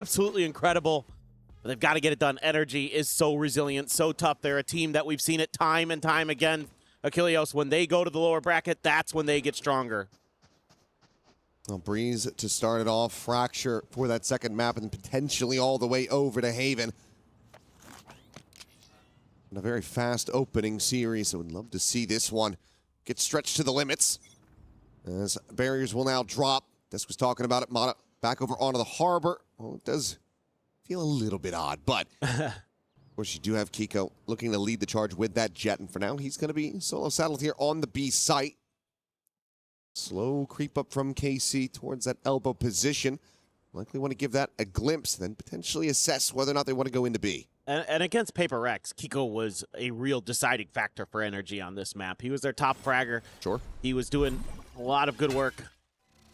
absolutely incredible. But they've got to get it done. NRG is so resilient, so tough. They're a team that we've seen it time and time again. Achilleos, when they go to the lower bracket, that's when they get stronger. Well, Breeze to start it off. Fracture for that second map and potentially all the way over to Haven. And a very fast opening series, so we'd love to see this one get stretched to the limits. As barriers will now drop. This was talking about it, Mata. Back over onto the harbor. Well, it does feel a little bit odd, but of course you do have Kiko looking to lead the charge with that jet, and for now he's going to be solo saddled here on the B site. Slow creep up from KC towards that elbow position. Likely want to give that a glimpse, then potentially assess whether or not they want to go into B. And against Paper Rex, Kiko was a real deciding factor for NRG on this map. He was their top fragger. Sure. He was doing a lot of good work.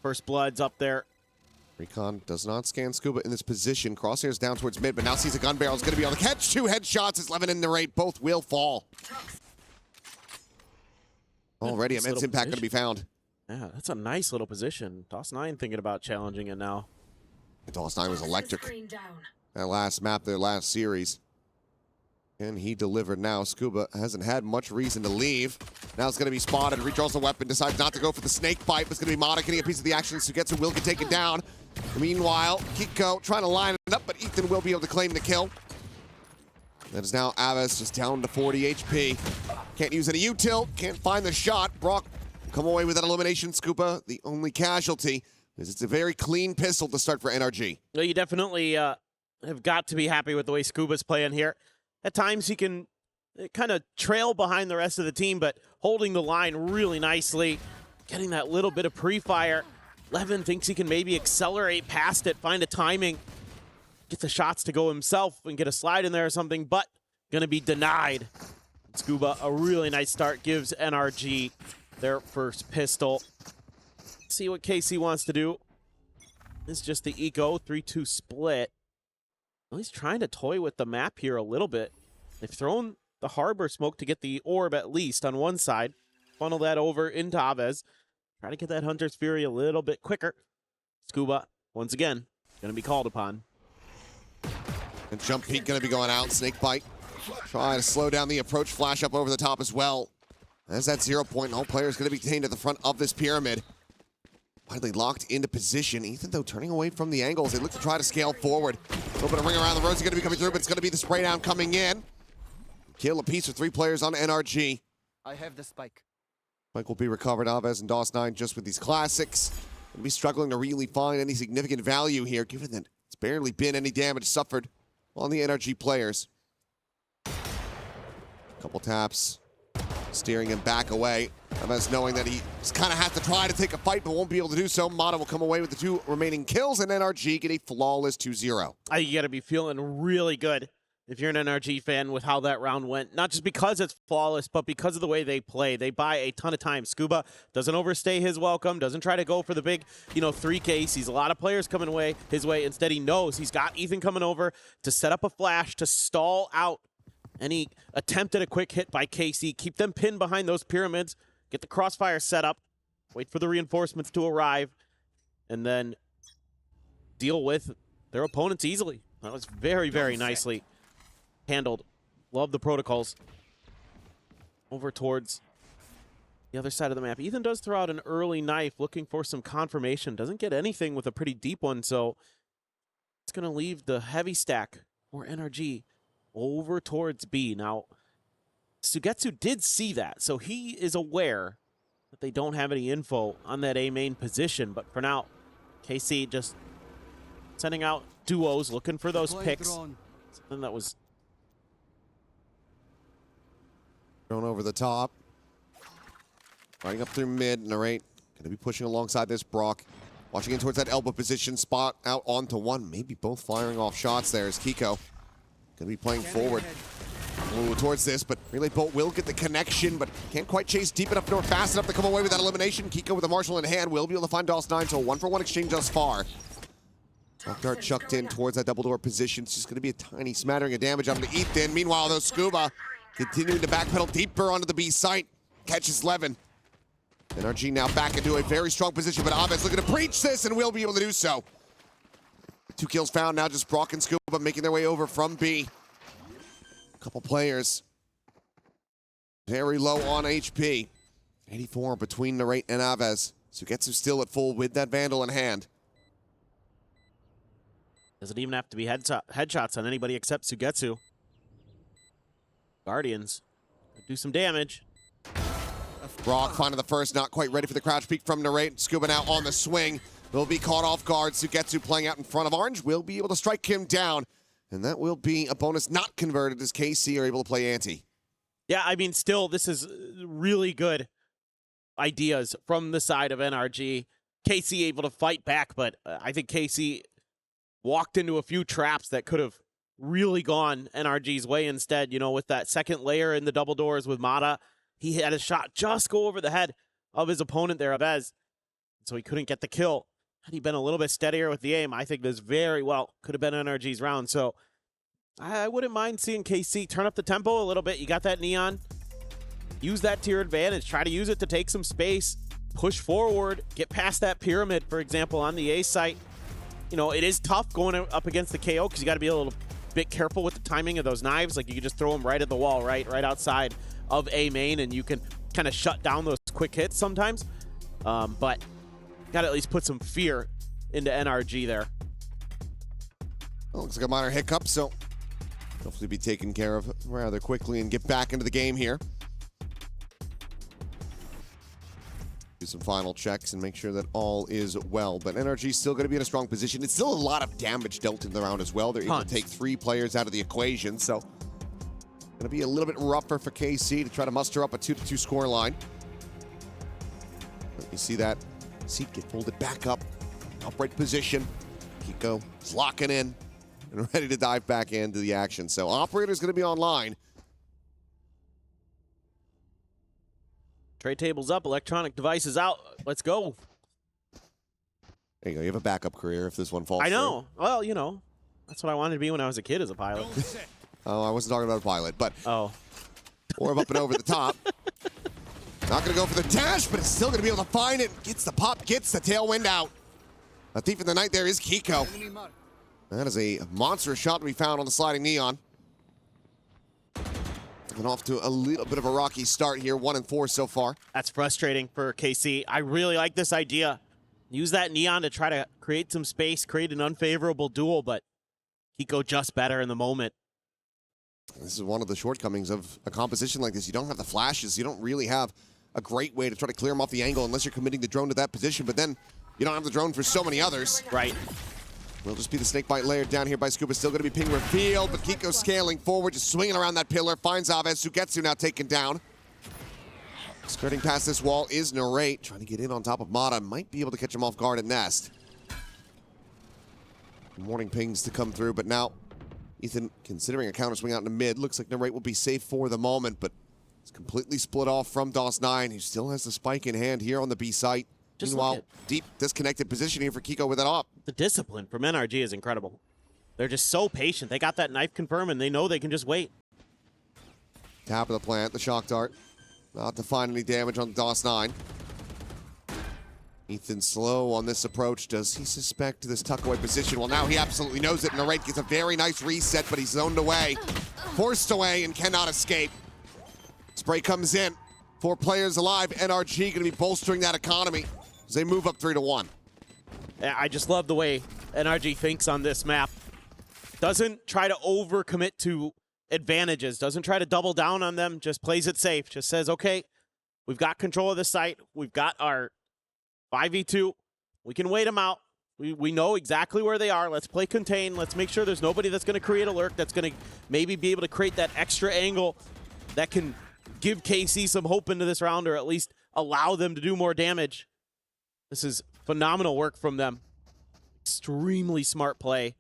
First Blood's up there. Recon does not scan Scuba in this position. Crosshairs down towards mid, but now sees a gun barrel. Is going to be able to catch 2 headshots. It's 11 in the rate. Both will fall. Already immense impact going to be found. Yeah, that's a nice little position. DOS9 thinking about challenging it now. DOS9 was electric. That last map, their last series. And he delivered now. Scuba hasn't had much reason to leave. Now it's going to be spotted. Redraws the weapon. Decides not to go for the snake bite. It's going to be Mata getting a piece of the action. Sugetsu will get taken down. Meanwhile, Kiko trying to line it up, but Ethan will be able to claim the kill. That is now Aves just down to 40 HP. Can't use any U-tilt. Can't find the shot. Brock come away with that elimination. Scuba, the only casualty. It's a very clean pistol to start for NRG. Well, you definitely have got to be happy with the way Scuba's playing here. At times he can kind of trail behind the rest of the team, but holding the line really nicely, getting that little bit of pre-fire. Levin thinks he can maybe accelerate past it, find a timing, get the shots to go himself and get a slide in there or something, but gonna be denied. Scuba, a really nice start, gives NRG their first pistol. See what KC wants to do. It's just the eco 3-2 split. Well, he's trying to toy with the map here a little bit. They've thrown the harbor smoke to get the orb at least on one side. Funnel that over into Aves. Try to get that Hunter's Fury a little bit quicker. Scuba, once again, going to be called upon. And jump peek going to be going out. Snake bite. Trying to slow down the approach. Flash up over the top as well. As that 0 point, all players going to be detained at the front of this pyramid. Widely locked into position. Ethan, though, turning away from the angles. They look to try to scale forward. Open a ring around the roads. Going to be coming through, but it's going to be the spray down coming in. Kill a piece for 3 players on NRG. I have the spike. Spike will be recovered. Aves and DOS9 just with these classics. Going to be struggling to really find any significant value here, given that it's barely been any damage suffered on the NRG players. Couple taps. Steering him back away. Aves knowing that he just kind of has to try to take a fight, but won't be able to do so. Mata will come away with the 2 remaining kills, and NRG get a flawless 2-0. You got to be feeling really good if you're an NRG fan with how that round went. Not just because it's flawless, but because of the way they play. They buy a ton of time. Scuba doesn't overstay his welcome, doesn't try to go for the big, 3K. Sees a lot of players coming his way. Instead, he knows he's got Ethan coming over to set up a flash to stall out any attempt at a quick hit by KC. Keep them pinned behind those pyramids. Get the crossfire set up. Wait for the reinforcements to arrive. And then deal with their opponents easily. That was very, very nicely handled. Love the protocols. Over towards the other side of the map. Ethan does throw out an early knife looking for some confirmation. Doesn't get anything with a pretty deep one, so it's going to leave the heavy stack or NRG over towards B. Now, Sugetsu did see that, so he is aware that they don't have any info on that A main position, but for now, KC just sending out duos, looking for those picks. Something that was thrown over the top. Riding up through mid, Narrate going to be pushing alongside this Brock. Watching in towards that elbow position, spot out onto one. Maybe both firing off shots there as Kiko going to be playing forward. Ooh, towards this, but Relay Bolt will get the connection, but can't quite chase deep enough nor fast enough to come away with that elimination. Kiko with the Marshal in hand will be able to find DOS9, so 1-for-1 exchange thus far. Dark Dart chucked in towards that double door position. It's just going to be a tiny smattering of damage onto Ethan. Meanwhile, though, Scuba continuing to backpedal deeper onto the B site. Catches Levin. NRG now back into a very strong position, but Aves looking to breach this and will be able to do so. 2 kills found now, just Brock and Scuba making their way over from B. A couple players very low on HP. 84 between Narrate and Aves. Sugetsu still at full with that Vandal in hand. Doesn't even have to be headshots on anybody except Sugetsu. Guardians do some damage. Brock finding the first, not quite ready for the crouch peek from Narrate. Scuba now on the swing. Will be caught off guard. Sugetsu playing out in front of Orange will be able to strike him down. And that will be a bonus not converted as KC are able to play anti. Yeah, I mean, still, this is really good ideas from the side of NRG. KC able to fight back, but I think KC walked into a few traps that could have really gone NRG's way instead. You know, with that second layer in the double doors with Mata, he had a shot just go over the head of his opponent there, Abez. So he couldn't get the kill. Had he been a little bit steadier with the aim, I think this very well could have been NRG's round. So I wouldn't mind seeing KC turn up the tempo a little bit. You got that Neon. Use that to your advantage. Try to use it to take some space. Push forward. Get past that pyramid, for example, on the A site. You know, it is tough going up against the KO because you got to be a little bit careful with the timing of those knives. Like, you can just throw them right at the wall, right outside of A main, and you can kind of shut down those quick hits sometimes. But got to at least put some fear into NRG there. Well, looks like a minor hiccup, so hopefully be taken care of rather quickly and get back into the game here. Do some final checks and make sure that all is well. But NRG is still going to be in a strong position. It's still a lot of damage dealt in the round as well. They're able to take 3 players out of the equation, so going to be a little bit rougher for KC to try to muster up a 2-2 score line. You see that seat get folded back up, upright position. Kiko is locking in and ready to dive back into the action. So Operator's going to be online. Tray tables up, electronic devices out. Let's go. There you go. You have a backup career if this one falls I know. through. Well, you know, that's what I wanted to be when I was a kid, as a pilot. Oh, I wasn't talking about a pilot, but oh, or up and over the top. Not going to go for the dash, but it's still going to be able to find it. Gets the pop, gets the tailwind out. A thief in the night there is Kiko. That is a monstrous shot to be found on the sliding Neon. And off to a little bit of a rocky start here, 1-4 so far. that's frustrating for KC. I really like this idea. Use that Neon to try to create some space, create an unfavorable duel, but Kiko just better in the moment. This is one of the shortcomings of a composition like this. You don't have the flashes. You don't really have a great way to try to clear them off the angle unless you're committing the drone to that position, but then you don't have the drone for so many others. Right. Will just be the snakebite layer down here by Scuba. Still going to be ping revealed, but Kiko scaling forward, just swinging around that pillar. Finds Aves. Sugetsu now taken down. Skirting past this wall is Narrate, trying to get in on top of Mata. Might be able to catch him off guard at Nest. Warning pings to come through, but now Ethan considering a counter swing out into mid. Looks like Narrate will be safe for the moment, but it's completely split off from DOS9, who still has the spike in hand here on the B site. Just Meanwhile, deep disconnected position here for Kiko with it up. The discipline from NRG is incredible. They're just so patient. They got that knife confirm, and they know they can just wait. Tap of the plant, the shock dart. Not to find any damage on DOS9. Ethan slow on this approach. Does he suspect this tuck-away position? Well, now he absolutely knows it. Narrate gets a very nice reset, but he's zoned away. Forced away and cannot escape. Spray comes in. 4 players alive. NRG going to be bolstering that economy as they move up 3-1. I just love the way NRG thinks on this map. Doesn't try to overcommit to advantages. Doesn't try to double down on them. Just plays it safe. Just says, okay, we've got control of the site. We've got our 5v2. We can wait them out. We know exactly where they are. Let's play contain. Let's make sure there's nobody that's going to create a lurk, that's going to maybe be able to create that extra angle that can give KC some hope into this round, or at least allow them to do more damage. This is phenomenal work from them. Extremely smart play.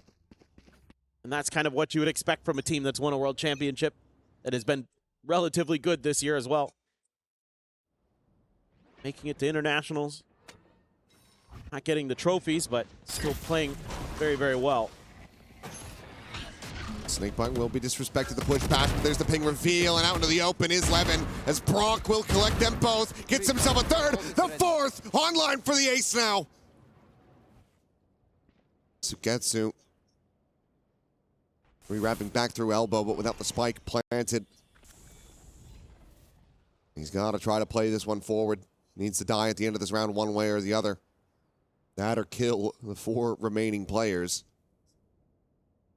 And that's kind of what you would expect from a team that's won a world championship, that has been relatively good this year as well. Making it to internationals. Not getting the trophies, but still playing very, very well. Snakebite will be disrespected the push pass, but there's the ping reveal, and out into the open is Levin, as Bronk will collect them both, gets himself a third, the fourth, online for the ace now. Sugetsu Rewrapping back through elbow, but without the spike planted. He's got to try to play this one forward. Needs to die at the end of this round one way or the other. That or kill the 4 remaining players.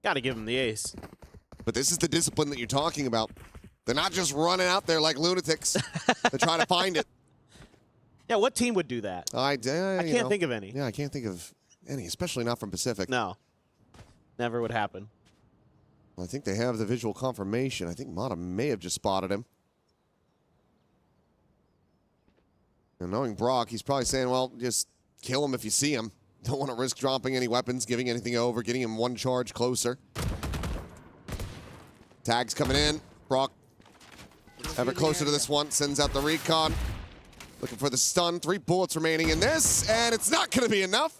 Got to give him the ace. But this is the discipline that you're talking about. They're not just running out there like lunatics. They're trying to find it. Yeah, what team would do that? I can't think of any. Yeah, I can't think of any, especially not from Pacific. No. Never would happen. Well, I think they have the visual confirmation. I think Mata may have just spotted him. And knowing Brock, he's probably saying, well, just kill him if you see him. Don't want to risk dropping any weapons, giving anything over, getting him 1 charge closer. Tags coming in. Brock ever closer to this one. Sends out the recon. Looking for the stun. 3 bullets remaining in this, and it's not going to be enough.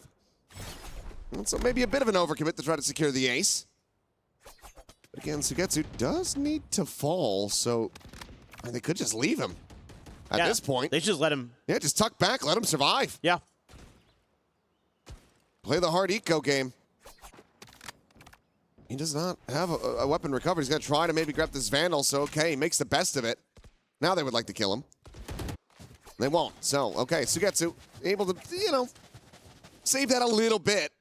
And so maybe a bit of an overcommit to try to secure the ace. But again, Sugetsu does need to fall, so they could just leave him. At this point. They just let him. Yeah, just tuck back, let him survive. Yeah. Play the hard eco game. He does not have a weapon recovered. He's going to try to maybe grab this Vandal, so okay, he makes the best of it. Now they would like to kill him. They won't. So, okay, Sugetsu able to, save that a little bit.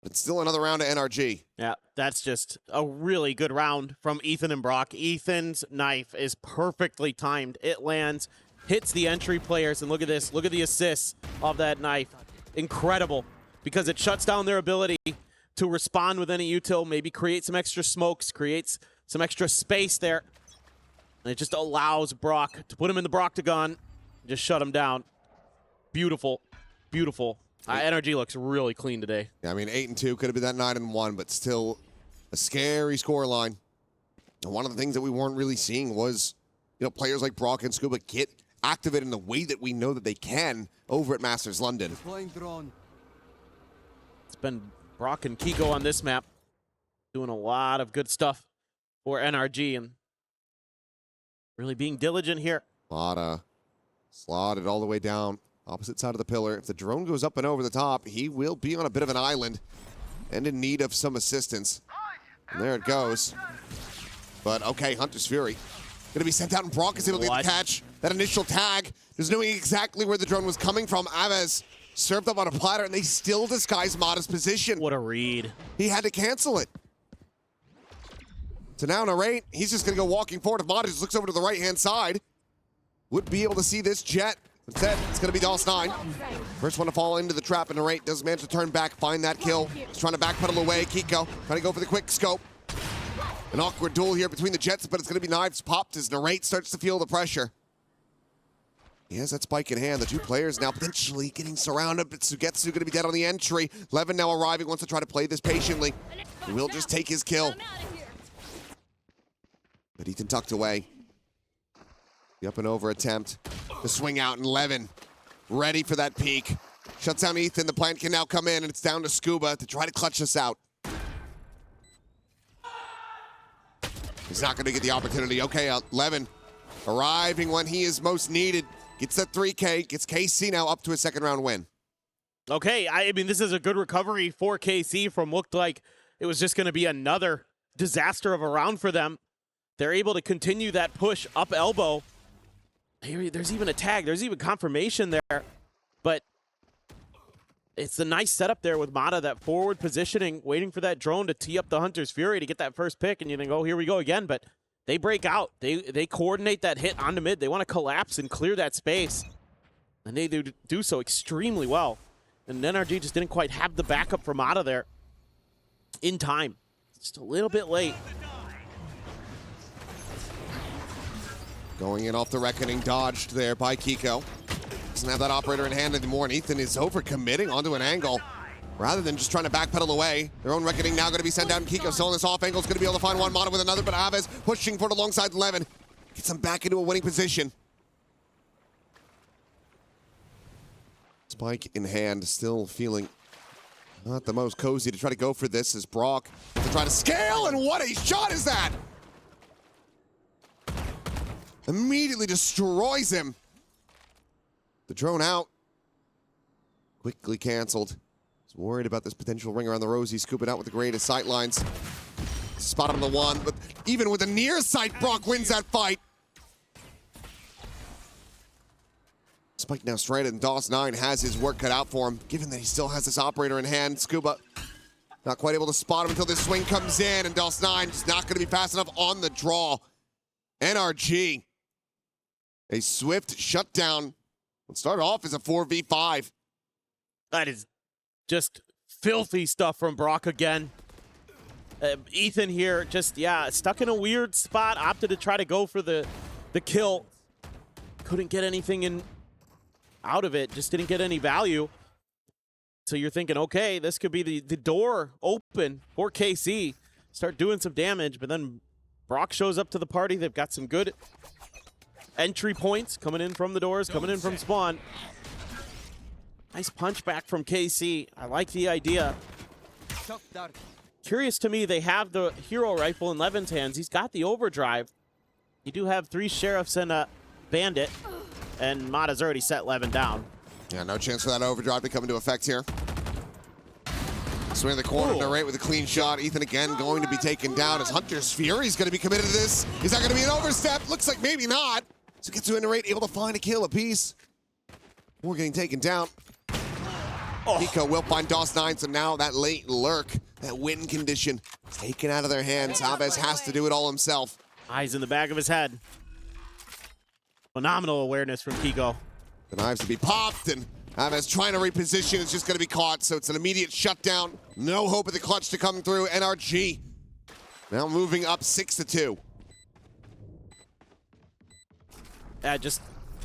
But still another round of NRG. Yeah, that's just a really good round from Ethan and Brock. Ethan's knife is perfectly timed. It lands, hits the entry players, and look at this. Look at the assists of that knife. Incredible, because it shuts down their ability to respond with any util, maybe create some extra smokes, creates some extra space there. And it just allows Brock to put him in the Brocktagon, just shut him down. Beautiful, beautiful. NRG looks really clean today. Yeah, I mean, 8-2 could have been that 9-1, but still a scary scoreline. And one of the things that we weren't really seeing was, players like Brock and Scuba get activated in the way that we know that they can over at Masters London. It's been Brock and Kiko on this map, doing a lot of good stuff for NRG and really being diligent here. Lotta slotted all the way down. Opposite side of the pillar. If the drone goes up and over the top, he will be on a bit of an island and in need of some assistance. And there it goes. But okay, Hunter's Fury gonna be sent out, and Brock is able to get the catch. That initial tag, just knowing exactly where the drone was coming from. Aves served up on a platter, and they still disguise Mata's position. What a read. He had to cancel it. So now Narrate, he's just gonna go walking forward. If Mata just looks over to the right-hand side, would be able to see this jet. Instead, it's going to be DOS9. First one to fall into the trap, and Narrate does manage to turn back, find that kill. He's trying to backpedal away. Kiko trying to go for the quick scope. An awkward duel here between the jets, but it's going to be knives popped as Narrate starts to feel the pressure. He has that spike in hand. The 2 players now potentially getting surrounded, but Sugetsu going to be dead on the entry. Levin now arriving, wants to try to play this patiently. He will just take his kill. But Ethan tucked away. The up and over attempt. The swing out, and Levin ready for that peak. Shuts down Ethan. The plant can now come in, and it's down to Scuba to try to clutch this out. He's not going to get the opportunity. Okay, Levin arriving when he is most needed. Gets that 3K, gets KC now up to a 2nd round win. Okay, I mean, this is a good recovery for KC from looked like it was just going to be another disaster of a round for them. They're able to continue that push up elbow. There's even a tag. There's even confirmation there. But it's a nice setup there with Mata, that forward positioning, waiting for that drone to tee up the Hunter's Fury to get that first pick. And you think, oh, here we go again. But they break out. They coordinate that hit onto mid. They want to collapse and clear that space. And they do so extremely well. And NRG just didn't quite have the backup for Mata there in time. Just a little bit late. Going in off the Reckoning, dodged there by Kiko. Doesn't have that operator in hand anymore, and Ethan is overcommitting onto an angle rather than just trying to backpedal away. Their own Reckoning now going to be sent down. Kiko still on this off angle is going to be able to find one. Mata with another, but Aves pushing for it alongside Levin. Gets him back into a winning position. Spike in hand, still feeling not the most cozy to try to go for this as Brock to try to scale, and what a shot is that! Immediately destroys him. The drone out. Quickly canceled. He's worried about this potential ring around the rosy, scooping out with the greatest sightlines. spot on the one, but even with a near sight, Brock wins that fight. Spike now straight, and DOS9 has his work cut out for him, given that he still has this operator in hand. Scuba not quite able to spot him until this swing comes in, and DOS9 just not going to be fast enough on the draw. NRG, a swift shutdown. It started off as a 4v5. That is just filthy stuff from Brock again. Ethan here just, stuck in a weird spot, opted to try to go for the kill. Couldn't get anything out of it, just didn't get any value. So you're thinking, okay, this could be the door open for KC. Start doing some damage, but then Brock shows up to the party. They've got some good entry points coming in from the doors, coming in from spawn. Nice punch back from KC. I like the idea. Curious to me, they have the hero rifle in Levin's hands. He's got the overdrive. You do have 3 sheriffs and a bandit, and Mata's already set Levin down. Yeah, no chance for that overdrive to come into effect here. Swing in the corner, Narrate with a clean shot. Ethan again going to be taken down as Hunter's Fury's going to be committed to this. Is that going to be an overstep? Looks like maybe not. So gets to Narrate, able to find a kill apiece. We're getting taken down. Pico will find DOS9, so now that late lurk, that win condition, is taken out of their hands. Chavez has to do it all himself. Eyes in the back of his head. Phenomenal awareness from Pico. The knives to be popped, and Chavez trying to reposition. It's just going to be caught, so it's an immediate shutdown. No hope of the clutch to come through. NRG now moving up 6-2. Just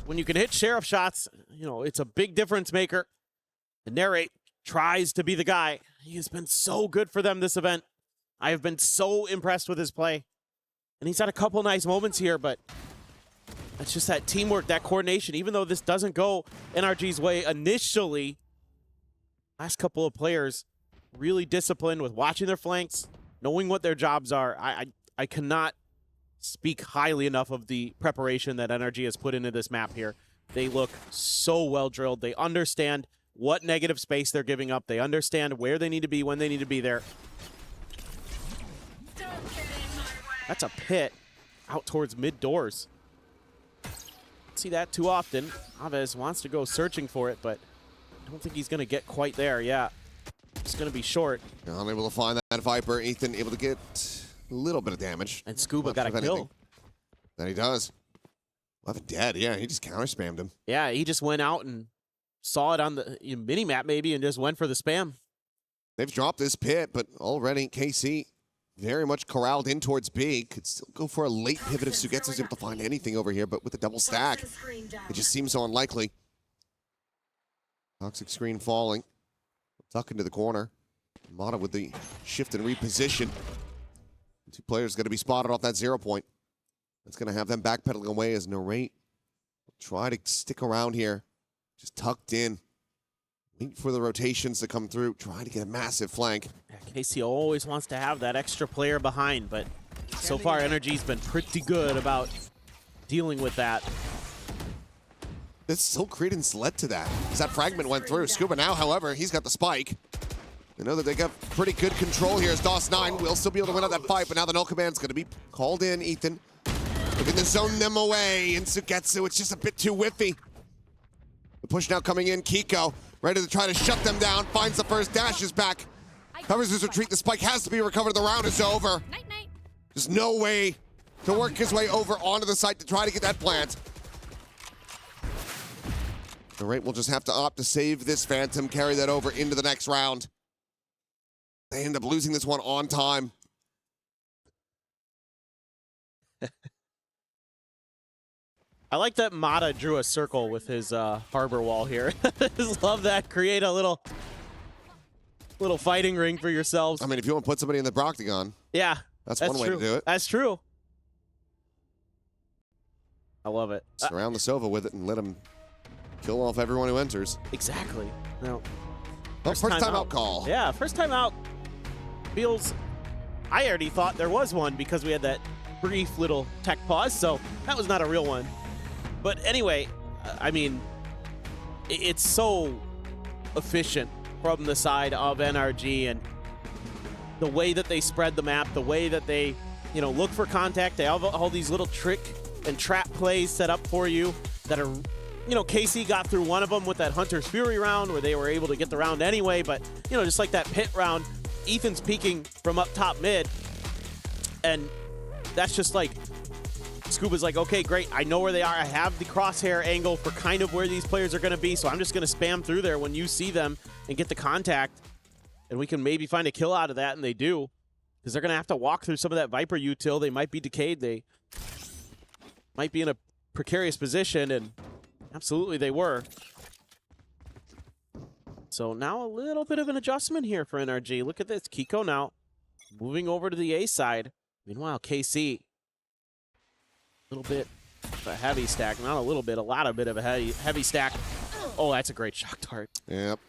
when you can hit sheriff shots, it's a big difference maker. The Narrate tries to be the guy. He has been so good for them this event. I have been so impressed with his play. And he's had a couple nice moments here, but it's just that teamwork, that coordination. Even though this doesn't go NRG's way initially, last couple of players really disciplined with watching their flanks, knowing what their jobs are. I cannot speak highly enough of the preparation that NRG has put into this map here. They look so well drilled. They understand what negative space they're giving up. They understand where they need to be, when they need to be there. That's a pit out towards mid doors. See that too often. Chavez wants to go searching for it, but I don't think he's going to get quite there. Yeah, it's going to be short. Unable to find that Viper. Ethan able to get a little bit of damage. And Scuba got a kill. That he does. Levin dead. Yeah, he just counter spammed him. Yeah, he just went out and saw it on the mini-map maybe and just went for the spam. They've dropped this pit, but already KC very much corralled in towards B. Could still go for a late pivot if Sugetsu's able to find anything over here, but with a double stack, it just seems so unlikely. Toxic screen falling. Tuck into the corner. Mata with the shift and reposition. 2 players going to be spotted off that 0 point. That's going to have them backpedaling away as Narrate will try to stick around here. Just tucked in. Wait for the rotations to come through. Trying to get a massive flank. Yeah, KC always wants to have that extra player behind, but so far NRG's been pretty good about dealing with that. This still credence led to that, as that fragment went through. Scuba now, however, he's got the spike. They know that they got pretty good control here as DOS9 will still be able to win out that fight, but now the null command's going to be called in. Ethan looking to zone them away. In Sugetsu, it's just a bit too whiffy. The push now coming in. Kiko ready to try to shut them down. Finds the first, dashes back. Covers his retreat. The spike has to be recovered. The round is over. Night. There's no way to work his way over onto the site to try to get that plant. Narrate will just have to opt to save this Phantom, carry that over into the next round. They end up losing this one on time. I like that Mata drew a circle with his harbor wall here. Just love that. Create a little fighting ring for yourselves. I mean, if you want to put somebody in the Proctagon, yeah, that's one way true. to do it. That's true. I love it. Surround the Sova with it and let him kill off everyone who enters. Exactly. No. First time out call. Yeah, first time out feels... I already thought there was one because we had that brief little tech pause, so that was not a real one. But anyway, I mean, it's so efficient from the side of NRG, and the way that they spread the map, the way that they, you know, look for contact. They have all these little trick and trap plays set up for you that are, you know, KC got through one of them with that Hunter's Fury round where they were able to get the round anyway, but, you know, just like that pit round, Ethan's peeking from up top mid, and that's just like, Scuba's like, okay, great, I know where they are. I have the crosshair angle for kind of where these players are going to be, so I'm just going to spam through there when you see them and get the contact, and we can maybe find a kill out of that, and they do, because they're going to have to walk through some of that Viper util. They might be decayed. They might be in a precarious position, and absolutely they were. So now a little bit of an adjustment here for NRG. Look at this. Kiko now moving over to the A side. Meanwhile, KC, a little bit of a heavy stack. Not a little bit, a lot of bit of a heavy stack. Oh, that's a great shock dart. Yep.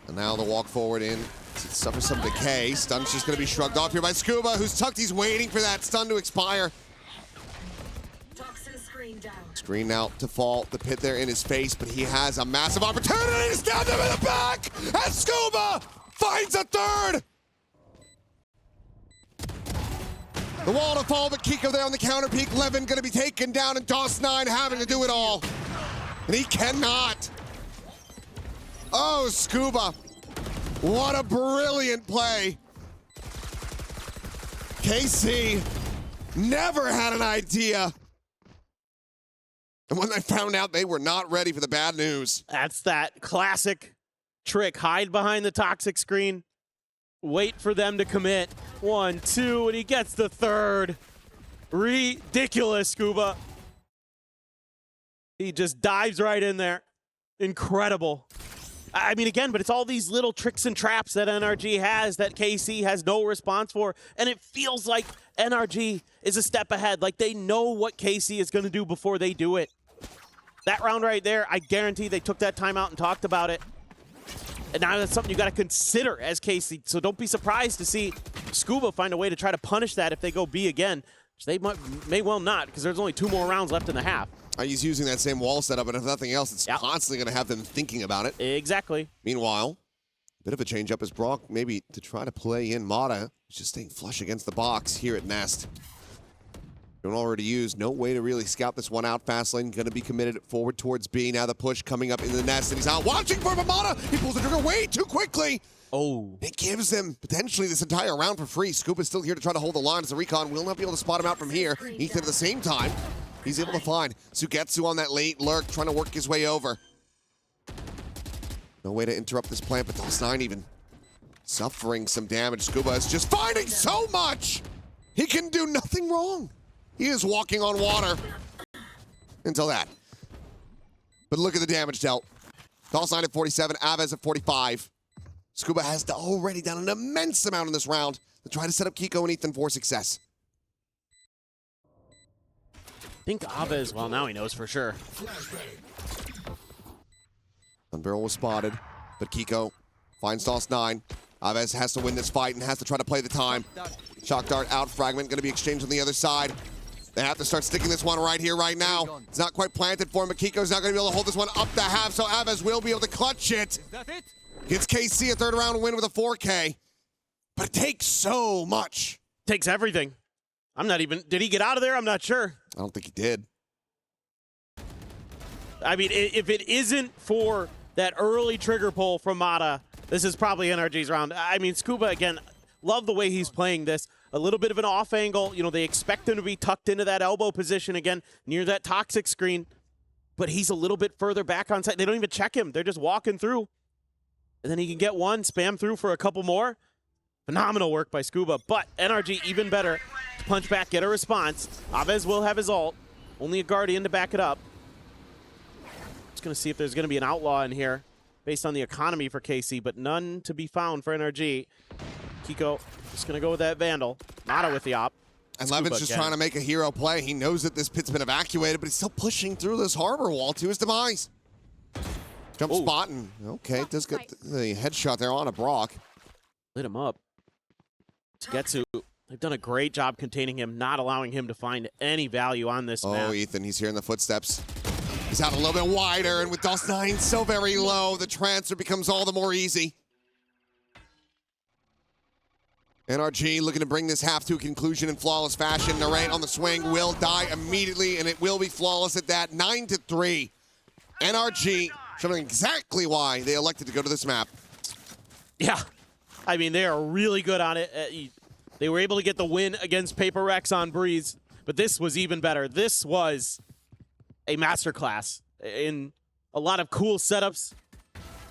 And now the walk forward in. Suffers some decay. Stun's just going to be shrugged off here by Scuba, who's tucked. He's waiting for that stun to expire. Screen now to fall. The pit there in his face, but he has a massive opportunity to stab him in the back! And Scuba finds a third! The wall to fall, but Kiko there on the counter peak. Levin gonna be taken down, and DOS9 having to do it all. And he cannot. Oh, Scuba. What a brilliant play. KC never had an idea. And when they found out, they were not ready for the bad news. That's that classic trick. Hide behind the toxic screen. Wait for them to commit. 1, 2, and he gets the third. Ridiculous, Scuba. He just dives right in there. Incredible. I mean, again, but it's all these little tricks and traps that NRG has that KC has no response for. And it feels like NRG is a step ahead. Like they know what KC is going to do before they do it. That round right there, I guarantee they took that time out and talked about it. And now that's something you got to consider as KC. So don't be surprised to see Scuba find a way to try to punish that if they go B again. Which they may well not, because there's only 2 more rounds left in the half. He's using that same wall setup, and if nothing else, it's constantly going to have them thinking about it. Exactly. Meanwhile, a bit of a change up as Brock maybe to try to play in Mata. He's just staying flush against the box here at Nest. Don't already use. No way to really scout this one out. Fastlane going to be committed forward towards B. Now the push coming up into the Nest, and he's out watching for Mata. He pulls the trigger way too quickly. Oh. It gives him potentially this entire round for free. Scoop is still here to try to hold the line as the recon will not be able to spot him out from here. Ethan at the same time, he's able to find Sugetsu on that late lurk, trying to work his way over. No way to interrupt this plant, but DOS9 even suffering some damage. Scuba is just finding so much! He can do nothing wrong. He is walking on water. Until that. But look at the damage dealt. DOS9 at 47, Aves at 45. Scuba has already done an immense amount in this round to try to set up Kiko and Ethan for success. I think Aves, well, now he knows for sure. Unbarrel was spotted, but Kiko finds DOS9. Aves has to win this fight and has to try to play the time. Shock dart out, fragment going to be exchanged on the other side. They have to start sticking this one right here, right now. It's not quite planted for him, but Kiko's not going to be able to hold this one up the half, so Aves will be able to clutch it. Gets KC a third round win with a 4K. But it takes so much. Takes everything. I'm not even, did he get out of there? I'm not sure. I don't think he did. I mean, if it isn't for that early trigger pull from Mata, this is probably NRG's round. I mean, Scuba, again, love the way he's playing this. A little bit of an off angle. You know, they expect him to be tucked into that elbow position again, near that toxic screen. But he's a little bit further back on site. They don't even check him. They're just walking through. And then he can get one, spam through for a couple more. Phenomenal work by Scuba. But NRG even better to punch back, get a response. Aves will have his ult. Only a Guardian to back it up. Just going to see if there's going to be an Outlaw in here based on the economy for KC, but none to be found for NRG. Kiko just going to go with that Vandal. Mata with the op. And Levin's just trying to make a hero play. He knows that this pit's been evacuated, but he's still pushing through this harbor wall to his demise. Jump spot, and okay, does get the headshot there on a Brock. Lit him up. Sugetsu, they've done a great job containing him, not allowing him to find any value on this map. Oh, Ethan, he's hearing the footsteps. He's out a little bit wider, and with DOS9 so very low, the transfer becomes all the more easy. NRG looking to bring this half to a conclusion in flawless fashion. Narrate on the swing will die immediately, and it will be flawless at that. 9-3. NRG showing exactly why they elected to go to this map. Yeah. I mean, they are really good on it. They were able to get the win against Paper Rex on Breeze, but this was even better. This was a masterclass in a lot of cool setups,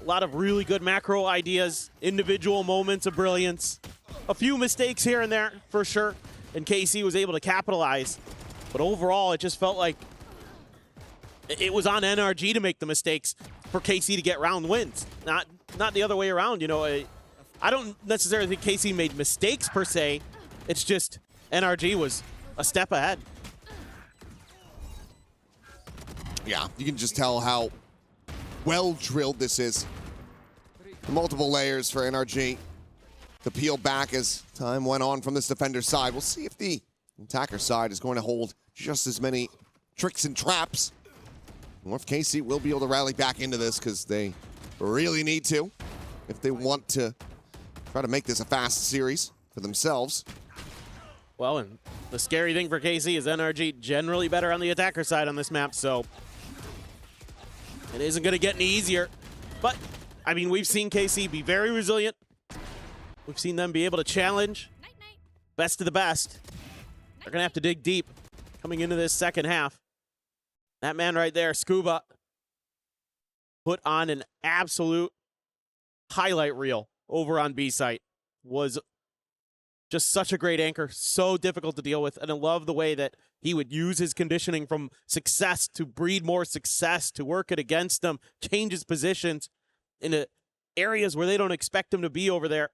a lot of really good macro ideas, individual moments of brilliance. A few mistakes here and there, for sure, and KC was able to capitalize. But overall, it just felt like it was on NRG to make the mistakes for KC to get round wins, not the other way around. You know, I don't necessarily think KC made mistakes per se. It's just NRG was a step ahead. Yeah, you can just tell how well drilled this is. Multiple layers for NRG to peel back as time went on from this defender's side. We'll see if the attacker side is going to hold just as many tricks and traps, or if KC will be able to rally back into this, because they really need to if they want to try to make this a fast series for themselves. Well, and the scary thing for KC is NRG generally better on the attacker side on this map, so it isn't going to get any easier. But, I mean, we've seen KC be very resilient. We've seen them be able to challenge best of the best. They're going to have to dig deep coming into this second half. That man right there, Scuba, put on an absolute highlight reel over on B site. Was just such a great anchor, so difficult to deal with. And I love the way that he would use his conditioning from success to breed more success, to work it against them, change his positions into areas where they don't expect him to be over there.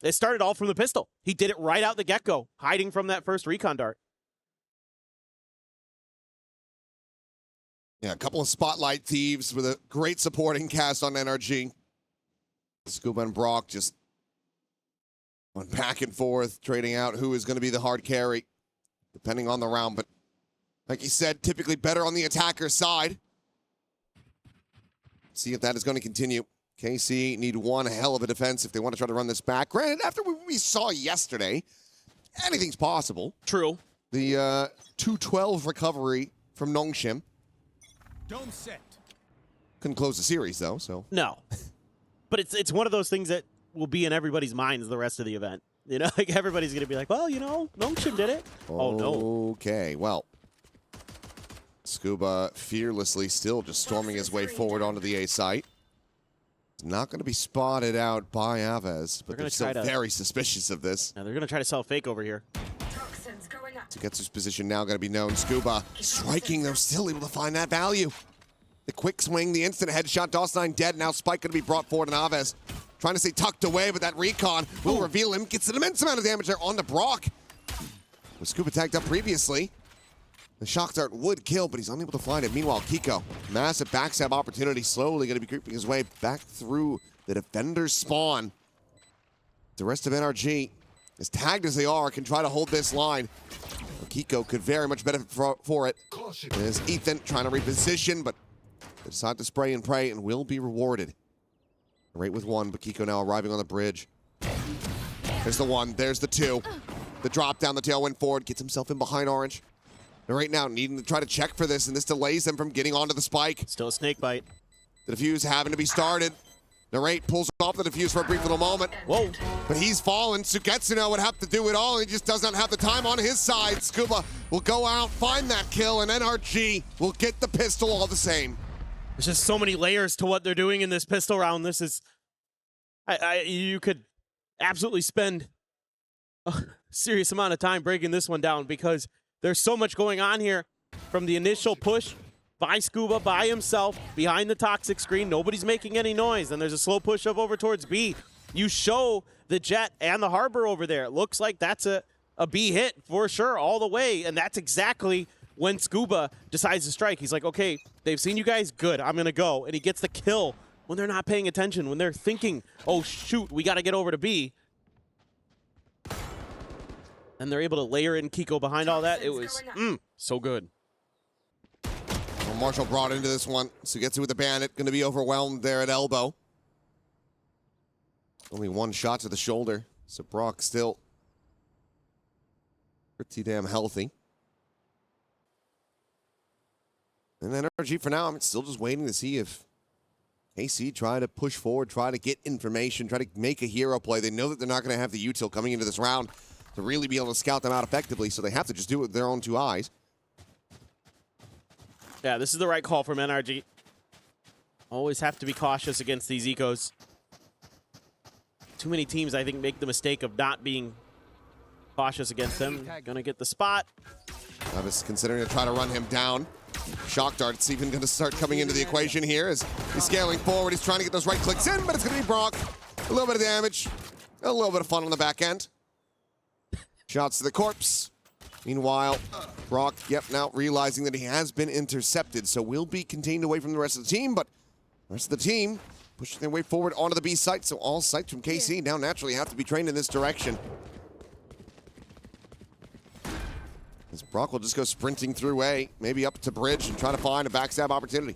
It started all from the pistol. He did it right out the get-go, hiding from that first recon dart. Yeah, a couple of spotlight thieves with a great supporting cast on NRG. Scuba and Brock just went back and forth, trading out who is going to be the hard carry, depending on the round. But like you said, typically better on the attacker side. See if that is going to continue. KC need one hell of a defense if they want to try to run this back. Granted, after what we saw yesterday, anything's possible. True. The 212 recovery from Nongshim. Don't set. Couldn't close the series, though, so. No. But it's one of those things that will be in everybody's minds the rest of the event. You know, like everybody's going to be like, well, you know, Nongshim did it. Oh, no. Okay, well. Scuba fearlessly still just storming his way forward onto the A site. Not going to be spotted out by Aves, but they're still very suspicious of this. Now they're going to try to sell fake over here. Getsu's position now going to be known. Scuba striking, though, still able to find that value. The quick swing, the instant headshot, DOS9 dead. Now Spike going to be brought forward, and Aves trying to stay tucked away, but that recon will reveal him. Gets an immense amount of damage there on the Brock. With Scuba tagged up previously. The shock dart would kill, but he's unable to find it. Meanwhile, Kiko, massive backstab opportunity, slowly going to be creeping his way back through the defender's spawn. The rest of NRG, as tagged as they are, can try to hold this line. Kiko could very much benefit for it. There's Ethan trying to reposition, but they decide to spray and pray and will be rewarded. Right with one, but Kiko now arriving on the bridge. There's the one, there's the two. The drop down, the tailwind forward, gets himself in behind Orange. And right now, needing to try to check for this, and this delays them from getting onto the spike. Still a snake bite. The defuse having to be started. Narrate pulls off the defuse for a brief little moment. Whoa. But he's fallen. Sugetsuno would have to do it all. He just does not have the time on his side. Scuba will go out, find that kill, and NRG will get the pistol all the same. There's just so many layers to what they're doing in this pistol round. This is... you could absolutely spend a serious amount of time breaking this one down, because there's so much going on here. From the initial push by Scuba by himself behind the toxic screen, nobody's making any noise, and there's a slow push up over towards B. You show the Jet and the Harbor over there. It looks like that's a B hit for sure all the way, and that's exactly when Scuba decides to strike. He's like, okay, they've seen you guys, good, I'm gonna go. And he gets the kill when they're not paying attention, when they're thinking, oh shoot, we gotta get over to B. And they're able to layer in Kiko behind all that. It was so good. Well, Marshall brought into this one. Sugetsu with the Bandit, going to be overwhelmed there at elbow. Only one shot to the shoulder. So Brock still Pretty damn healthy. And then NRG for now, I'm still just waiting to see if KC try to push forward, try to get information, try to make a hero play. They know that they're not going to have the util coming into this round to really be able to scout them out effectively, so they have to just do it with their own 2 eyes. Yeah, this is the right call from NRG. Always have to be cautious against these ecos. Too many teams, I think, make the mistake of not being cautious against them. Gonna get the spot. Travis considering to try to run him down. Shock Dart's even going to start coming into the equation here as he's scaling forward. He's trying to get those right clicks in, but it's going to be Brock. A little bit of damage, a little bit of fun on the back end. Shots to the corpse. Meanwhile, Brock, now realizing that he has been intercepted, so will be contained away from the rest of the team, but the rest of the team pushing their way forward onto the B site, so all sites from KC now naturally have to be trained in this direction. As Brock will just go sprinting through A, maybe up to bridge and try to find a backstab opportunity.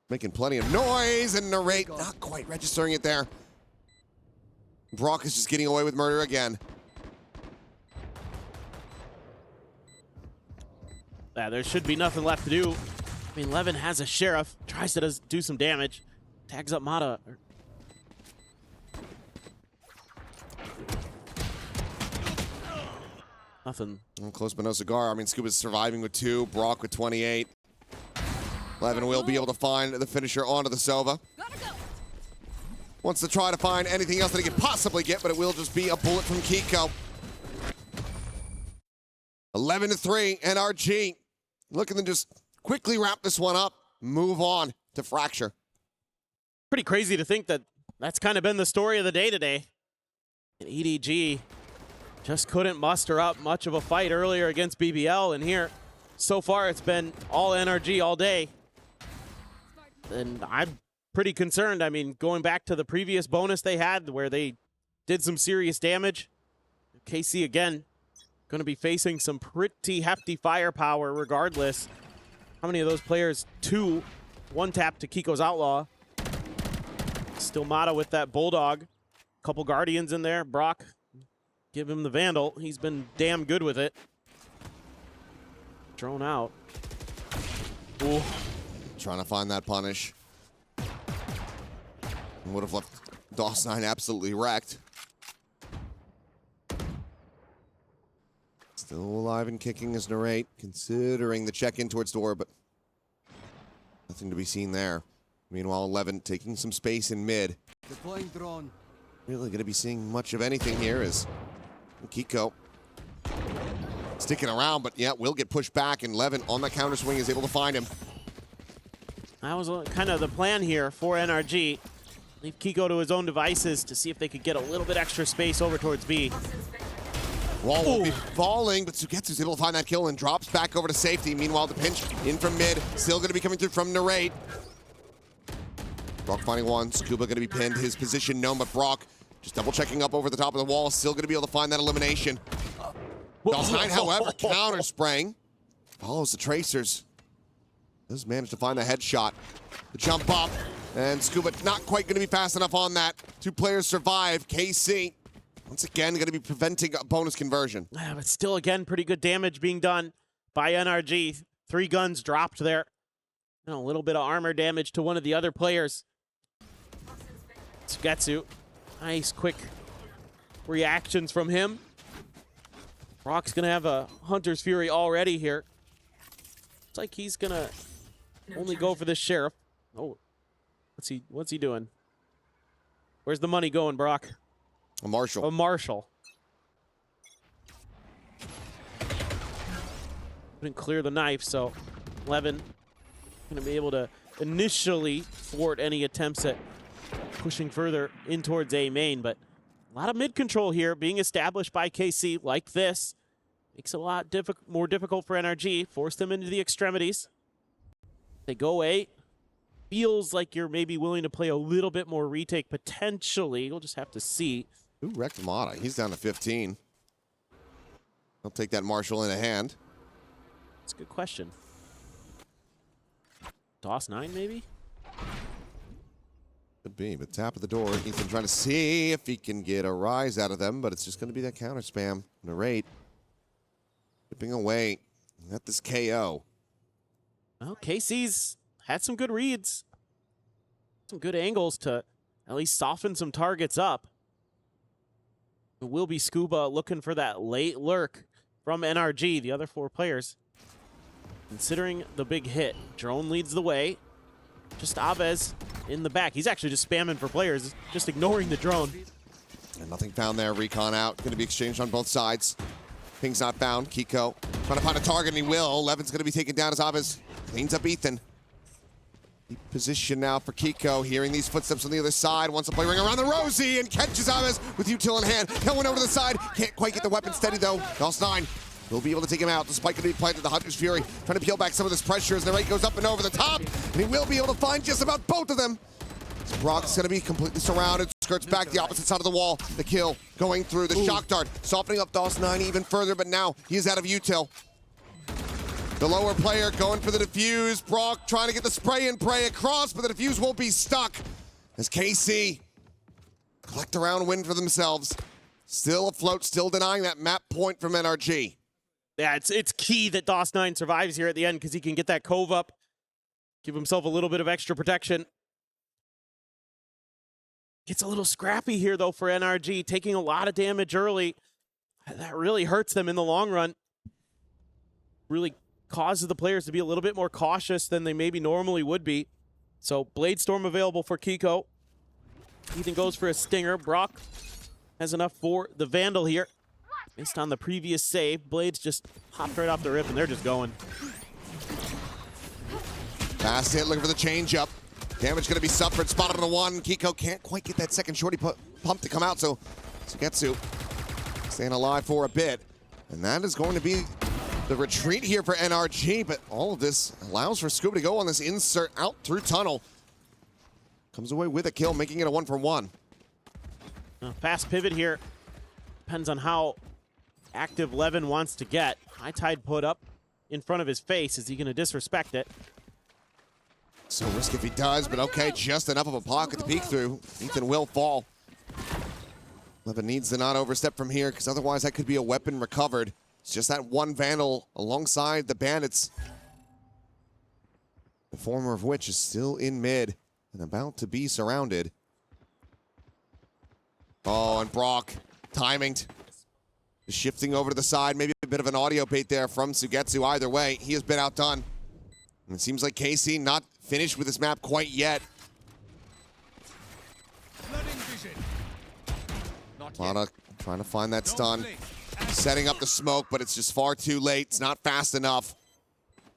Making plenty of noise, and Narrate not quite registering it there. Brock is just getting away with murder again. Yeah, there should be nothing left to do. I mean, Levin has a Sheriff, tries to do some damage, tags up Mata. Nothing. Close but no cigar. I mean, Scuba's surviving with 2, Brock with 28. Levin will be able to find the finisher onto the Sova. Wants to try to find anything else that he can possibly get, but it will just be a bullet from Kiko. 11-3, NRG. Looking to just quickly wrap this one up, move on to Fracture. Pretty crazy to think that that's kind of been the story of the day today. And EDG just couldn't muster up much of a fight earlier against BBL, and here, so far, it's been all NRG all day. And I'm pretty concerned. I mean, going back to the previous bonus they had where they did some serious damage, KC again going to be facing some pretty hefty firepower regardless. How many of those players? 2, 1 tap to Kiko's Outlaw. Still Mata with that Bulldog. Couple Guardians in there. Brock, give him the Vandal. He's been damn good with it. Drone out. Ooh. Trying to find that punish. Would have left DOS9 absolutely wrecked. Still alive and kicking is Narrate, considering the check-in towards door, but nothing to be seen there. Meanwhile, 11 taking some space in mid. Deploying drone. Really going to be seeing much of anything here is Kiko sticking around, but yeah, will get pushed back, and Levin on the counter swing is able to find him. That was kind of the plan here for NRG. Leave Kiko to his own devices to see if they could get a little bit extra space over towards B. Wall will be falling, but Sugetsu's able to find that kill and drops back over to safety. Meanwhile, the pinch in from mid, still going to be coming through from Narrate. Brock finding one, Scuba going to be pinned, his position known, but Brock just double checking up over the top of the wall, still going to be able to find that elimination. DOS9, however, counter spraying. Follows the tracers. Does manage to find the headshot. The jump up, and Scuba not quite going to be fast enough on that. 2 players survive. KC, once again, going to be preventing a bonus conversion. Yeah, but still, again, pretty good damage being done by NRG. 3 guns dropped there. And a little bit of armor damage to one of the other players. Sugetsu, nice quick reactions from him. Brock's going to have a Hunter's Fury already here. Looks like he's going to only go for this Sheriff. Oh, what's he doing? Where's the money going, Brock? A Marshall. A Marshall. Couldn't clear the knife, so Levin going to be able to initially thwart any attempts at pushing further in towards A main, but a lot of mid control here being established by KC like this. Makes it a lot more difficult for NRG. Force them into the extremities. They go A. Feels like you're maybe willing to play a little bit more retake potentially. We'll just have to see. Who wrecked Mata? He's down to 15. He'll take that Marshall in a hand. That's a good question. DOS9 maybe? Could be, but tap at the door. Ethan trying to see if he can get a rise out of them, but it's just going to be that counter spam. Narrate. Chipping away. Got this KO. Well, KC's had some good reads. Some good angles to at least soften some targets up. It will be Scuba looking for that late lurk from NRG, the other 4 players. Considering the big hit, Drone leads the way. Just Aves in the back. He's actually just spamming for players, just ignoring the drone. And nothing found there. Recon out. Going to be exchanged on both sides. Ping's not found. Kiko trying to find a target, and he will. Levin's going to be taken down as Aves cleans up Ethan. Deep position now for Kiko. Hearing these footsteps on the other side. Wants to play ring around the Rosie and catches Aves with util in hand. Going over to the side. Can't quite get the weapon steady, though. DOS9 will be able to take him out. The spike going to be planted. The Hunter's Fury trying to peel back some of this pressure as the rate goes up and over the top. And he will be able to find just about both of them. Brock's going to be completely surrounded. Skirts back the opposite side of the wall. The kill going through the shock dart. Softening up DOS9 even further, but now he is out of util. The lower player going for the defuse. Brock trying to get the spray and pray across, but the defuse won't be stuck. As KC collect a round win for themselves. Still afloat, still denying that map point from NRG. Yeah, it's key that DOS9 survives here at the end because he can get that cove up, give himself a little bit of extra protection. Gets a little scrappy here, though, for NRG, taking a lot of damage early. That really hurts them in the long run. Really causes the players to be a little bit more cautious than they maybe normally would be. So, Blade Storm available for Kiko. Ethan goes for a Stinger. Brock has enough for the Vandal here. Based on the previous save, Blades just popped right off the rip, and they're just going. Fast hit, looking for the change-up. Damage going to be suffered, spotted on the 1. Kiko can't quite get that second shorty pump to come out, so Sugetsu staying alive for a bit. And that is going to be the retreat here for NRG, but all of this allows for Scuba to go on this insert out through tunnel. Comes away with a kill, making it a 1-for-1. Fast pivot here. Depends on how active Levin wants to get. High Tide put up in front of his face. Is he going to disrespect it? So risk if he does, but okay, just enough of a pocket to peek through. Ethan will fall. Levin needs to not overstep from here, because otherwise that could be a weapon recovered. It's just that one Vandal alongside the Bandits. The former of which is still in mid and about to be surrounded. Oh, and Brock timing. Shifting over to the side, maybe a bit of an audio bait there from Sugetsu. Either way, he has been outdone. And it seems like KC not finished with this map quite yet. Plata trying to find that stun. Setting up the smoke, but it's just far too late. It's not fast enough.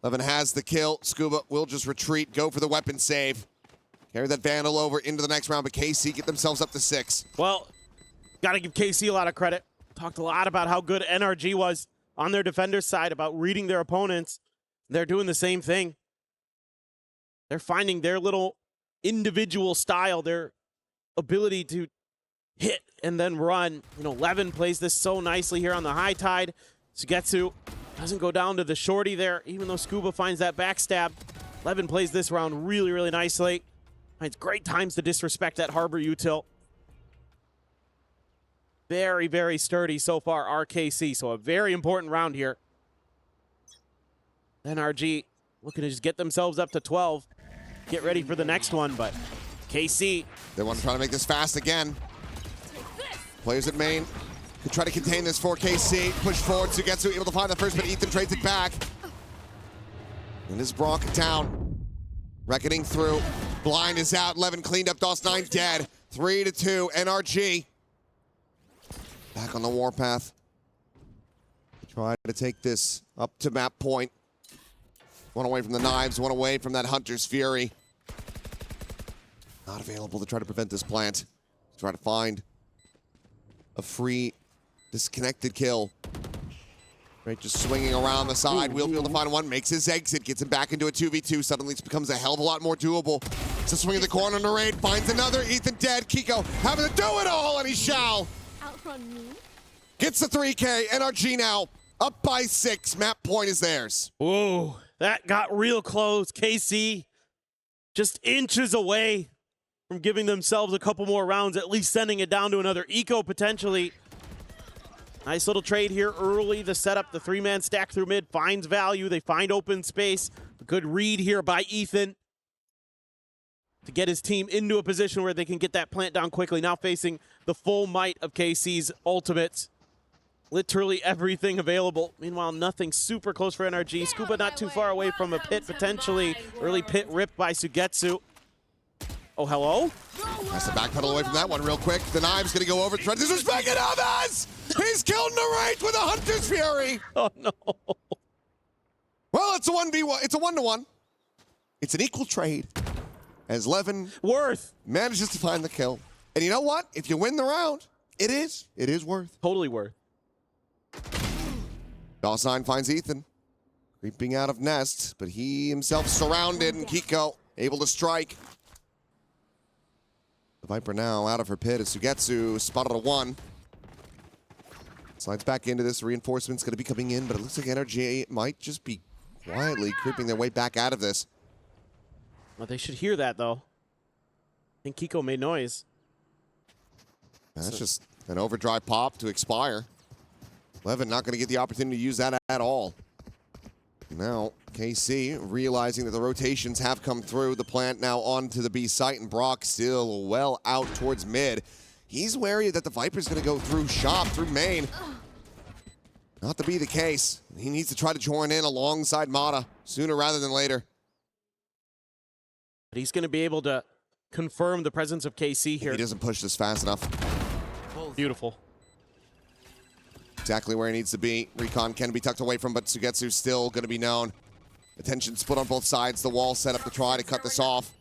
Levin has the kill. Scuba will just retreat, go for the weapon save. Carry that Vandal over into the next round, but KC get themselves up to 6. Well, got to give KC a lot of credit. Talked a lot about how good NRG was on their defender's side, about reading their opponents. They're doing the same thing. They're finding their little individual style, their ability to hit and then run. You know, Levin plays this so nicely here on the High Tide. Sugetsu doesn't go down to the shorty there, even though Scuba finds that backstab. Levin plays this round really, really nicely. Finds great times to disrespect that Harbor util. Very, very sturdy so far, RKC. So a very important round here. NRG looking to just get themselves up to 12. Get ready for the next one, but KC. They want to try to make this fast again. Players at main could try to contain this for KC. Push forward, Sugetsu able to find the first, but Ethan trades it back. And this Brock down. Reckoning through. Blind is out. Levin cleaned up. DOS9 dead. 3-2. NRG. Back on the warpath. Try to take this up to map point. One away from the knives, one away from that Hunter's Fury. Not available to try to prevent this plant. Try to find a free, disconnected kill. Right, just swinging around the side. We'll be able to find one, makes his exit, gets him back into a 2v2. Suddenly it becomes a hell of a lot more doable. It's a swing in the corner, Narrate finds another. Ethan dead, Kiko having to do it all, and he shall. Outrun me. Gets the 3K, NRG now up by 6. Map point is theirs. Whoa, that got real close. KC just inches away from giving themselves a couple more rounds, at least sending it down to another eco potentially. Nice little trade here early. The setup, the three-man stack through mid finds value. They find open space. A good read here by Ethan to get his team into a position where they can get that plant down quickly. Now facing the full might of KC's ultimates. Literally everything available. Meanwhile, nothing super close for NRG. Scuba not too far away from a pit, potentially. Early pit ripped by Sugetsu. Oh, hello? Has to backpedal away from that one real quick. The knive's going to go over. Threat disrespecting others! He's killed Narrate with a Hunter's Fury! Oh, no. Well, it's a 1v1. It's a 1-to-1. It's an equal trade. As Levin Worth manages to find the kill. And you know what? If you win the round, it is worth. totally worth. DOS9 finds Ethan. Creeping out of nest, but he himself surrounded, and Kiko able to strike. The Viper now out of her pit as Sugetsu spotted a 1. Slides back into this. Reinforcement's going to be coming in, but it looks like NRG might just be quietly creeping their way back out of this. Well, they should hear that, though. I think Kiko made noise. That's just an overdrive pop to expire. Levin not going to get the opportunity to use that at all. Now, KC realizing that the rotations have come through. The plant now onto the B site, and Brock still well out towards mid. He's wary that the Viper's going to go through shop, through main. Not to be the case. He needs to try to join in alongside Mata sooner rather than later. But he's going to be able to confirm the presence of KC here. He doesn't push this fast enough. Beautiful. Exactly where he needs to be. Recon can be tucked away from, but Sugetsu's still going to be known. Attention split on both sides. The wall set up to try to cut this off.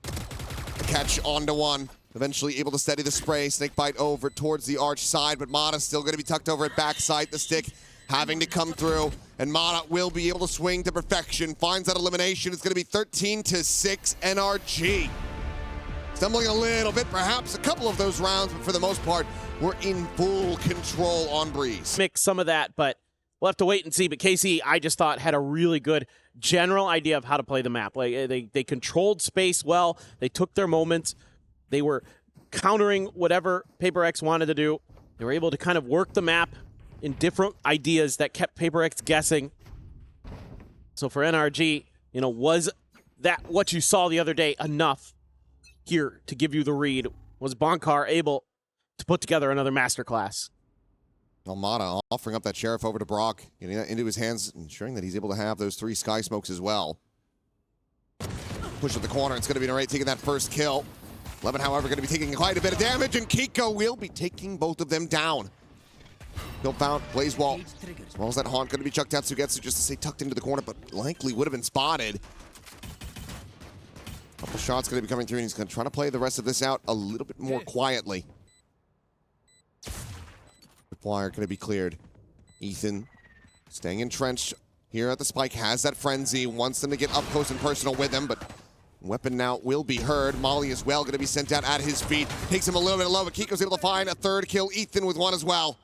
The catch onto 1. Eventually able to steady the spray. Snakebite over towards the arch side, but Mata still going to be tucked over at backside. The stick having to come through, and Mata will be able to swing to perfection. Finds that elimination. It's going to be 13-6 NRG. Stumbling a little bit, perhaps a couple of those rounds, but for the most part, we're in full control on Breeze. Mix some of that, but we'll have to wait and see. But KC, I just thought, had a really good general idea of how to play the map. Like they controlled space well. They took their moments. They were countering whatever Paper X wanted to do. They were able to kind of work the map in different ideas that kept Paper X guessing. So for NRG, you know, was that what you saw the other day enough here to give you the read? Was Bonkar able to put together another masterclass? Mata offering up that Sheriff over to Brock, getting that into his hands, ensuring that he's able to have those 3 Sky Smokes as well. Push at the corner, it's going to be Narrate taking that first kill. Levin, however, going to be taking quite a bit of damage, and Kiko will be taking both of them down. Kill found, Blaze Wall. As well as that Haunt going to be chucked out. Sugetsu just to say tucked into the corner, but likely would have been spotted. Couple shots going to be coming through, and he's going to try to play the rest of this out a little bit more quietly. Wire going to be cleared. Ethan staying entrenched here at the spike, has that frenzy, wants them to get up close and personal with him, but weapon now will be heard. Molly as well going to be sent out at his feet. Takes him a little bit low, but Kiko's able to find a 3rd kill. Ethan with 1 as well.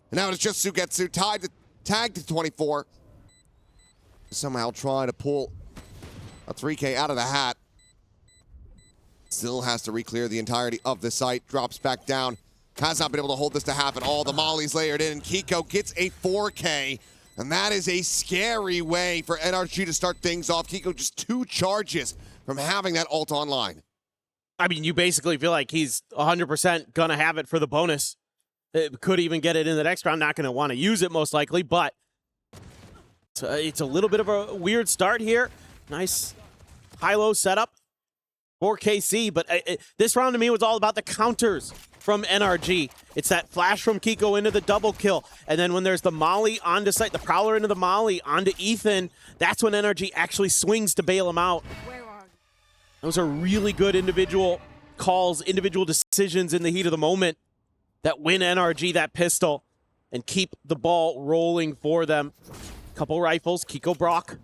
And now it's just Sugetsu tagged to 24. Somehow try to pull a 3K out of the hat. Still has to re-clear the entirety of the site. Drops back down. Has not been able to hold this to happen. All the mollies layered in. Kiko gets a 4K. And that is a scary way for NRG to start things off. Kiko just 2 charges from having that ult online. I mean, you basically feel like he's 100% going to have it for the bonus. It could even get it in the next round. Not going to want to use it most likely, but it's a little bit of a weird start here. Nice high-low setup for KC, but this round to me was all about the counters from NRG. It's that flash from Kiko into the double kill, and then when there's the molly onto site, the prowler into the molly onto Ethan, that's when NRG actually swings to bail him out. Those are really good individual calls, individual decisions in the heat of the moment that win NRG that pistol and keep the ball rolling for them. Couple rifles, Kiko Brock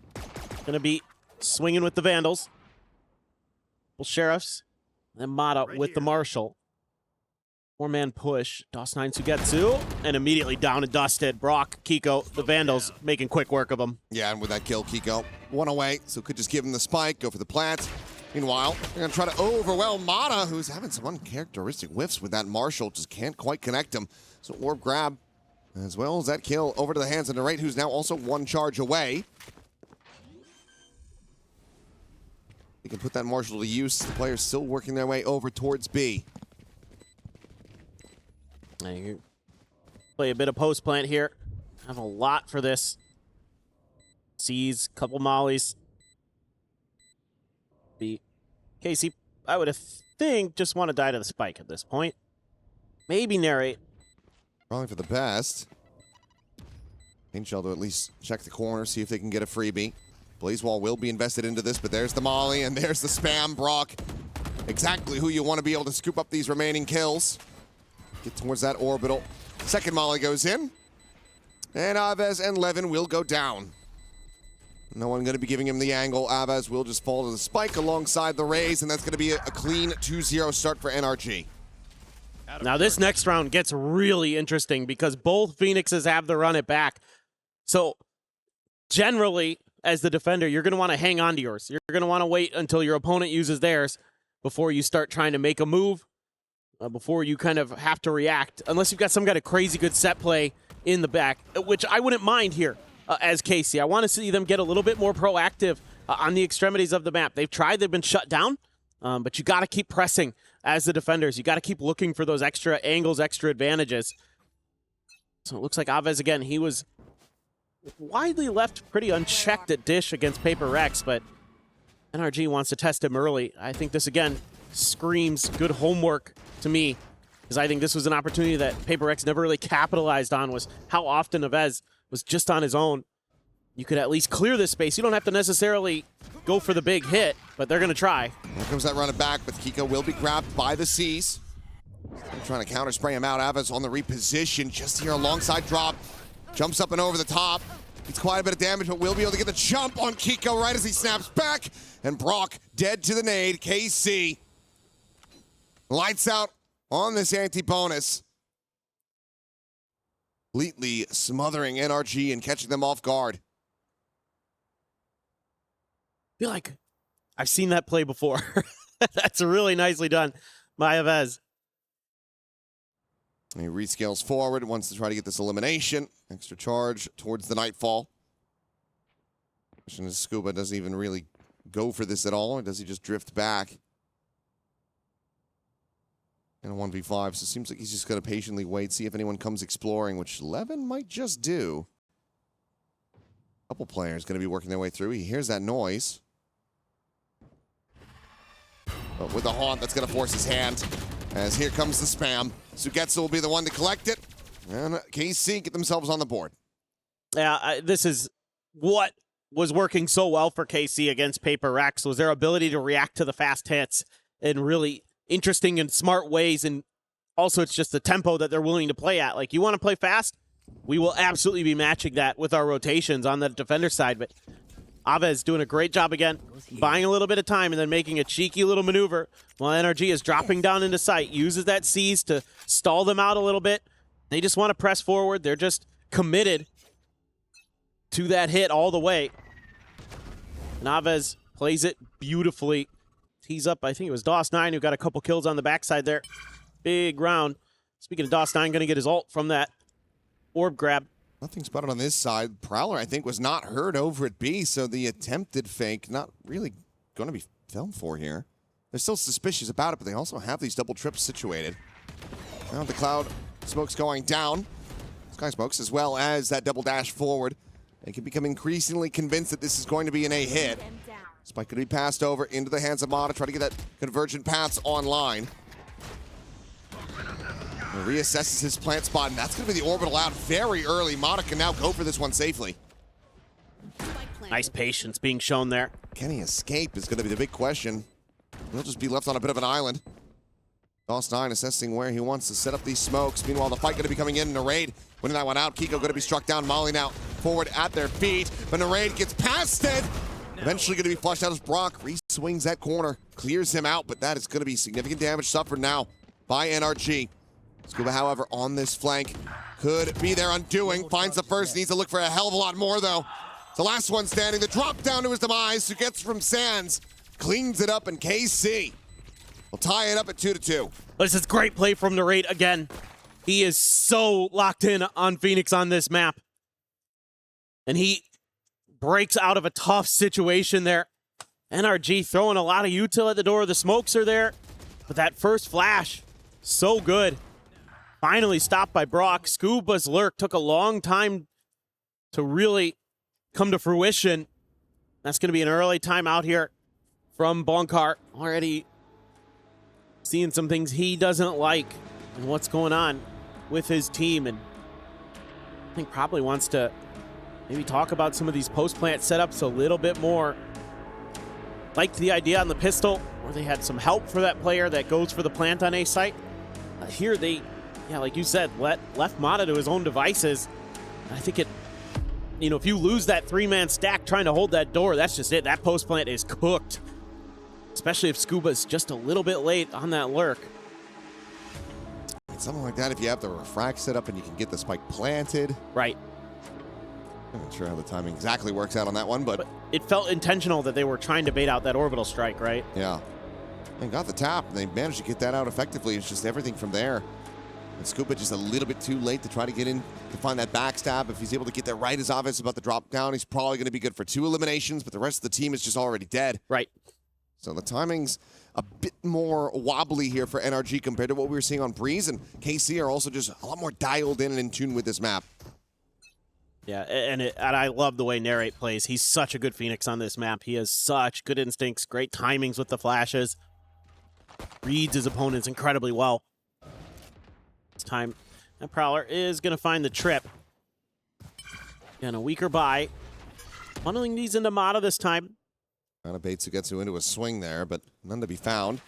gonna be swinging with the Vandals. Couple Sheriffs, and then Mata with the Marshal. 4-man push, DOS9 Sugetsu, and immediately down and dusted. Brock, Kiko, the Vandals making quick work of him. Yeah, and with that kill, Kiko 1 away, so could just give him the spike, go for the plant. Meanwhile, they're going to try to overwhelm Mata, who's having some uncharacteristic whiffs with that Marshall. Just can't quite connect him. So orb grab, as well as that kill over to the hands of Narrate, who's now also one charge away. They can put that Marshall to use. The players still working their way over towards B. You play a bit of post plant here. Have a lot for this. Sees, couple mollies. The KC, I would think, just want to die to the spike at this point. Maybe Narrate. Probably for the best. Angel to at least check the corner, see if they can get a freebie. Blazewall will be invested into this, but there's the molly and there's the spam. Brock, exactly who you want to be able to scoop up these remaining kills. Get towards that orbital. Second molly goes in. And Aves and Levin will go down. No one going to be giving him the angle. Aves will just fall to the spike alongside the Rays, and that's going to be a clean 2-0 start for NRG. Now this next round gets really interesting because both Phoenixes have the run it back. So generally, as the defender, you're going to want to hang on to yours. You're going to want to wait until your opponent uses theirs before you start trying to make a move, before you kind of have to react, unless you've got some kind of crazy good set play in the back, which I wouldn't mind here as KC. I want to see them get a little bit more proactive on the extremities of the map. They've tried, they've been shut down, but you got to keep pressing as the defenders. You got to keep looking for those extra angles, extra advantages. So it looks like Aves, again, he was widely left pretty unchecked at Dish against Paper Rex, but NRG wants to test him early. I think this, again, screams good homework to me, because I think this was an opportunity that Paper Rex never really capitalized on, was how often Aves was just on his own. You could at least clear this space. You don't have to necessarily go for the big hit, but they're going to try. Here comes that running back, but Kiko will be grabbed by the Seas. They're trying to counter spray him out. Aves on the reposition, just here alongside drop. Jumps up and over the top. It's quite a bit of damage, but will be able to get the jump on Kiko right as he snaps back. And Brock dead to the nade. KC lights out on this anti-bonus. Completely smothering NRG and catching them off guard. I feel like I've seen that play before. That's really nicely done by Aves. He rescales forward, wants to try to get this elimination. Extra charge towards the Nightfall. Question is, Scuba doesn't even really go for this at all, or does he just drift back? In a 1v5, so it seems like he's just going to patiently wait, see if anyone comes exploring, which Levin might just do. A couple players going to be working their way through. He hears that noise. But with the haunt, that's going to force his hand. As here comes the spam. Sugetsu will be the one to collect it. And KC get themselves on the board. Yeah, this is what was working so well for KC against Paper Rex, was their ability to react to the fast hits in really interesting and smart ways. And also it's just the tempo that they're willing to play at. Like, you want to play fast? We will absolutely be matching that with our rotations on the defender side. But Aves doing a great job again, buying a little bit of time and then making a cheeky little maneuver while NRG is dropping down into sight, uses that seize to stall them out a little bit. They just want to press forward. They're just committed to that hit all the way. And Aves plays it beautifully. Tees up, I think it was DOS9 who got a couple kills on the backside there. Big round. Speaking of DOS9, going to get his ult from that orb grab. Nothing spotted on this side. Prowler, I think, was not heard over at B, so the attempted fake not really going to be filmed for here. They're still suspicious about it, but they also have these double trips situated. Now the cloud smoke's going down. Sky smokes as well as that double dash forward. They can become increasingly convinced that this is going to be an A hit. Spike could be passed over into the hands of Mata, try to get that convergent paths online. He reassesses his plant spot, and that's going to be the orbital out very early. Mata can now go for this one safely. Nice patience being shown there. Can he escape is going to be the big question. He'll just be left on a bit of an island. DOS9 assessing where he wants to set up these smokes. Meanwhile, the fight going to be coming in. Narade winning that one out. Kiko going to be struck down. Molly now forward at their feet. But Narade gets past it. Eventually going to be flushed out as Brock re-swings that corner. Clears him out, but that is going to be significant damage suffered now by NRG. Scuba, however, on this flank could be their undoing. Finds the first, needs to look for a hell of a lot more, though. The last one standing, the drop down to his demise, who gets from Sands. cleans it up, and KC will tie it up at 2-2. This is great play from Narrate again. He is so locked in on Phoenix on this map. And he breaks out of a tough situation there. NRG throwing a lot of util at the door. The smokes are there. But that first flash, so good. Finally stopped by Brock. Scuba's lurk took a long time to really come to fruition. That's going to be an early timeout here from Bonkar. Already seeing some things he doesn't like and what's going on with his team. And I think probably wants to maybe talk about some of these post-plant setups a little bit more. Liked the idea on the pistol where they had some help for that player that goes for the plant on A site. Here they, yeah, like you said, left Mata to his own devices. I think it, you know, if you lose that three-man stack trying to hold that door, that's just it. That post-plant is cooked. Especially if Scuba's just a little bit late on that lurk. Something like that, if you have the refract set up and you can get the spike planted. Right. I'm not sure how the timing exactly works out on that one, but it felt intentional that they were trying to bait out that orbital strike, right? Yeah. And got the tap, and they managed to get that out effectively. It's just everything from there. And Scuba just a little bit too late to try to get in to find that backstab. If he's able to get that right as obvious about the drop down, he's probably going to be good for 2 eliminations, but the rest of the team is just already dead. Right. So the timing's a bit more wobbly here for NRG compared to what we were seeing on Breeze, and KC are also just a lot more dialed in and in tune with this map. Yeah, and I love the way Narrate plays. He's such a good Phoenix on this map. He has such good instincts, great timings with the flashes. Reads his opponents incredibly well. This time, that Prowler is going to find the trip. And a weaker buy. Funneling these into Mata this time. Trying to bait Sugetsu into a swing there, but none to be found.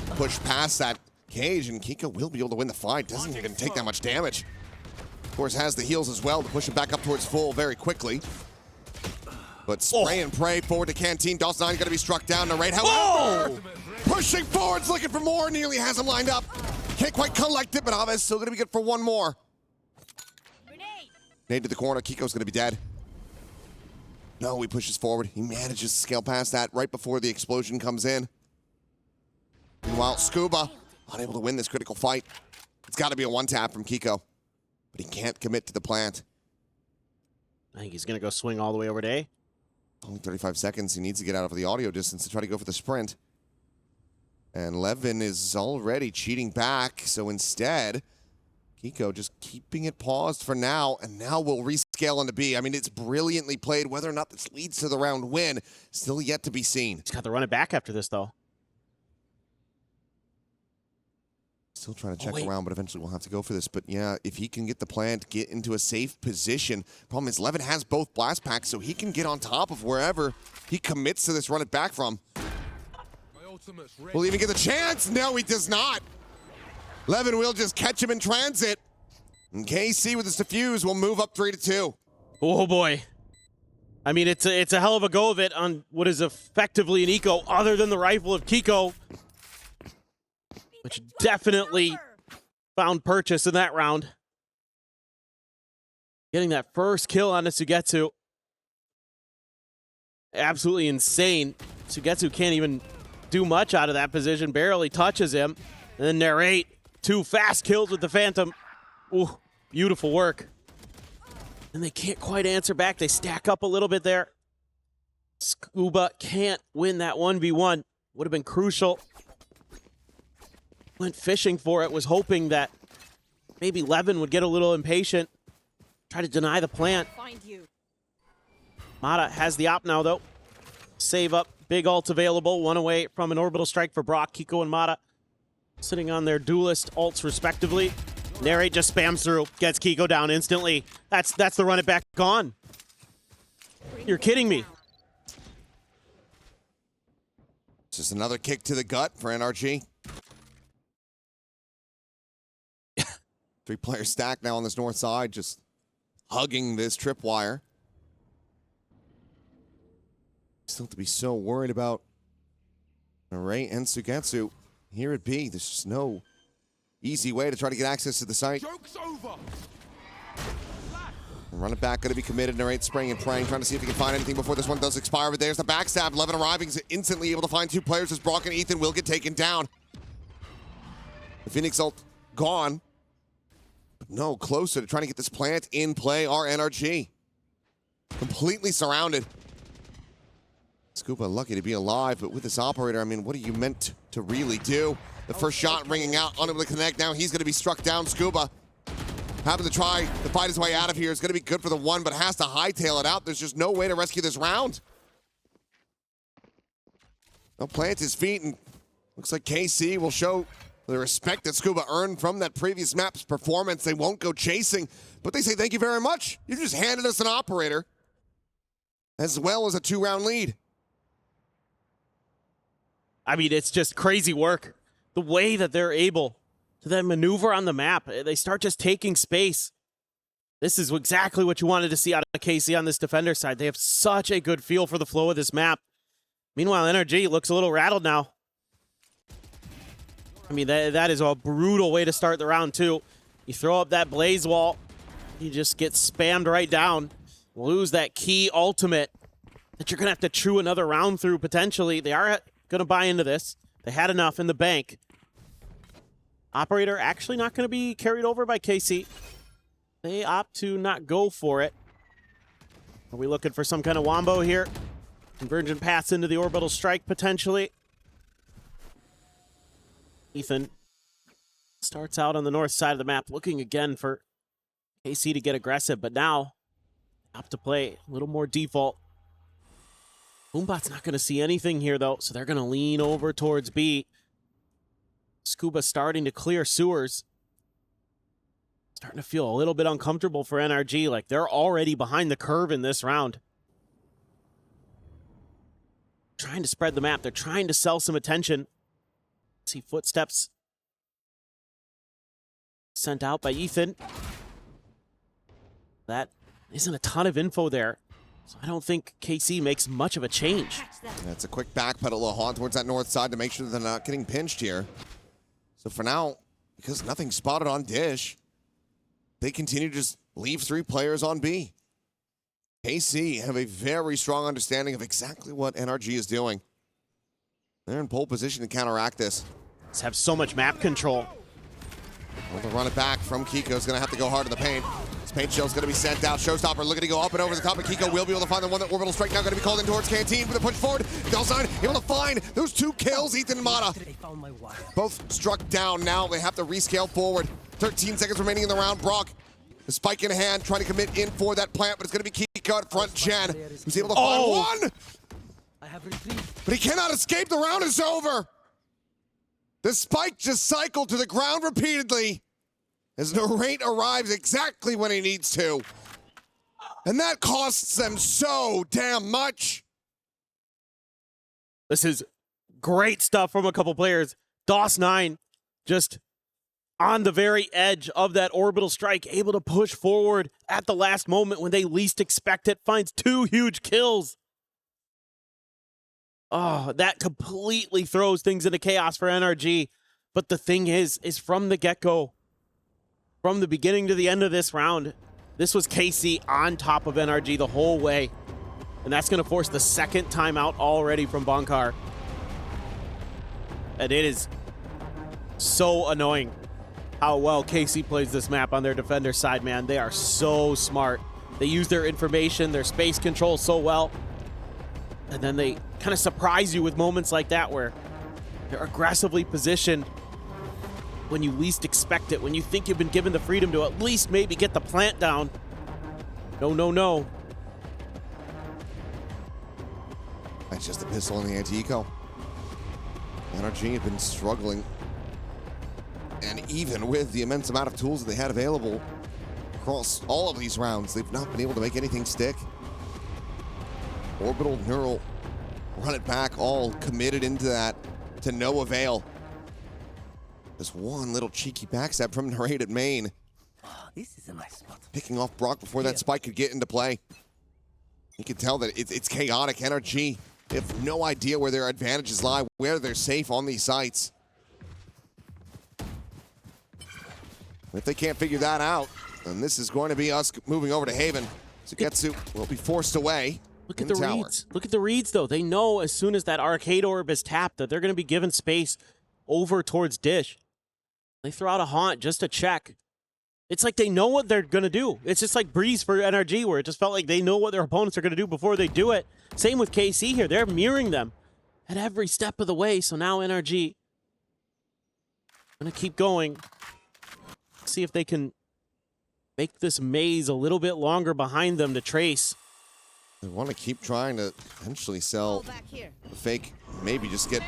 Push past that cage, and Kiko will be able to win the fight. Doesn't even take that much damage. Of course, has the heals as well to push him back up towards full very quickly. But spray and pray forward to Canteen. Dawson going to be struck down. Narrate, however, pushing forwards, looking for more. Nearly has him lined up. Can't quite collect it, but Aves still going to be good for one more. Nade to the corner. Kiko's going to be dead. No, he pushes forward. He manages to scale past that right before the explosion comes in. Meanwhile, Scuba unable to win this critical fight. It's got to be a one-tap from Kiko, but he can't commit to the plant. I think he's going to go swing all the way over to A. Only 35 seconds. He needs to get out of the audio distance to try to go for the sprint. And Levin is already cheating back, so instead, Kiko just keeping it paused for now, and now we'll rescale into B. I mean, it's brilliantly played. Whether or not this leads to the round win, still yet to be seen. He's got to run it back after this, though. Still trying to check around, but eventually we'll have to go for this. But yeah, if he can get the plant, get into a safe position. Problem is, Levin has both blast packs, so he can get on top of wherever he commits to this run it back from. Will he even get the chance? No, he does not. Levin will just catch him in transit. And KC with his defuse will move up 3-2. Oh boy. I mean, it's a hell of a go of it on what is effectively an eco other than the rifle of Kiko, which definitely found purchase in that round. Getting that first kill on Sugetsu. Absolutely insane. Sugetsu can't even do much out of that position, barely touches him. And then Narrate, 2 fast kills with the Phantom. Ooh, beautiful work. And they can't quite answer back. They stack up a little bit there. Scuba can't win that 1v1. Would have been crucial. Went fishing for it, was hoping that maybe Levin would get a little impatient. Try to deny the plant. Mata has the op now, though. Save up. Big ult available. 1 away from an orbital strike for Brock. Kiko and Mata sitting on their duelist ults, respectively. Narrate just spams through. Gets Kiko down instantly. That's the run it back on. You're kidding me. Just another kick to the gut for NRG. 3-player stack now on this north side, just hugging this tripwire. Still to be so worried about Narrate and Sugetsu. Here at B, there's just no easy way to try to get access to the site. Joke's over. Run it back, going to be committed. Narrate spraying and praying, trying to see if he can find anything before this one does expire. But there's the backstab. Levin arriving, is instantly able to find two players as Brock and Ethan will get taken down. The Phoenix ult gone. But no, closer to trying to get this plant in play are NRG. Completely surrounded. Scuba lucky to be alive, but with this operator, I mean, what are you meant to really do? The first shot ringing out, unable to connect. Now he's going to be struck down. Scuba having to try to fight his way out of here. It's going to be good for the one, but has to hightail it out. There's just no way to rescue this round. He'll plant his feet, and looks like KC will show the respect that Scuba earned from that previous map's performance. They won't go chasing, but they say thank you very much. You just handed us an operator, as well as a 2-round lead. I mean, it's just crazy work. The way that they're able to then maneuver on the map. They start just taking space. This is exactly what you wanted to see out of KC on this defender side. They have such a good feel for the flow of this map. Meanwhile, NRG looks a little rattled now. I mean, that is a brutal way to start the round, too. You throw up that blaze wall, you just get spammed right down. Lose that key ultimate that you're going to have to chew another round through, potentially. They are going to buy into this. They had enough in the bank. Operator actually not going to be carried over by KC. They opt to not go for it. Are we looking for some kind of wombo here? Convergent paths into the orbital strike, potentially. Ethan starts out on the north side of the map, looking again for KC to get aggressive, but now opt to play a little more default. Boombot's not going to see anything here, though, so they're going to lean over towards B. Scuba starting to clear sewers. Starting to feel a little bit uncomfortable for NRG, like they're already behind the curve in this round. Trying to spread the map. They're trying to sell some attention. See footsteps sent out by Ethan. That isn't a ton of info there, so I don't think KC makes much of a change. That's a quick backpedal Lahan towards that north side to make sure they're not getting pinched here. So for now, because nothing's spotted on Dish, they continue to just leave 3 players on B. KC have a very strong understanding of exactly what NRG is doing. They're in pole position to counteract this. Just have so much map control. Well, to run it back from Kiko's going to have to go hard in the paint. This paint shell's going to be sent out. Showstopper looking to go up and over the top, and Kiko will be able to find the one that orbital strike now going to be called in towards Canteen with a push forward. Dalsine able to find those 2 kills. Ethan and Mata both struck down. Now they have to rescale forward. 13 seconds remaining in the round. Brock, the spike in hand, trying to commit in for that plant, but it's going to be Kiko at front gen, who's able to find one. But he cannot escape. The round is over. The spike just cycled to the ground repeatedly as Narrate arrives exactly when he needs to. And that costs them so damn much. This is great stuff from a couple players. DOS9 just on the very edge of that orbital strike, able to push forward at the last moment when they least expect it, finds 2 huge kills. Oh, that completely throws things into chaos for NRG. But the thing is from the get-go, from the beginning to the end of this round, this was KC on top of NRG the whole way. And that's going to force the second timeout already from Bonkar. And it is so annoying how well KC plays this map on their defender side, man. They are so smart. They use their information, their space control so well. And then they kind of surprise you with moments like that where they're aggressively positioned when you least expect it, when you think you've been given the freedom to at least maybe get the plant down. No, no, no. That's just a pistol in the anti-eco. NRG have been struggling. And even with the immense amount of tools that they had available across all of these rounds, they've not been able to make anything stick. Orbital, Neural, run it back, all committed into that to no avail. Just one little cheeky backstab from Narrate at main. Oh, this is a nice spot. Picking off Brock before that spike could get into play. You can tell that it's chaotic. NRG, they have no idea where their advantages lie, where they're safe on these sites. If they can't figure that out, And this is going to be us moving over to Haven. Sugetsu will be forced away. Look at the reads. Look at the reads, though. They know as soon as that arcade orb is tapped that they're going to be given space over towards Dish. They throw out a haunt just to check. It's like they know what they're going to do. It's just like Breeze for NRG, where it just felt like they know what their opponents are going to do before they do it. Same with KC here. They're mirroring them at every step of the way. So now NRG going to keep going. See if they can make this maze a little bit longer behind them to trace. They want to keep trying to potentially sell the fake, maybe just get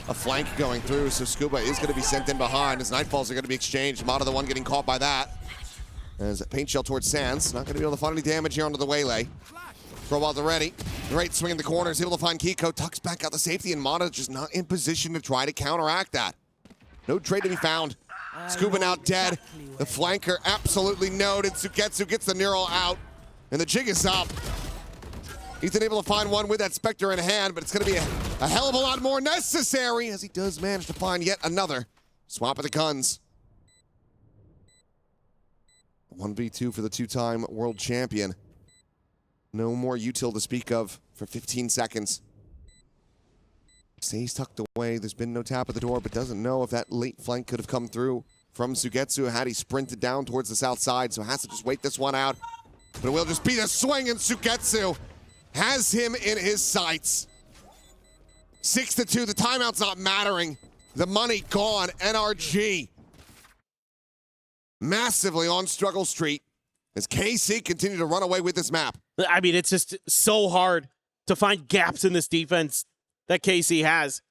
a flank going through. So Scuba is going to be sent in behind as Nightfalls are going to be exchanged. Mata the one getting caught by that. As a paint shell towards Sands. Not going to be able to find any damage here onto the Waylay. Throw ready. Great swing in the corners, able to find Kiko. Tucks back out the safety, and Mata just not in position to try to counteract that. No trade to be found. Scuba now dead. The flanker absolutely noted. Sugetsu gets the neural out, and the jig is up. Ethan able to find one with that Spectre in hand, but it's going to be a hell of a lot more necessary as he does manage to find yet another swap of the guns. 1v2 for the two-time world champion. No more util to speak of for 15 seconds. Stays tucked away. There's been no tap at the door, but doesn't know if that late flank could have come through from Sugetsu had he sprinted down towards the south side, so has to just wait this one out. But it will just be the swing, and Sugetsu has him in his sights. 6-2, the timeout's not mattering. The money gone. NRG massively on struggle street as KC continue to run away with this map. I mean, it's just so hard to find gaps in this defense that KC has.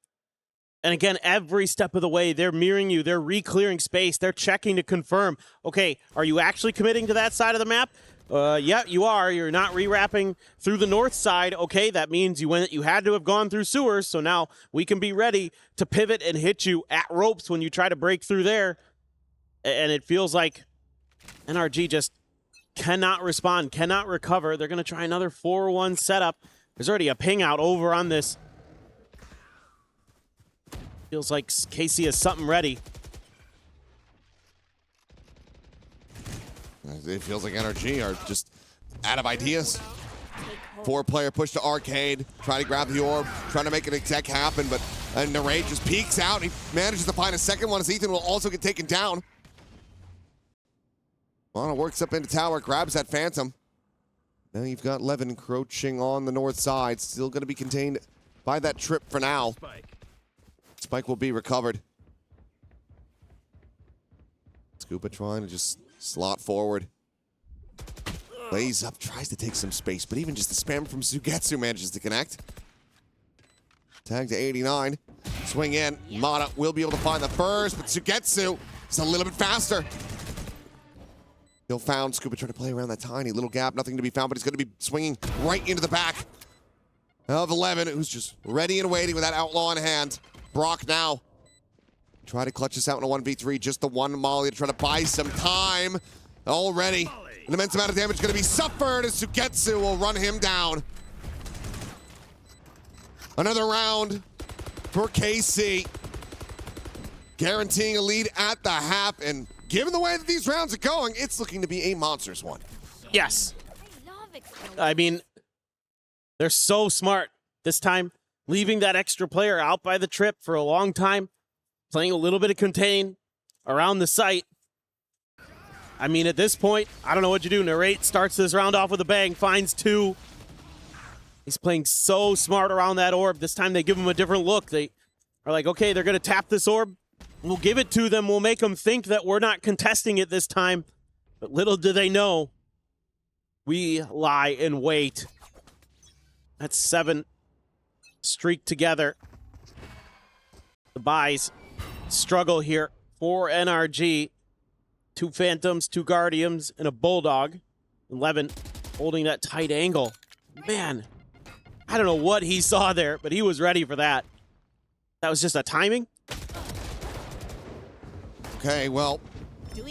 And again, every step of the way, they're mirroring you. They're re-clearing space. They're checking to confirm, okay, are you actually committing to that side of the map? Yeah, you are. You're not rewrapping through the north side. Okay, that means you had to have gone through sewers, so now we can be ready to pivot and hit you at ropes when you try to break through there. And it feels like NRG just cannot respond, cannot recover. They're going to try another 4-1 setup. There's already a ping out over on this. Feels like KC has something ready. It feels like NRG are just out of ideas. 4-player push to arcade, trying to grab the orb, trying to make an exec happen, but Narade just peeks out. He manages to find a second one as Ethan will also get taken down. Lana works up into tower, grabs that Phantom. Now you've got Levin encroaching on the north side, still going to be contained by that trip for now. Spike will be recovered. Scuba trying to just slot forward. Lays up, tries to take some space, but even just the spam from Sugetsu manages to connect. Tag to 89. Swing in. Mata will be able to find the first, but Sugetsu is a little bit faster. Still found. Scuba trying to play around that tiny little gap. Nothing to be found, but he's going to be swinging right into the back of 11, who's just ready and waiting with that outlaw in hand. Brock now. Try to clutch us out in a 1v3. Just the one molly to try to buy some time. Already, an immense amount of damage going to be suffered as Sugetsu will run him down. Another round for KC. Guaranteeing a lead at the half, and given the way that these rounds are going, it's looking to be a monstrous one. Yes. I mean, they're so smart this time, leaving that extra player out by the trip for a long time, playing a little bit of contain around the site. I mean, at this point, I don't know what you do. Narrate starts this round off with a bang, finds 2. He's playing so smart around that orb. This time they give him a different look. They are like, okay, they're going to tap this orb. We'll give it to them. We'll make them think that we're not contesting it this time. But little do they know, we lie in wait. That's 7 streaked together. The buys struggle here for NRG. 2 Phantoms, 2 Guardians, and a Bulldog. 11 holding that tight angle. Man, I don't know what he saw there, but he was ready for that. That was just a timing. Okay, well,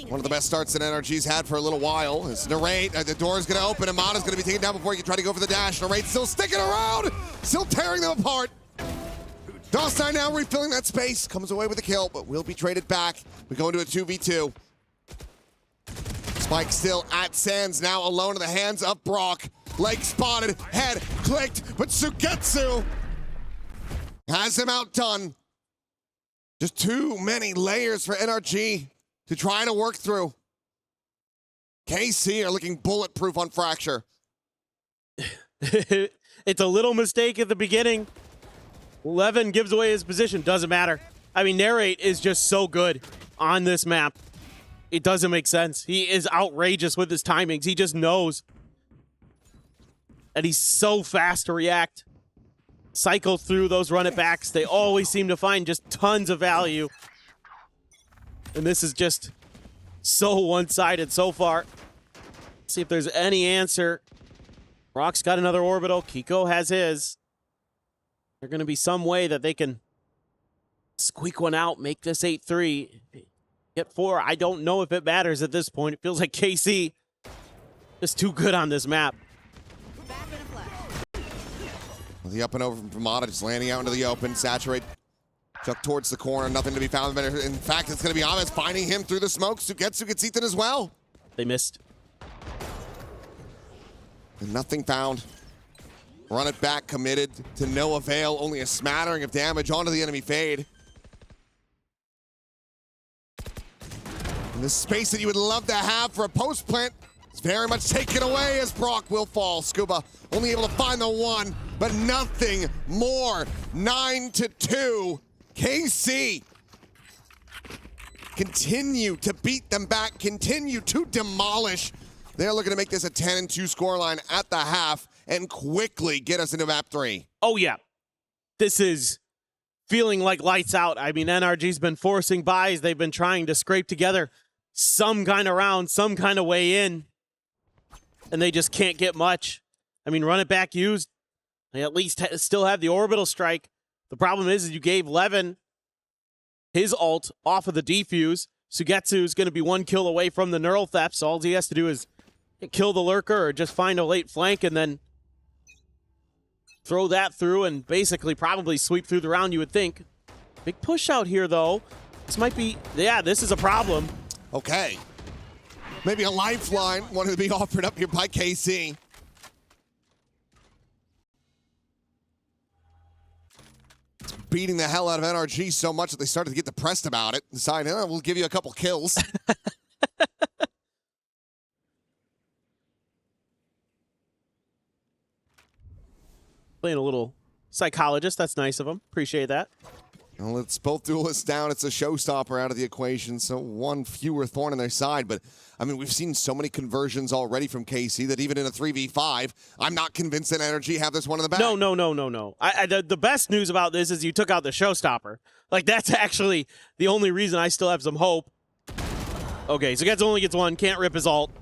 one of the best starts that NRG's had for a little while is Narrate. The door's going to open, and Mata's going to be taken down before he can try to go for the dash. Narrate still sticking around, still tearing them apart. Dostine now refilling that space, comes away with a kill, but will be traded back. We go into a 2v2. Spike still at Sands, now alone in the hands of Brock. Leg spotted, head clicked, but Sugetsu has him outdone. Just too many layers for NRG to try to work through. KC are looking bulletproof on Fracture. It's a little mistake at the beginning. Levin gives away his position. Doesn't matter. I mean, Narrate is just so good on this map. It doesn't make sense. He is outrageous with his timings. He just knows. And he's so fast to react. Cycle through those run it backs. They always seem to find just tons of value. And this is just so one-sided so far. Let's see if there's any answer. Rock's got another orbital. Kiko has his. There's going to be some way that they can squeak one out, make this 8-3. Get 4. I don't know if it matters at this point. It feels like KC is too good on this map. The up and over from Pomada just landing out into the open. Saturate. Chuck towards the corner. Nothing to be found. In fact, it's going to be Ames finding him through the smoke. Sugetsu gets Ethan as well. They missed. And nothing found. Run it back, committed to no avail. Only a smattering of damage onto the enemy fade. And the space that you would love to have for a post plant is very much taken away as Brock will fall. Scuba only able to find the one, but nothing more. 9-2. KC continue to beat them back, continue to demolish. They're looking to make this a 10-2 scoreline at the half and quickly get us into map 3. Oh, yeah. This is feeling like lights out. I mean, NRG's been forcing buys. They've been trying to scrape together some kind of round, some kind of way in, and they just can't get much. I mean, run it back used. They at least still have the orbital strike. The problem is you gave Levin his ult off of the defuse. Sugetsu is going to be 1 kill away from the neural theft, so all he has to do is kill the lurker or just find a late flank and then throw that through and basically probably sweep through the round, you would think. Big push out here, though. This might be, yeah, this is a problem. Okay. Maybe a lifeline wanted to be offered up here by KC. It's beating the hell out of NRG so much that they started to get depressed about it. Decide, we'll give you a couple kills. Playing a little psychologist. That's nice of him. Appreciate that. Well, it's both duelists down. It's a showstopper out of the equation, so one fewer thorn in their side. But, I mean, we've seen so many conversions already from KC that even in a 3v5, I'm not convinced that NRG have this one in the bag. No. The best news about this is you took out the showstopper. Like, that's actually the only reason I still have some hope. Okay, so Getz only gets 1. Can't rip his ult.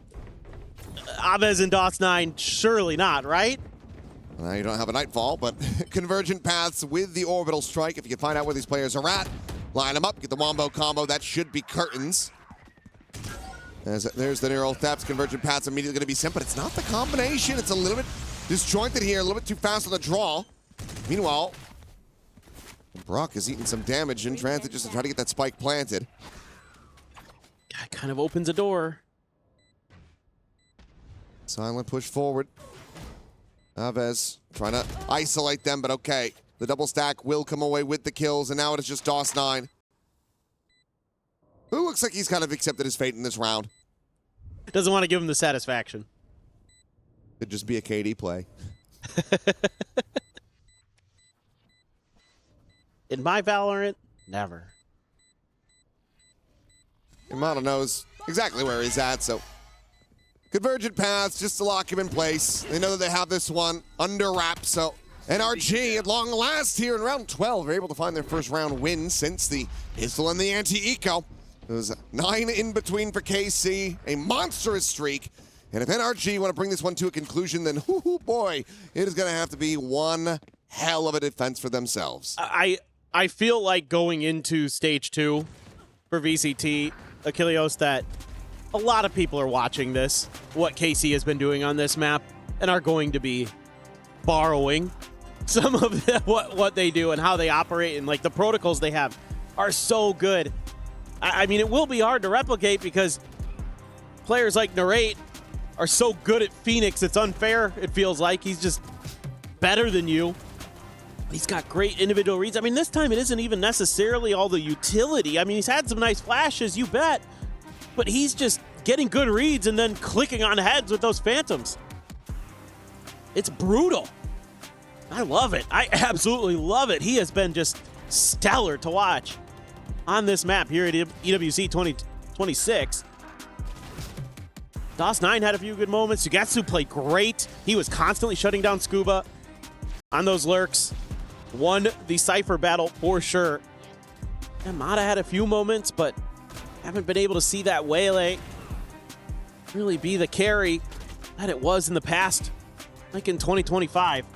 Abez and DOS9, surely not, right? Now you don't have a Nightfall, but convergent paths with the orbital strike. If you can find out where these players are at, line them up, get the wombo combo. That should be curtains. There's the neural thefts. Convergent paths immediately going to be sent, but it's not the combination. It's a little bit disjointed here, a little bit too fast on the draw. Meanwhile, Brock is eating some damage in transit just to try to get that spike planted. That kind of opens a door. Silent push forward. Aves trying to isolate them, but okay. The double stack will come away with the kills, and now it is just DOS9. Who looks like he's kind of accepted his fate in this round. Doesn't want to give him the satisfaction. Could just be a KD play. In my Valorant, never. Yamato knows exactly where he's at, so convergent paths just to lock him in place. They know that they have this one under wraps, so NRG at long last here in round 12 are able to find their first round win since the pistol and the anti-eco. It was 9 in between for KC, a monstrous streak. And if NRG want to bring this one to a conclusion, then boy, it is going to have to be one hell of a defense for themselves. I feel like going into stage 2 for VCT, Achilleos, that a lot of people are watching this, what KC has been doing on this map, and are going to be borrowing some of what they do and how they operate, and like the protocols they have are so good. I mean, it will be hard to replicate because players like Narrate are so good at Phoenix, it's unfair, it feels like. He's just better than you. He's got great individual reads. I mean, this time it isn't even necessarily all the utility. I mean, he's had some nice flashes, you bet. But he's just getting good reads and then clicking on heads with those phantoms. It's brutal. I love it. I absolutely love it. He has been just stellar to watch on this map here at EWC 2026. DOS9 had a few good moments. Sugatsu played great. He was constantly shutting down Scuba on those lurks. Won the Cypher battle for sure. Amada had a few moments, but haven't been able to see that Waylay really be the carry that it was in the past, like in 2025.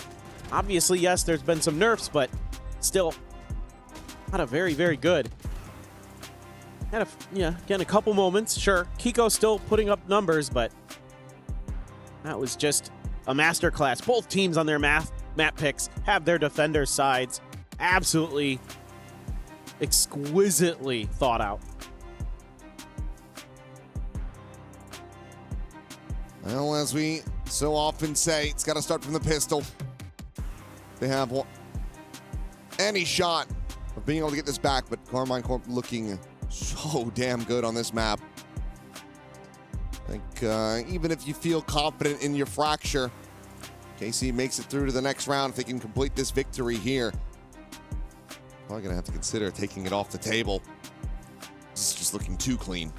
Obviously, yes, there's been some nerfs, but still not a very, very good. Had again, a couple moments, sure. Kiko's still putting up numbers, but that was just a masterclass. Both teams on their map picks have their defender sides absolutely exquisitely thought out. Well, as we so often say, it's got to start from the pistol. They have any shot of being able to get this back, but Karmine Corp looking so damn good on this map. I think even if you feel confident in your fracture, KC makes it through to the next round if they can complete this victory here. Probably gonna have to consider taking it off the table. This is just looking too clean.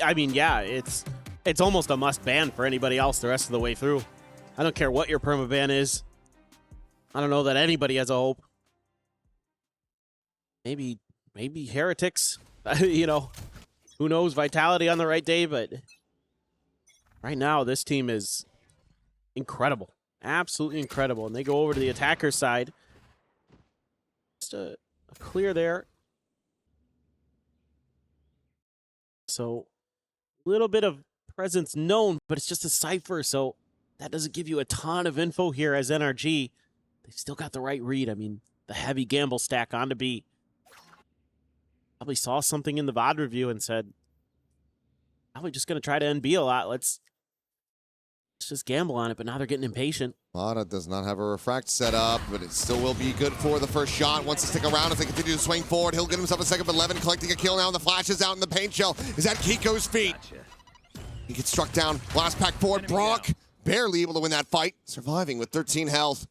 I mean, yeah, it's almost a must ban for anybody else the rest of the way through. I don't care what your permaban is. I don't know that anybody has a hope. Maybe Heretics, you know, who knows, Vitality on the right day, but right now this team is incredible. Absolutely incredible. And they go over to the attacker side. Just a clear there. So a little bit of presence known, but it's just a Cypher, so that doesn't give you a ton of info here as NRG. They've still got the right read. I mean, the heavy gamble stack onto B. Probably saw something in the VOD review and said, probably just going to try to NB a lot. Let's just gamble on it, but now they're getting impatient. Lada does not have a refract set up, but it still will be good for the first shot. Wants to stick around as they continue to swing forward. He'll get himself a second, but Levin collecting a kill now, and the flash is out in the paint shell. Is at Kiko's feet. Gotcha. He gets struck down. Last pack forward. Brock barely able to win that fight. Surviving with 13 health.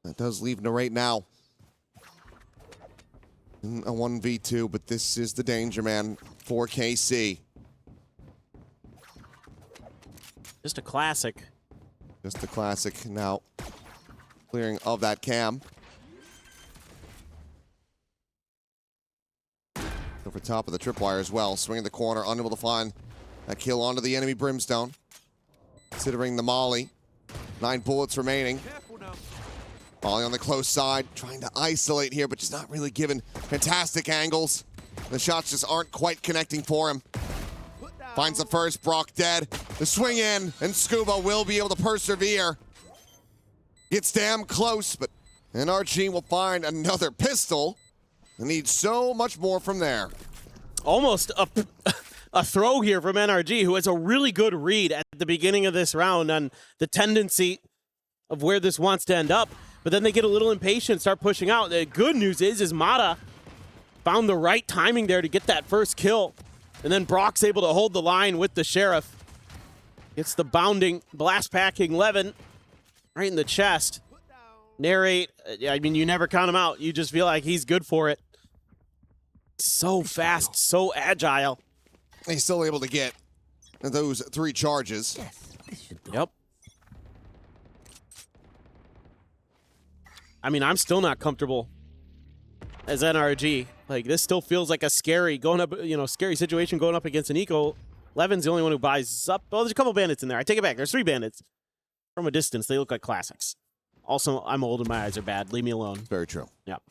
That does leave Narrate now in a 1v2, but this is the danger man for KC. Just a classic. Just a classic now. Clearing of that cam. Over top of the tripwire as well. Swinging the corner, unable to find that kill onto the enemy Brimstone. Considering the molly. 9 bullets remaining. Molly on the close side, trying to isolate here, but just not really given fantastic angles. The shots just aren't quite connecting for him. Finds the first, Brock dead. The swing in, and Scuba will be able to persevere. Gets damn close, but NRG will find another pistol. They need so much more from there. Almost a throw here from NRG, who has a really good read at the beginning of this round on the tendency of where this wants to end up. But then they get a little impatient, start pushing out. The good news is Mata found the right timing there to get that first kill. And then Brock's able to hold the line with the Sheriff. Gets the bounding, blast packing Levin right in the chest. Narrate, I mean, you never count him out. You just feel like he's good for it. So fast, so agile. He's still able to get those 3 charges. Yes, this should do. Yep. I mean, I'm still not comfortable as NRG. Like, this still feels like a scary scary situation going up against an eco. Levin's the only one who buys up. Well, there's a couple bandits in there. I take it back. There's 3 bandits. From a distance, they look like classics. Also, I'm old and my eyes are bad. Leave me alone. Very true. Yep.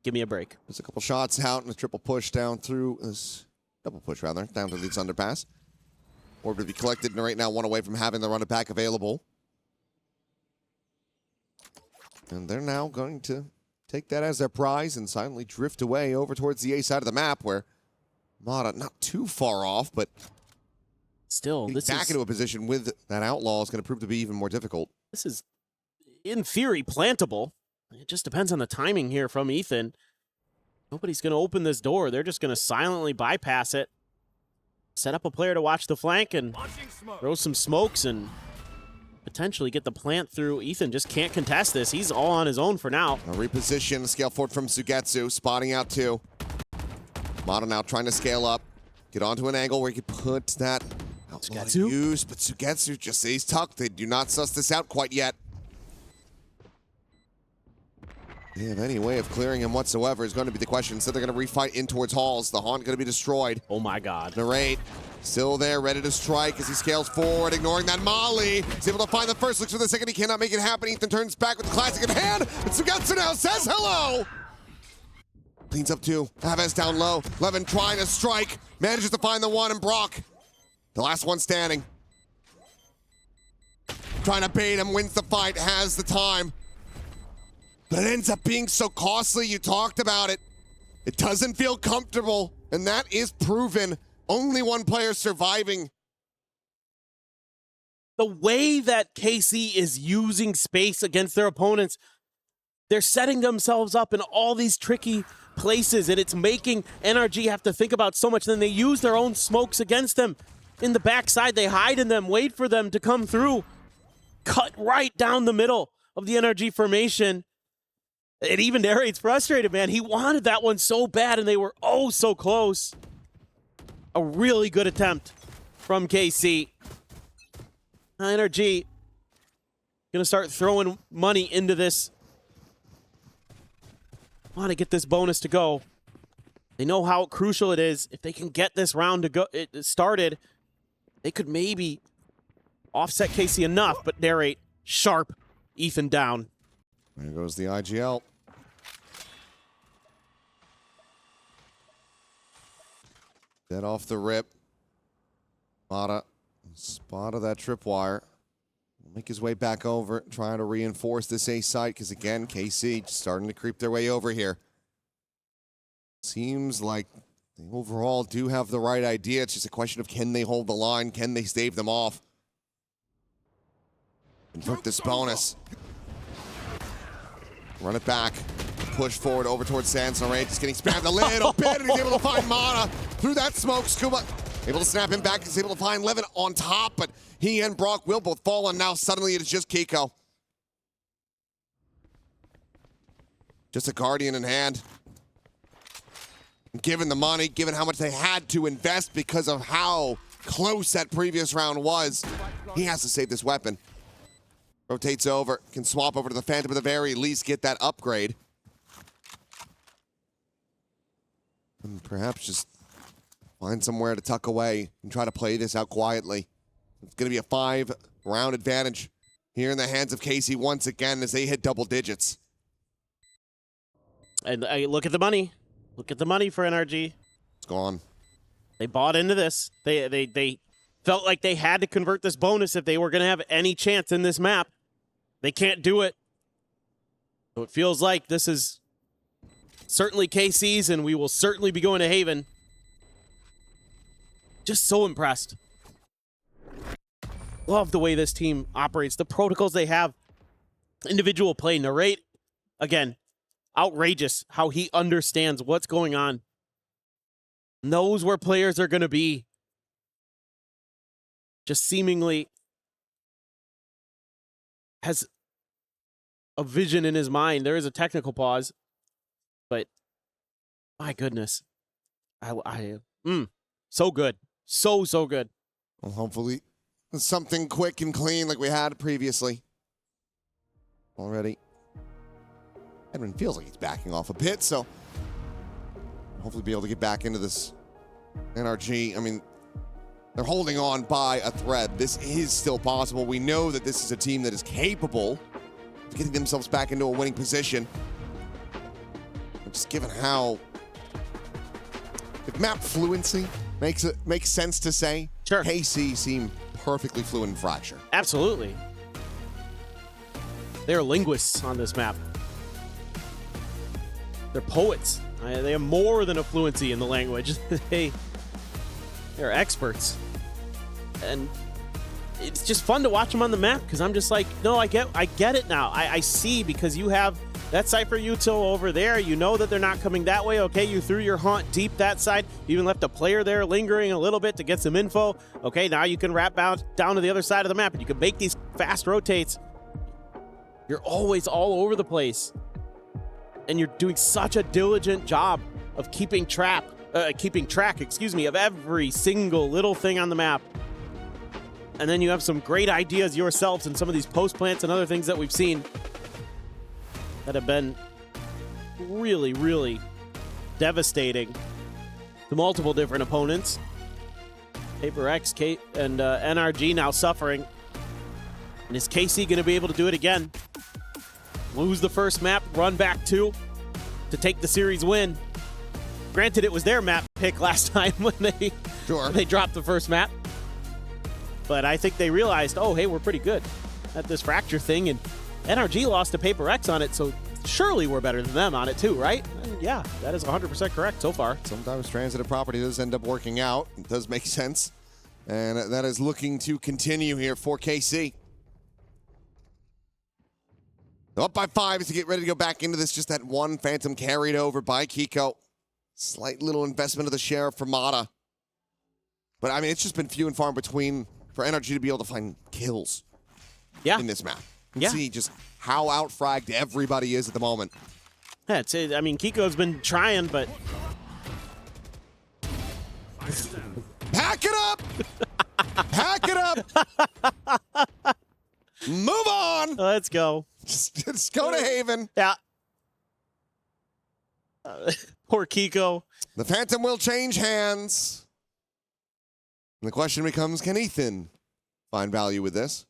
Give me a break. There's a couple shots out and a triple push down through this double push rather down to this underpass. Orb to be collected, and right now 1 away from having the run it back available. And they're now going to take that as their prize and silently drift away over towards the A side of the map, where Mata not too far off, but Still, getting this back is into a position with that outlaw is going to prove to be even more difficult. in theory plantable. It just depends on the timing here from Ethan. Nobody's going to open this door. They're just going to silently bypass it. Set up a player to watch the flank and throw some smokes and potentially get the plant through. Ethan just can't contest this. He's all on his own for now. A reposition, scale forward from Sugetsu, spotting out two. Mata now trying to scale up, get onto an angle where he can put that outlaw to use, but Sugetsu just stays tucked. They do not suss this out quite yet. They have any way of clearing him whatsoever is going to be the question. Instead, they're going to refight in towards Halls. The Haunt going to be destroyed. Oh my god. Narrate still there, ready to strike as he scales forward, ignoring that Molly. He's able to find the first, looks for the second. He cannot make it happen. Ethan turns back with the classic in hand. And Sugetsu now says hello. Cleans up two. Havas down low. Levin trying to strike. Manages to find the one, and Brock, the last one standing. Trying to bait him, wins the fight, has the time. But it ends up being so costly. You talked about it. It doesn't feel comfortable, and that is proven. Only one player surviving. The way that KC is using space against their opponents, they're setting themselves up in all these tricky places, and it's making NRG have to think about so much. Then they use their own smokes against them. In the backside, they hide in them, wait for them to come through. Cut right down the middle of the NRG formation. And even Narrate's frustrated, man. He wanted that one so bad, and they were oh so close. A really good attempt from KC. NRG gonna start throwing money into this. Want to get this bonus to go. They know how crucial it is. If they can get this round to go started, they could maybe offset KC enough, but Narrate sharp. Ethan down. There goes the ag.al. Dead off the rip. Mata spotted that tripwire. Make his way back over, trying to reinforce this A site, because again, KC just starting to creep their way over here. Seems like they overall do have the right idea. It's just a question of, can they hold the line? Can they stave them off? Convert this bonus. Run it back. Push forward over towards Sansoray. Just getting spammed a little bit, and he's able to find Mata through that smoke. Scuba able to snap him back. He's able to find Levin on top, but he and Brock will both fall, and now suddenly it is just Kiko. Just a Guardian in hand. Given the money, given how much they had to invest because of how close that previous round was, he has to save this weapon. Rotates over, can swap over to the Phantom at the very least, get that upgrade. And perhaps just find somewhere to tuck away and try to play this out quietly. It's going to be a 5-round advantage here in the hands of KC once again as they hit double digits. And look at the money. Look at the money for NRG. It's gone. They bought into this. They felt like they had to convert this bonus if they were going to have any chance in this map. They can't do it. So it feels like this is certainly KC's, and we will certainly be going to Haven. Just so impressed. Love the way this team operates, the protocols they have. Individual play, Narrate. Again, outrageous how he understands what's going on. Knows where players are going to be. Just seemingly has a vision in his mind. There is a technical pause, but my goodness. So good. So good. Well, hopefully something quick and clean like we had previously. Already. Edwin feels like he's backing off a bit, so hopefully be able to get back into this NRG. I mean, they're holding on by a thread. This is still possible. We know that this is a team that is capable of getting themselves back into a winning position. But just given how, if map fluency makes sense to say, sure. KC seem perfectly fluent in Fracture. Absolutely. They're linguists on this map. They're poets. They have more than a fluency in the language. They They're experts. And it's just fun to watch them on the map because I'm just like, no, I get it now. I see, because you have that Cypher util over there. You know that they're not coming that way. Okay, you threw your haunt deep that side. You even left a player there lingering a little bit to get some info. Okay, now you can wrap down to the other side of the map and you can make these fast rotates. You're always all over the place. And you're doing such a diligent job of keeping track, of every single little thing on the map. And then you have some great ideas yourselves in some of these post plants and other things that we've seen that have been really, really devastating to multiple different opponents. Paper X, Kate, and NRG now suffering. And is KC going to be able to do it again? Lose the first map, run back two to take the series win. Granted, it was their map pick last time when they dropped the first map. But I think they realized, oh, hey, we're pretty good at this fracture thing. And NRG lost to Paper X on it, so surely we're better than them on it too, right? And yeah, that is 100% correct so far. Sometimes transitive property does end up working out. It does make sense. And that is looking to continue here for KC. Up by 5 as to get ready to go back into this. Just that one Phantom carried over by Kiko. Slight little investment of the sheriff for Mata. But, I mean, it's just been few and far in between for NRG to be able to find kills in this map. You can see just how out-fragged everybody is at the moment. Yeah, I mean, Kiko's been trying, but... Pack it up! Pack it up! Move on! Let's go. Just go to Haven. Yeah. Poor Kiko. The Phantom will change hands. And the question becomes, can Ethan find value with this?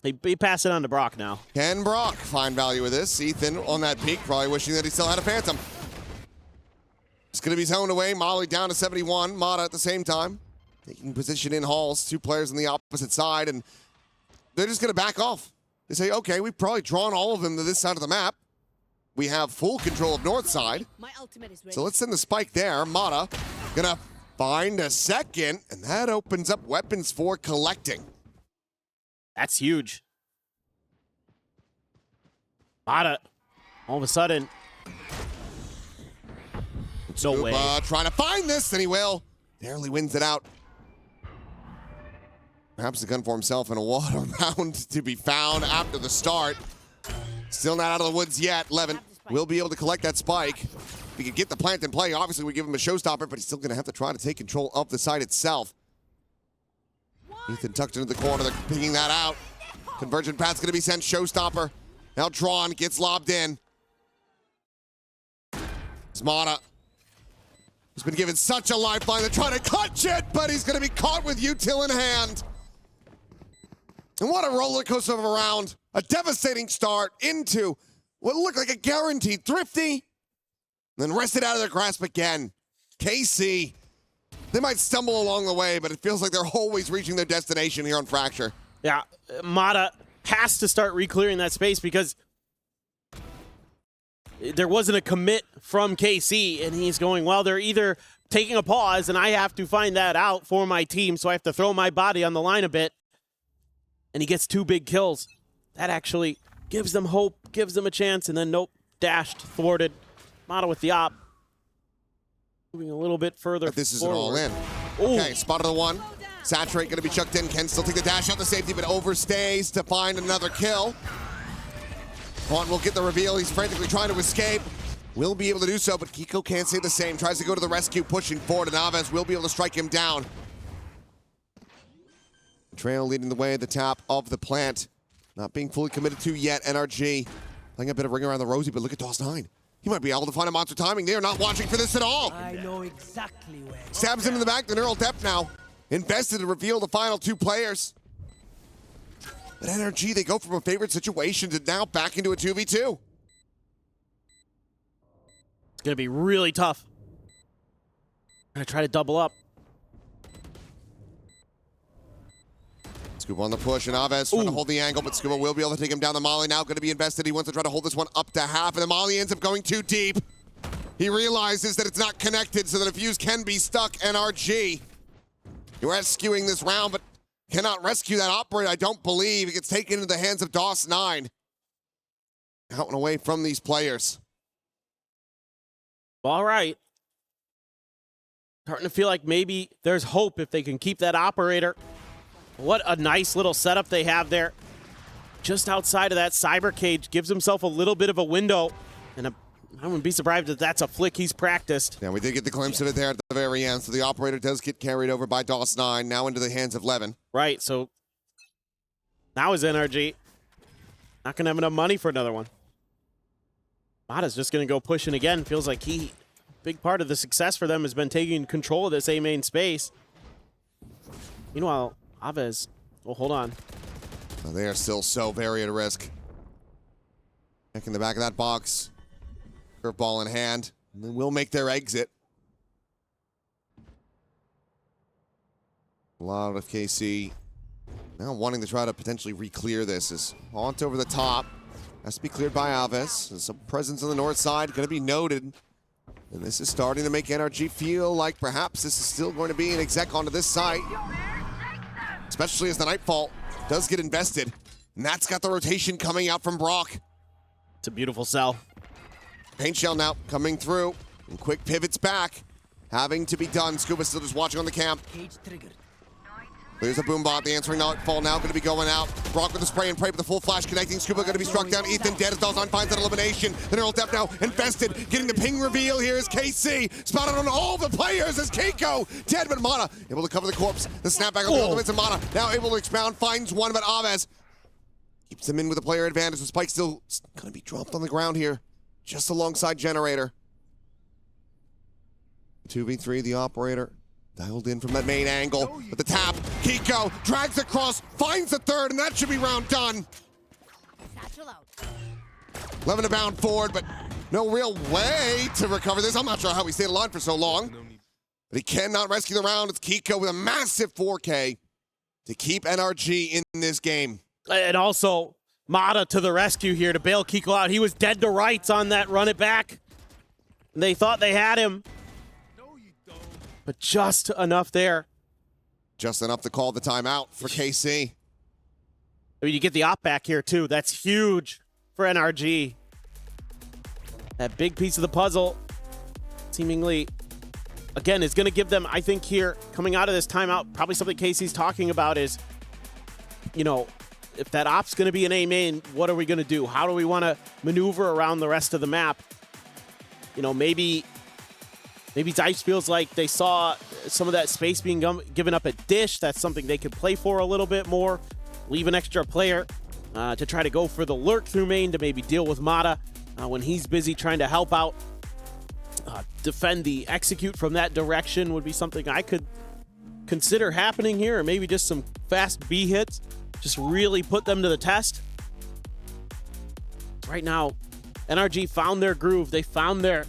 He passed it on to Brock now. Can Brock find value with this? Ethan on that peak, probably wishing that he still had a Phantom. It's going to be zoned away. Molly down to 71. Mata at the same time. Taking position in halls. 2 players on the opposite side. And they're just going to back off. They say, okay, we've probably drawn all of them to this side of the map. We have full control of north side. My ultimate is ready. So let's send the spike there. Mata going to find a second. And that opens up weapons for collecting. That's huge. Mata, all of a sudden. No way. Trying to find this, and he will. Barely wins it out. Perhaps the gun for himself and a water round to be found after the start. Still not out of the woods yet. Levin will be able to collect that spike. If he could get the plant in play, obviously we give him a showstopper, but he's still going to have to try to take control of the site itself. Ethan tucked into the corner. They're picking that out. Convergent path's going to be sent. Showstopper. Now drawn. Gets lobbed in. Mata. He's been given such a lifeline. They're trying to clutch it, but he's going to be caught with util in hand. And what a roller coaster of a round. A devastating start into what looked like a guaranteed thrifty. Then wrested out of their grasp again. KC. They might stumble along the way, but it feels like they're always reaching their destination here on Fracture. Yeah, Mata has to start re-clearing that space because there wasn't a commit from KC, and he's going, well, they're either taking a pause, and I have to find that out for my team, so I have to throw my body on the line a bit. And he gets 2 big kills. That actually gives them hope, gives them a chance, and then nope, dashed, thwarted. Mata with the op. Moving a little bit further This is forward. an all in. Okay, spotted the one. Saturate going to be chucked in. Can still take the dash out the safety, but overstays to find another kill. Vaughn will get the reveal. He's frantically trying to escape. Will be able to do so, but Kiko can't say the same. Tries to go to the rescue, pushing forward, and Aves will be able to strike him down. Trail leading the way at the top of the plant. Not being fully committed to yet. NRG playing a bit of ring around the rosy, but look at Toss9. He might be able to find a monster timing. They are not watching for this at all. I know exactly where. Stabs him in the back, the neural depth now. Invested to reveal the final 2 players. But NRG, they go from a favorite situation to now back into a 2v2. It's going to be really tough. I'm going to try to double up. Scuba on the push, and Aves trying to hold the angle, but Scuba will be able to take him down. The Molly now going to be invested. He wants to try to hold this one up to half, and the Molly ends up going too deep. He realizes that it's not connected so that a fuse can be stuck. NRG, you're rescuing this round, but cannot rescue that operator, I don't believe. It gets taken into the hands of DOS9. Out and away from these players. All right. Starting to feel like maybe there's hope if they can keep that operator. What a nice little setup they have there. Just outside of that cyber cage, gives himself a little bit of a window. And I wouldn't be surprised if that's a flick he's practiced. Yeah, we did get the glimpse of it there at the very end. So the operator does get carried over by DOS9, now into the hands of Levin. Right, so now is NRG not going to have enough money for another one. Mata's just going to go pushing again. Feels like big part of the success for them has been taking control of this A main space. Meanwhile, Aves, well, hold on. Well, they are still so very at risk. Back in the back of that box. Curveball in hand. And they will make their exit. A lot of KC now wanting to try to potentially re-clear this. As Haunt over the top. Has to be cleared by Alves. There's some presence on the north side. Going to be noted. And this is starting to make NRG feel like perhaps this is still going to be an exec onto this side. Especially as the Nightfall does get invested. And that's got the rotation coming out from Brock. It's a beautiful sell. Paint shell now coming through. And quick pivots back. Having to be done. Scuba still just watching on the camp. Cage triggered. There's a boom bot. The answering Nightfall now going to be going out. Brock with the spray and pray with the full flash connecting. Scuba going to be struck down. Ethan dead as DOS9 finds that elimination. The neural depth now invested. Getting the ping reveal here is KC. Spotted on all the players as Keiko. Dead, but Mata able to cover the corpse. The snapback on the ultimates and Mata now able to expound. Finds one, but Aves keeps him in with a player advantage. The spike still going to be dropped on the ground here. Just alongside Generator. 2v3, the operator. Dialed in from that main angle, but the tap, Kiko drags across, finds the third, and that should be round done. Satchel out. Levin to bound forward, but no real way to recover this. I'm not sure how he stayed alive for so long, but he cannot rescue the round. It's Kiko with a massive 4K to keep NRG in this game. And also, Mata to the rescue here to bail Kiko out. He was dead to rights on that run it back. They thought they had him. But just enough there. Just enough to call the timeout for KC. I mean, you get the op back here, too. That's huge for NRG. That big piece of the puzzle, seemingly, again, is going to give them, I think here, coming out of this timeout, probably something KC's talking about is, you know, if that op's going to be an A main, what are we going to do? How do we want to maneuver around the rest of the map? You know, maybe Dice feels like they saw some of that space being given up at Dish. That's something they could play for a little bit more. Leave an extra player to try to go for the lurk through main to maybe deal with Mata when he's busy trying to help out. Defend the execute from that direction would be something I could consider happening here, or maybe just some fast B hits. Just really put them to the test. Right now, NRG found their groove. They found their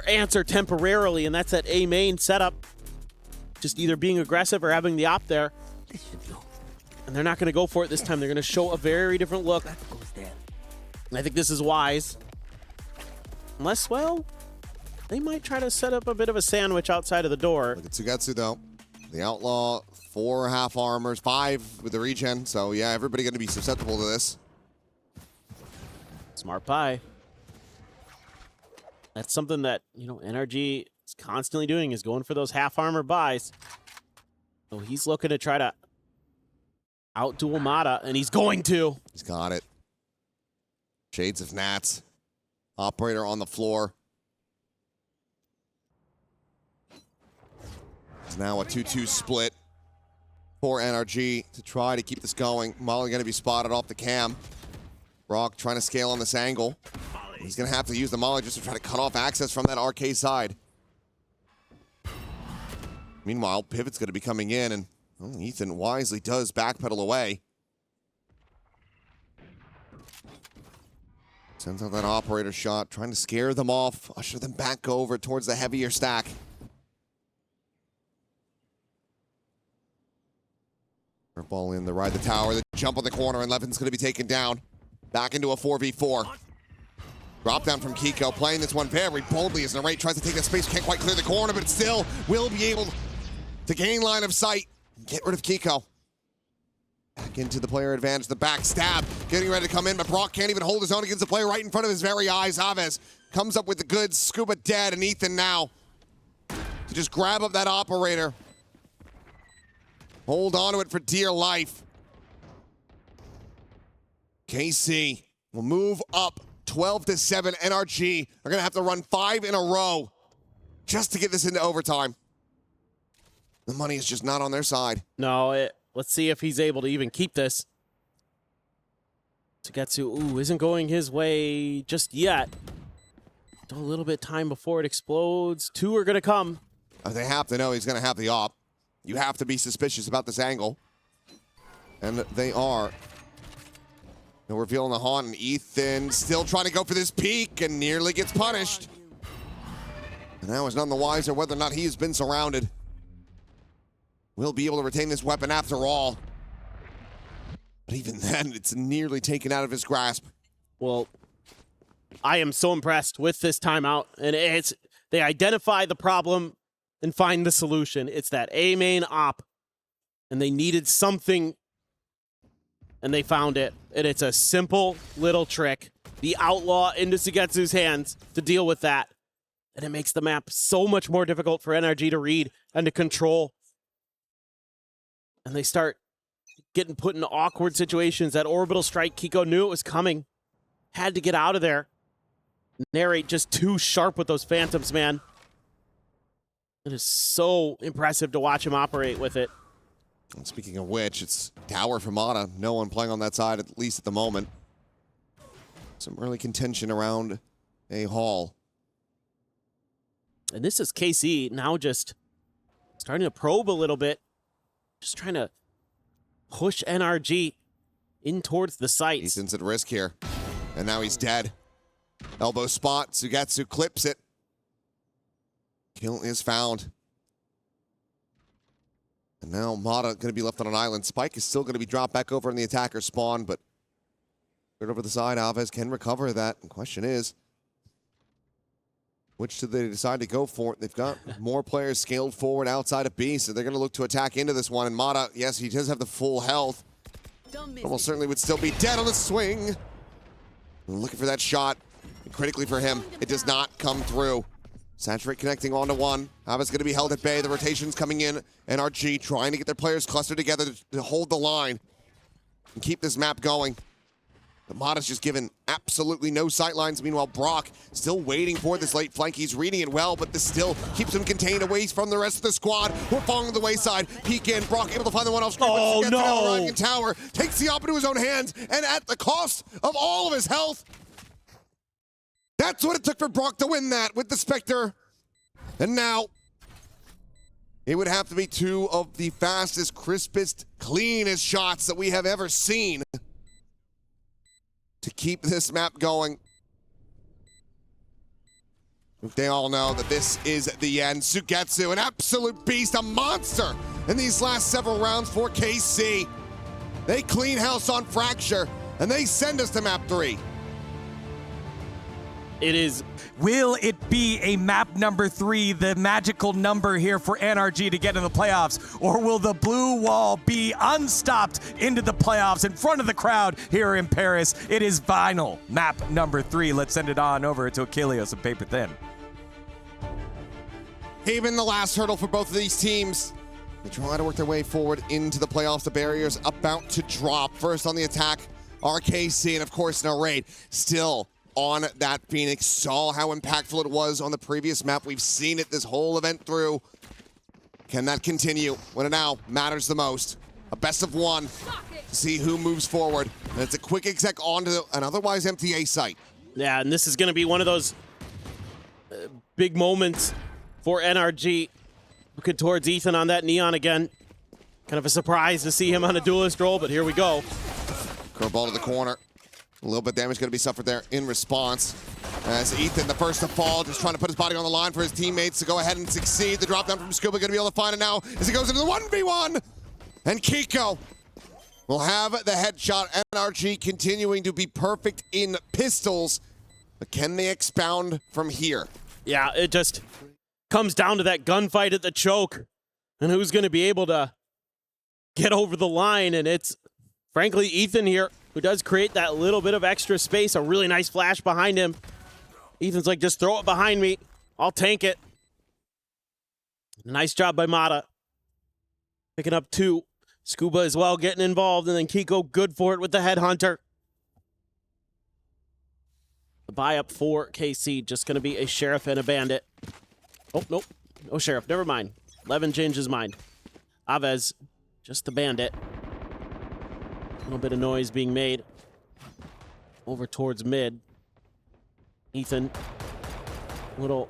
answer temporarily, and that's that A main setup. Just either being aggressive or having the op there. And they're not going to go for it this time. They're going to show a very different look. And I think this is wise. Unless, well, they might try to set up a bit of a sandwich outside of the door. Look at Tsugetsu, though. The Outlaw, 4 half armors, 5 with the regen. So, yeah, everybody going to be susceptible to this. Smart pie. That's something that, you know, NRG is constantly doing, is going for those half armor buys. So he's looking to try to out-duel Mata, and he's going to. He's got it. Shades of Nats. Operator on the floor. It's now a 2-2 split for NRG to try to keep this going. Molly going to be spotted off the cam. Brock trying to scale on this angle. He's going to have to use the Molly just to try to cut off access from that RK side. Meanwhile, Pivot's going to be coming in, and Ethan wisely does backpedal away. Sends out that operator shot, trying to scare them off, usher them back over towards the heavier stack. Ball in, the ride the tower, the jump on the corner, and Levin's going to be taken down. Back into a 4v4. Drop down from Kiko, playing this one very boldly as Narrate tries to take that space, can't quite clear the corner, but still will be able to gain line of sight. Get rid of Kiko. Back into the player advantage, the back stab, getting ready to come in, but Brock can't even hold his own against the player right in front of his very eyes. Aves comes up with the goods, Scuba dead, and Ethan now to just grab up that operator. Hold on to it for dear life. KC will move up 12-7. NRG are gonna have to run 5 in a row just to get this into overtime. The money is just not on their side. No, let's see if he's able to even keep this. Sugetsu, isn't going his way just yet. Still a little bit time before it explodes. 2 are gonna come. They have to know he's gonna have the op. You have to be suspicious about this angle. And they are. No reveal on the haunt, and Ethan still trying to go for this peek and nearly gets punished. And now is none the wiser whether or not he has been surrounded. Will be able to retain this weapon after all. But even then, it's nearly taken out of his grasp. Well, I am so impressed with this timeout. And they identify the problem and find the solution. It's that A main op. And they needed something, and they found it. And it's a simple little trick. The outlaw into Sugetsu's hands to deal with that. And it makes the map so much more difficult for NRG to read and to control. And they start getting put in awkward situations. That orbital strike, Kiko knew it was coming. Had to get out of there. Narrate just too sharp with those phantoms, man. It is so impressive to watch him operate with it. And speaking of which, it's tower for Mata. No one playing on that side, at least at the moment. Some early contention around a hall. And this is KC now just starting to probe a little bit. Just trying to push NRG in towards the sights. Ethan's at risk here. And now he's dead. Elbow spot. Sugetsu clips it. Kill is found. And now Mata going to be left on an island. Spike is still going to be dropped back over in the attacker spawn, but right over the side, Alves can recover that. The question is, which do they decide to go for? They've got more players scaled forward outside of B, so they're going to look to attack into this one. And Mata, yes, he does have the full health. Almost certainly would still be dead on the swing. Looking for that shot. And critically for him, it does not come through. Saturate connecting onto one. Aba's going to be held at bay. The rotation's coming in. NRG trying to get their players clustered together to hold the line and keep this map going. But Mata's just given absolutely no sightlines. Meanwhile, Brock still waiting for this late flank. He's reading it well, but this still keeps him contained away from the rest of the squad. We're falling to the wayside. Peek in. Brock able to find the one off screen. Oh, but no. Arriving in tower. Takes the op into his own hands, and at the cost of all of his health. That's what it took for Brock to win that with the Spectre. And now, it would have to be 2 of the fastest, crispest, cleanest shots that we have ever seen to keep this map going. They all know that this is the end. Sugetsu, an absolute beast, a monster in these last several rounds for KC. They clean house on Fracture, and they send us to map 3. It is. Will it be a map number 3, the magical number here for NRG to get in the playoffs? Or will the blue wall be unstopped into the playoffs in front of the crowd here in Paris? It is final map number 3. Let's send it on over to Achilles and Paper Thin. Even the last hurdle for both of these teams. They try to work their way forward into the playoffs. The barrier's about to drop. First on the attack, RKC, and of course Narrate still on that Phoenix. Saw how impactful it was on the previous map. We've seen it this whole event through. Can that continue when it now matters the most? A best of 1 to see who moves forward. And it's a quick exec onto an otherwise empty A site. Yeah, and this is going to be one of those big moments for NRG. Looking towards Ethan on that Neon again. Kind of a surprise to see him on a duelist role, but here we go. Curveball to the corner. A little bit of damage going to be suffered there in response. As Ethan, the first to fall, just trying to put his body on the line for his teammates to go ahead and succeed. The drop down from Scuba going to be able to find it now as he goes into the 1v1. And Kiko will have the headshot. NRG continuing to be perfect in pistols. But can they expound from here? Yeah, it just comes down to that gunfight at the choke and who's going to be able to get over the line. And it's, frankly, Ethan here who does create that little bit of extra space. A really nice flash behind him. Ethan's like, just throw it behind me. I'll tank it. Nice job by Mata. Picking up 2. Scuba as well getting involved. And then Kiko good for it with the headhunter. The buy up for KC just going to be a Sheriff and a Bandit. Oh, nope. No Sheriff. Never mind. Levin changed his mind. Aves, just the Bandit. A little bit of noise being made. Over towards mid. Ethan, a little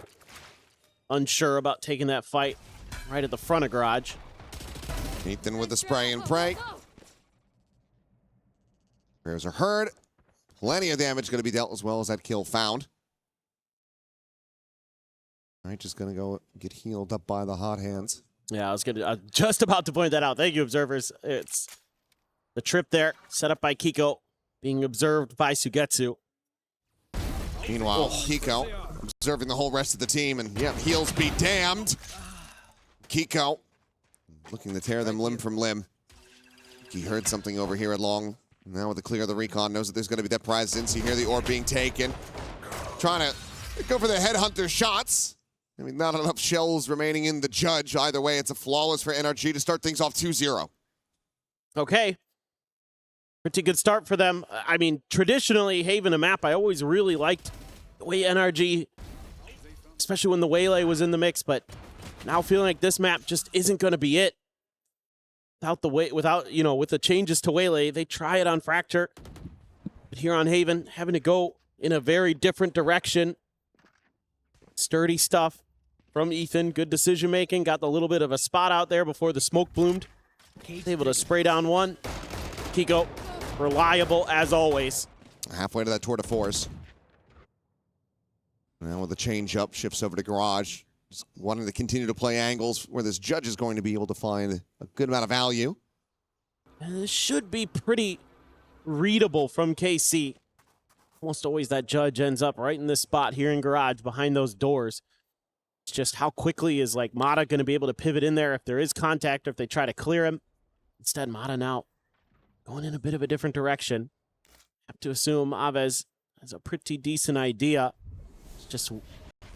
unsure about taking that fight right at the front of garage. Ethan with the spray and pray. Prayers are heard. Plenty of damage going to be dealt as well as that kill found. All right, just going to go get healed up by the hot hands. Yeah, I was just about to point that out. Thank you, observers. It's the trip there, set up by Kiko, being observed by Sugetsu. Meanwhile, Kiko observing the whole rest of the team, and yeah, heals be damned. Kiko looking to tear them limb from limb. He heard something over here at long. Now with the clear of the recon, knows that there's going to be that presence. You hear the orb being taken. Trying to go for the headhunter shots. I mean, not enough shells remaining in the judge. Either way, it's a flawless for NRG to start things off 2-0. Okay. Pretty good start for them. I mean, traditionally, Haven, a map I always really liked the way NRG, especially when the Waylay was in the mix, but now feeling like this map just isn't going to be it. With the changes to Waylay, they try it on Fracture. But here on Haven, having to go in a very different direction. Sturdy stuff from Ethan. Good decision making. Got the little bit of a spot out there before the smoke bloomed. Able to spray down one. Kiko, reliable as always. Halfway to that tour de force. Now with the change up, shifts over to garage. Just wanting to continue to play angles where this judge is going to be able to find a good amount of value. And this should be pretty readable from KC. Almost always that judge ends up right in this spot here in garage behind those doors. It's just how quickly is like Mata going to be able to pivot in there if there is contact or if they try to clear him. Instead, Mata now going in a bit of a different direction. Have to assume Aves has a pretty decent idea. It's just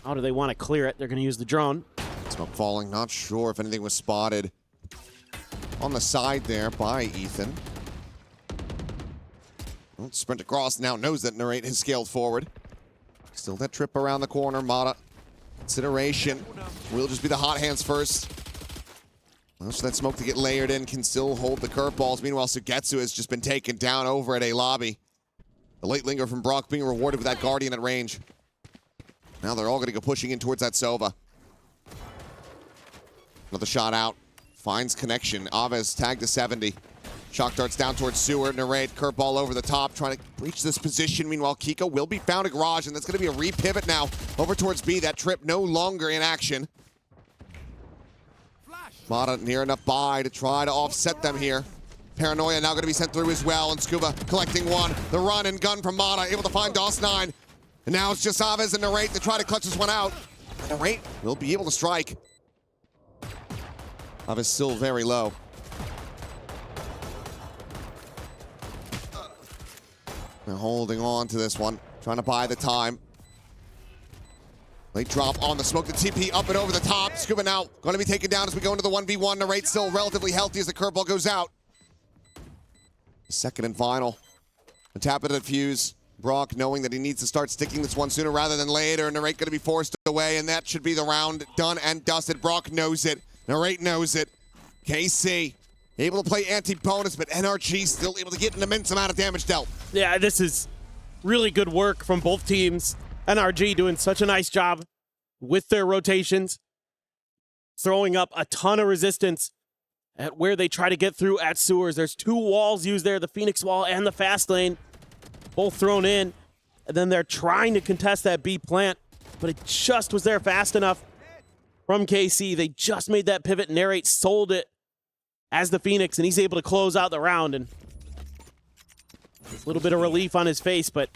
how do they want to clear it? They're going to use the drone. Smoke falling. Not sure if anything was spotted on the side there by Ethan. Well, sprint across. Now knows that Narrate has scaled forward. Still that trip around the corner. Mata. Consideration. Will just be the hot hands first. Most of that smoke to get layered in can still hold the curveballs. Meanwhile, Sugetsu has just been taken down over at a lobby. The late linger from Brock being rewarded with that Guardian at range. Now they're all going to go pushing in towards that Sova. Another shot out. Finds connection. Aves tagged to 70. Shock darts down towards Sewer. Narrate, curveball over the top, trying to reach this position. Meanwhile, Kiko will be found at garage, and that's going to be a repivot now over towards B. That trip no longer in action. Mata near enough by to try to offset them here. Paranoia now going to be sent through as well, and Scuba collecting one. The run and gun from Mata, able to find DOS9. And now it's just Aves and Narrate to try to clutch this one out. Narrate will be able to strike. Aves still very low. Now holding on to this one, trying to buy the time. Late drop on the smoke, the TP up and over the top. Scuba now going to be taken down as we go into the 1v1. Narrate still relatively healthy as the curveball goes out. Second and final. The tap of the fuse. Brock knowing that he needs to start sticking this one sooner rather than later. Narrate going to be forced away, and that should be the round done and dusted. Brock knows it. Narrate knows it. KC able to play anti-bonus, but NRG still able to get an immense amount of damage dealt. Yeah, this is really good work from both teams. NRG doing such a nice job with their rotations, throwing up a ton of resistance at where they try to get through at sewers. There's 2 walls used there, the Phoenix wall and the fast lane, both thrown in. And then they're trying to contest that B plant, but it just was there fast enough from KC. They just made that pivot. Narrate sold it as the Phoenix, and he's able to close out the round. And a little bit of relief on his face, but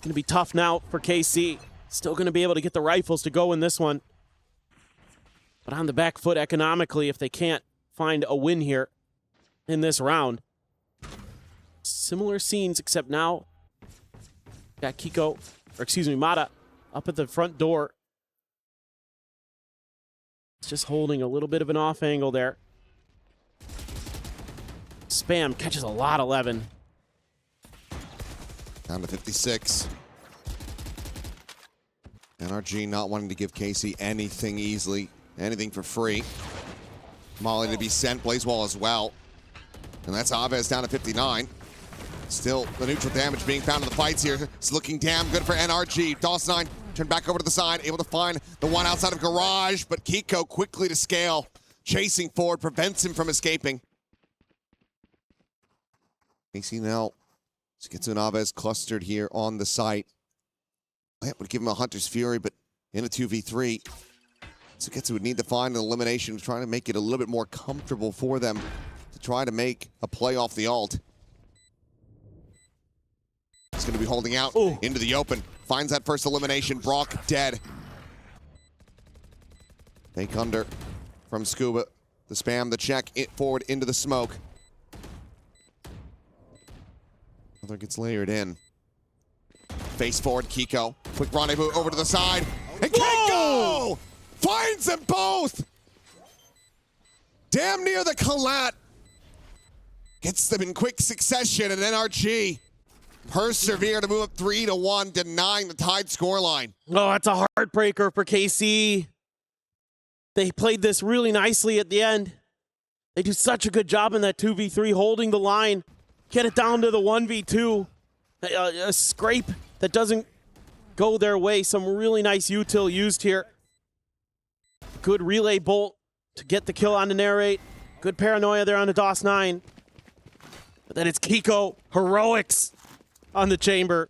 It's going to be tough now for KC. Still going to be able to get the rifles to go in this one. But on the back foot economically if they can't find a win here in this round. Similar scenes, except now got Kiko, or excuse me, Mata, up at the front door. It's just holding a little bit of an off angle there. Spam catches a lot 11. Down to 56. NRG not wanting to give KC anything easily, anything for free. Molly to be sent, Blazewall as well. And that's Aves down to 59. Still, the neutral damage being found in the fights here. It's looking damn good for NRG. DOS9 turned back over to the side, able to find the one outside of Garage, but Kiko quickly to scale. Chasing forward, prevents him from escaping. KC now gets an Aves clustered here on the site. That would give him a Hunter's Fury, but in a 2v3. Sugetsu would need to find an elimination to try to make it a little bit more comfortable for them to try to make a play off the ult. He's going to be holding out into the open. Finds that first elimination. Brock dead. Fake under from Scuba. The spam, the check, it forward into the smoke. Another gets layered in. Face forward, Kiko. Quick rendezvous over to the side. And Kiko finds them both! Damn near the collat. Gets them in quick succession, and NRG persevere to move up 3-1, denying the tied scoreline. Oh, that's a heartbreaker for KC. They played this really nicely at the end. They do such a good job in that 2v3, holding the line. Get it down to the 1v2. A scrape that doesn't go their way. Some really nice util used here. Good relay bolt to get the kill on the narrate. Good paranoia there on the DOS9. But then it's Kiko heroics on the chamber.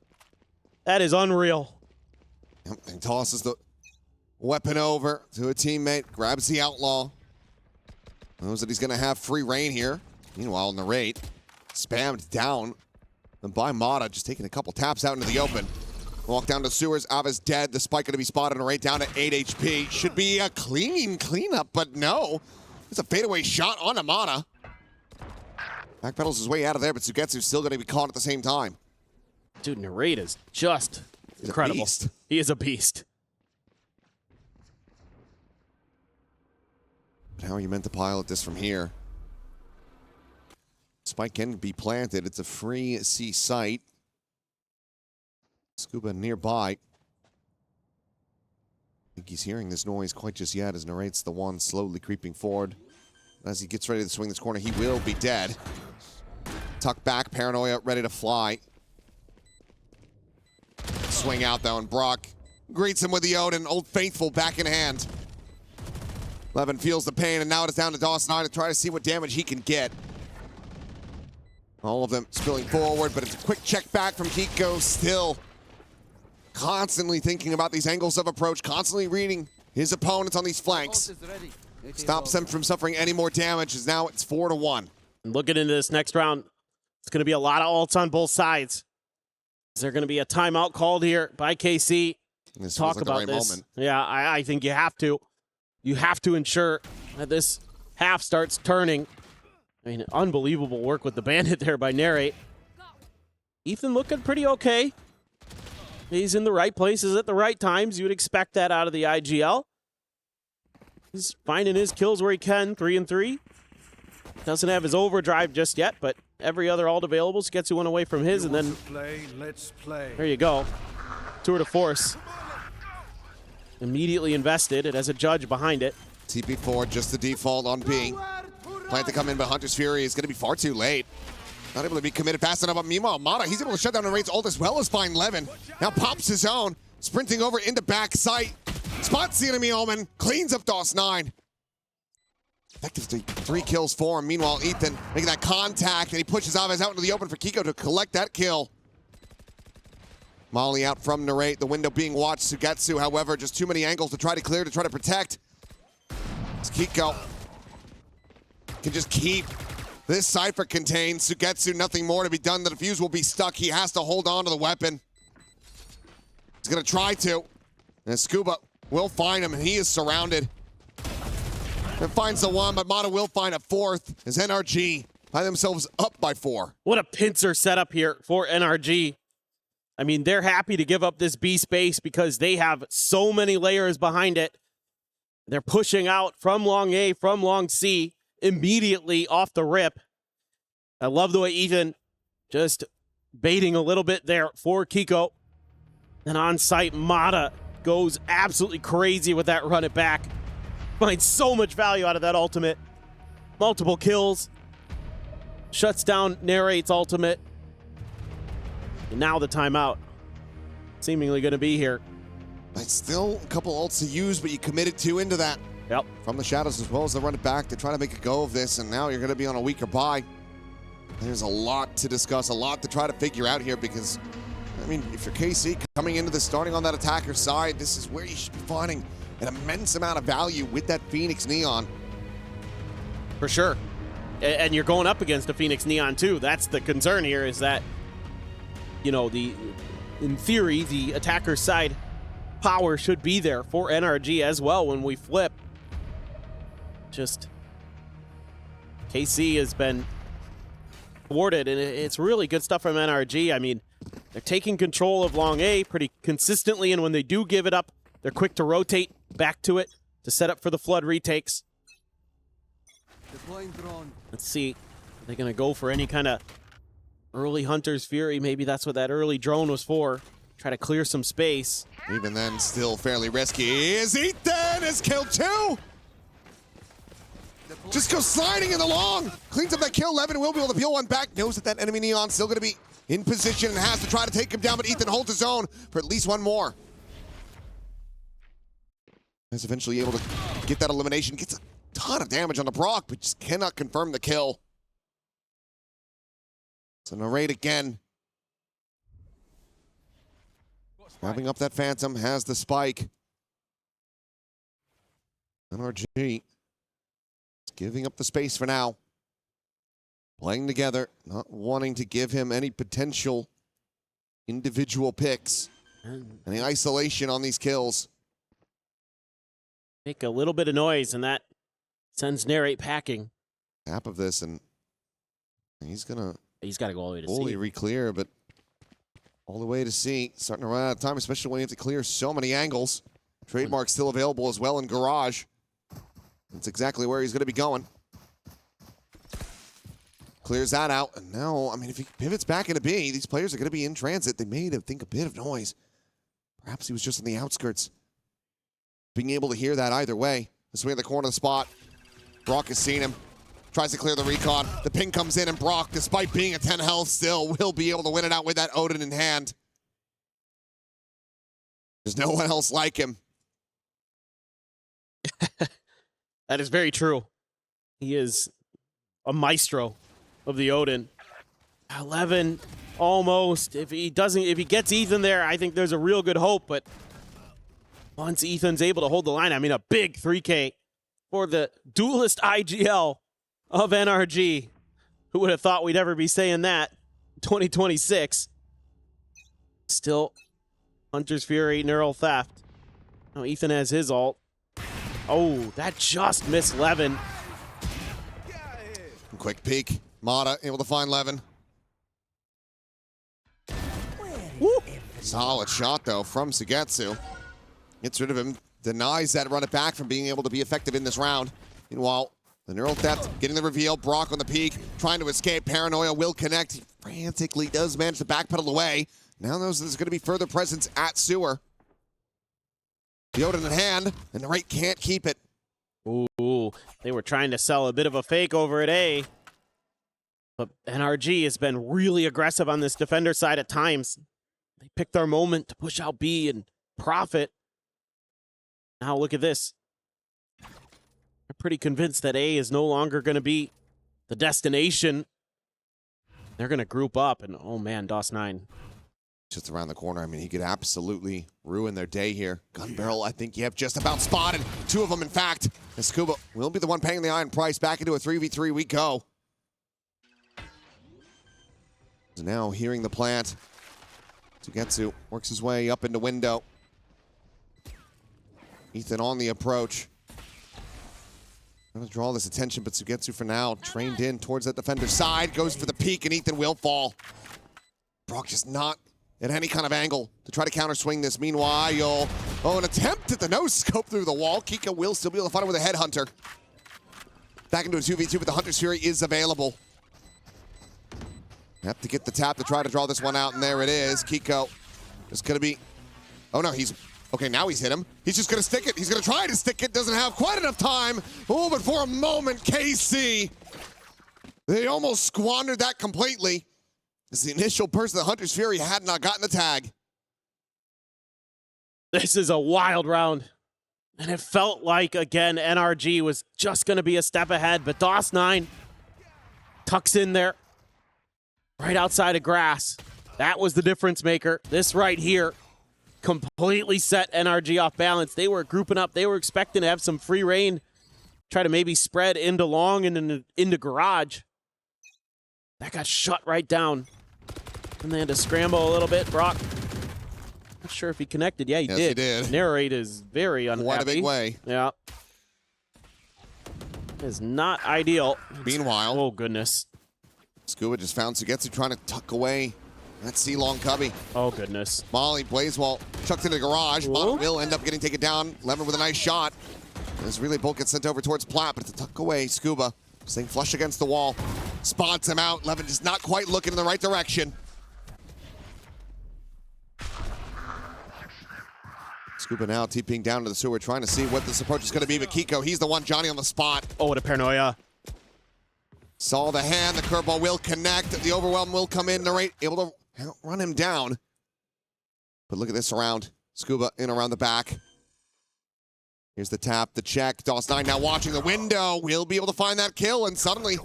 That is unreal. And tosses the weapon over to a teammate. Grabs the outlaw. Knows that he's going to have free reign here. Meanwhile, narrate spammed down by Mata, just taking a couple taps out into the open. Walk down to sewers. Ava's dead. The spike going to be spotted and right down to 8 HP. Should be a clean cleanup, but no. It's a fadeaway shot on Amata. Backpedals his way out of there, but Sugetsu's still going to be caught at the same time. Dude, narrate is just incredible. He is a beast. But how are you meant to pilot this from here? Spike can be planted. It's a free C site. Scuba nearby. I think he's hearing this noise quite just yet as narrates the one slowly creeping forward. As he gets ready to swing this corner, he will be dead. Tuck back, paranoia, ready to fly. Swing out though, and Brock greets him with the Odin, Old Faithful back in hand. Levin feels the pain, and now it is down to DOS9 to try to see what damage he can get. All of them spilling forward, but it's a quick check back from Kiko, still constantly thinking about these angles of approach, constantly reading his opponents on these flanks. Stops them from suffering any more damage, as now it's 4-1. Looking into this next round, it's going to be a lot of ults on both sides. Is there going to be a timeout called here by KC? This Talk like about the right this. moment. Yeah, I think you have to. You have to ensure that this half starts turning. I mean, unbelievable work with the bandit there by Narrate. Ethan looking pretty okay. He's in the right places at the right times. You would expect that out of the ag.al. He's finding his kills where he can, 3-3. Doesn't have his overdrive just yet, but every other ult available gets you one away from his, and then let's play. There you go. Tour de force. Immediately invested. It has a judge behind it. TP4, just the default on B. Plan to come in, but Hunter's Fury is going to be far too late. Not able to be committed fast enough. But meanwhile, Mata, he's able to shut down Narrate's ult as well as find Levin. Now pops his own, sprinting over into back sight. Spots the enemy Omen, cleans up DOS9. Effectively 3 kills for him. Meanwhile, Ethan making that contact, and he pushes Aves out into the open for Kiko to collect that kill. Molly out from Narrate, the window being watched. Sugetsu, however, just too many angles to try to clear, to try to protect. As Kiko can just keep this Cypher contained. Sugetsu, nothing more to be done. The defuse will be stuck. He has to hold on to the weapon. going to try to. And Scuba will find him, and he is surrounded. And finds the one, but Mata will find a fourth as NRG find themselves up by 4. What a pincer setup here for NRG. I mean, they're happy to give up this B space because they have so many layers behind it. They're pushing out from long A, from long C, immediately off the rip. I love the way Ethan just baiting a little bit there for Kiko. And on site, Mata goes absolutely crazy with that run it back. Finds so much value out of that ultimate. Multiple kills. Shuts down Narrate's ultimate. And now the timeout. Seemingly going to be here. It's still a couple ults to use, but you committed 2 into that. Yep. From the shadows as well as they run it back. They're trying to make a go of this, and now you're going to be on a weaker buy. There's a lot to discuss, a lot to try to figure out here because, I mean, if you're KC coming into this, starting on that attacker side, this is where you should be finding an immense amount of value with that Phoenix Neon. For sure. And you're going up against a Phoenix Neon too. That's the concern here is that, you know, in theory, the attacker side power should be there for NRG as well when we flip. Just KC has been thwarted, and it's really good stuff from NRG. I mean, they're taking control of long A pretty consistently, and when they do give it up, they're quick to rotate back to it to set up for the flood retakes. Let's see. Are they going to go for any kind of early Hunter's Fury? Maybe that's what that early drone was for. Try to clear some space. Even then, still fairly risky. Is Ethan is killed 2? Just goes sliding in the long. Cleans up that kill. Levin will be able to peel one back. Knows that that enemy Neon's still going to be in position and has to try to take him down, but Ethan holds his own for at least one more. Is eventually able to get that elimination. Gets a ton of damage on the Brock, but just cannot confirm the kill. So Narrate again. Wrapping up that Phantom, has the spike. NRG giving up the space for now. Playing together, not wanting to give him any potential individual picks. Any isolation on these kills. Make a little bit of noise, and that sends Narrate packing. Tap of this, and he's got to go all the way to fully C. re-clear, but all the way to C. Starting to run out of time, especially when you have to clear so many angles. Trademark still available as well in Garage. That's exactly where he's going to be going. Clears that out, and now, I mean, if he pivots back into B, these players are going to be in transit. They made, I think, a bit of noise. Perhaps he was just on the outskirts. Being able to hear that either way. This way in the corner of the spot. Brock has seen him. Tries to clear the recon. The ping comes in, and Brock, despite being at 10 health, still will be able to win it out with that Odin in hand. There's no one else like him. That is very true. He is a maestro of the Odin. 11, almost. If he gets Ethan there, I think there's a real good hope, but once Ethan's able to hold the line, I mean, a big 3K for the duelist ag.al of NRG. Who would have thought we'd ever be saying that? 2026. Still, Hunter's Fury, Neural Theft. Now Ethan has his ult. Oh, that just missed Levin. Quick peek. Mata able to find Levin. Woo. Solid shot, though, from Sugetsu. Gets rid of him. Denies that run it back from being able to be effective in this round. Meanwhile, the Neural Theft getting the reveal. Brock on the peak, trying to escape. Paranoia will connect. He frantically does manage to backpedal away. Now there's going to be further presence at Sewer. The Odin in hand, and the right can't keep it. Ooh, they were trying to sell a bit of a fake over at A. But NRG has been really aggressive on this defender side at times. They picked their moment to push out B and profit. Now look at this. They're pretty convinced that A is no longer going to be the destination. They're going to group up, and oh man, DOS9. Just around the corner. I mean, he could absolutely ruin their day here. Gun barrel, I think you have just about spotted. 2 of them, in fact. And Scuba will be the one paying the iron price. Back into a 3v3 we go. So now hearing the plant. Sugetsu works his way up into window. Ethan on the approach. Trying to draw this attention, but Sugetsu for now trained in towards that defender's side. Goes for the peek, and Ethan will fall. Brock just not at any kind of angle to try to counter swing this. Meanwhile, an attempt at the no-scope through the wall. Kiko will still be able to fight it with a headhunter. Back into a 2v2, but the Hunter's Fury is available. Have to get the tap to try to draw this one out, and there it is. Kiko is going to be... Oh, no, he's... Okay, now he's hit him. He's just going to stick it. He's going to try to stick it. Doesn't have quite enough time. Oh, but for a moment, KC, they almost squandered that completely. As the initial burst of the Hunter's Fury had not gotten the tag. This is a wild round. And it felt like, again, NRG was just going to be a step ahead, but DOS9 tucks in there right outside of grass. That was the difference maker. This right here completely set NRG off balance. They were grouping up. They were expecting to have some free reign, try to maybe spread into long and into garage. That got shut right down. And they had to scramble a little bit. Brock, not sure if he connected. Yeah, he did. He did. Narrate is very unhappy. Quite a big way. Yeah. Is not ideal. Meanwhile, oh goodness. Scuba just found Sugetsu trying to tuck away that C-long cubby. Oh goodness. Molly, Blazewall, chucked into the garage. Bot will end up getting taken down. Lemon with a nice shot. As Relay Bolt gets sent over towards Platt, but to tuck away, Scuba staying flush against the wall. Spots him out. Levin just not quite looking in the right direction. Scuba now TPing down to the sewer, trying to see what this approach is going to be, but Kiko, he's the one, Johnny on the spot. Oh, what a paranoia. Saw the hand, the curveball will connect, the overwhelm will come in, Narrate able to run him down. But look at this around. Scuba in around the back. Here's the tap, the check. DOS9 now watching the window, will be able to find that kill, and suddenly,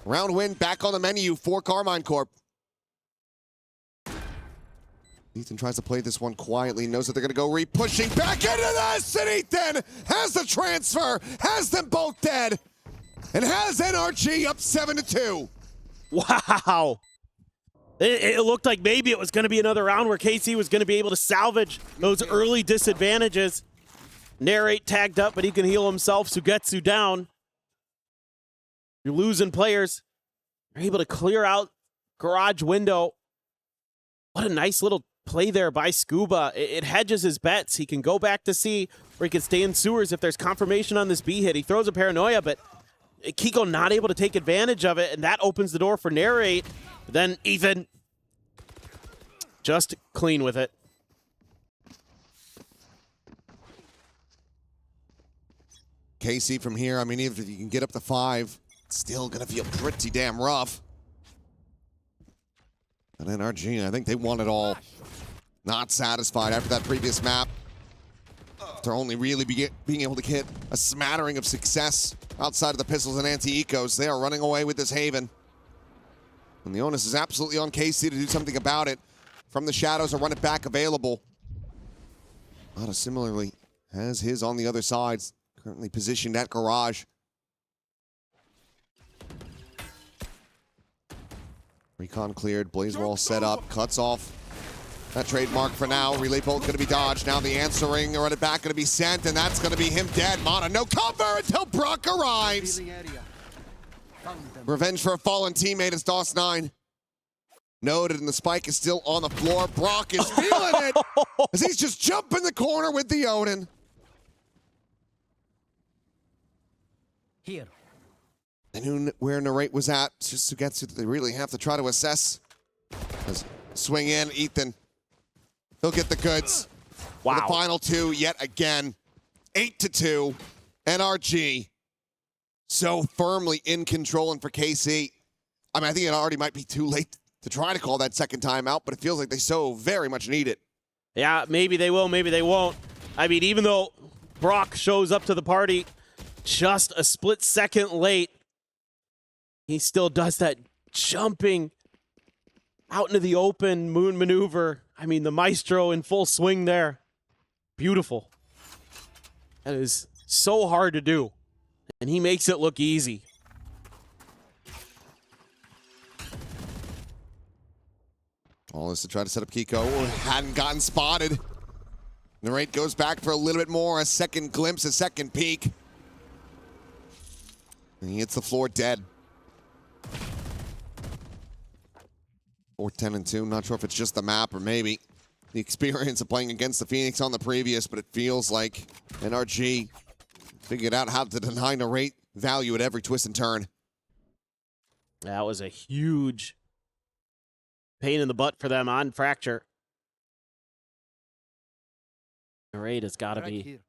round win back on the menu for Karmine Corp. Ethan tries to play this one quietly, knows that they're going to go re-pushing back into this, and Ethan has the transfer, has them both dead, and has NRG up 7-2. Wow. It looked like maybe it was going to be another round where KC was going to be able to salvage those early disadvantages. Narrate tagged up, but he can heal himself. Sugetsu down. You're losing players. You're able to clear out garage window. What a nice little play there by Scuba. It hedges his bets. He can go back to C, or he can stay in sewers if there's confirmation on this B hit. He throws a paranoia, but Kiko not able to take advantage of it, and that opens the door for Narrate. Then Ethan just clean with it. KC from here, I mean, even if you can get up to 5, it's still going to feel pretty damn rough. And NRG, I think they won it all. Not satisfied after that previous map. They're only really being able to get a smattering of success outside of the pistols and anti-ecos. They are running away with this Haven. And the onus is absolutely on KC to do something about it. From the shadows, a run it back available. Lada similarly has his on the other side. Currently positioned at garage. Recon cleared, Blazewall set up, cuts off that trademark for now. Relay Bolt going to be dodged. Now the answering, run it back, going to be sent, and that's going to be him dead. Mana, no cover until Brock arrives. Revenge for a fallen teammate is DOS9. Noted, and the spike is still on the floor. Brock is feeling it as he's just jumping the corner with the Odin. Here. And where Narrate was at, just Sugetsu, they really have to try to assess. Swing in, Ethan. He'll get the goods. Wow. For the final 2, yet again. 8-2. NRG. So firmly in control, and for KC, I mean, I think it already might be too late to try to call that second time out, but it feels like they so very much need it. Yeah, maybe they will, maybe they won't. I mean, even though Brock shows up to the party just a split second late, he still does that jumping out into the open moon maneuver. I mean, the maestro in full swing there. Beautiful. That is so hard to do, and he makes it look easy. All this to try to set up Kiko. Hadn't gotten spotted. Narrate goes back for a little bit more. A second glimpse, a second peek. And he hits the floor dead. 4-10-2. Not sure if it's just the map or maybe the experience of playing against the Phoenix on the previous, but it feels like NRG figured out how to deny Narrate value at every twist and turn. That was a huge pain in the butt for them on Fracture. Narrate has got to be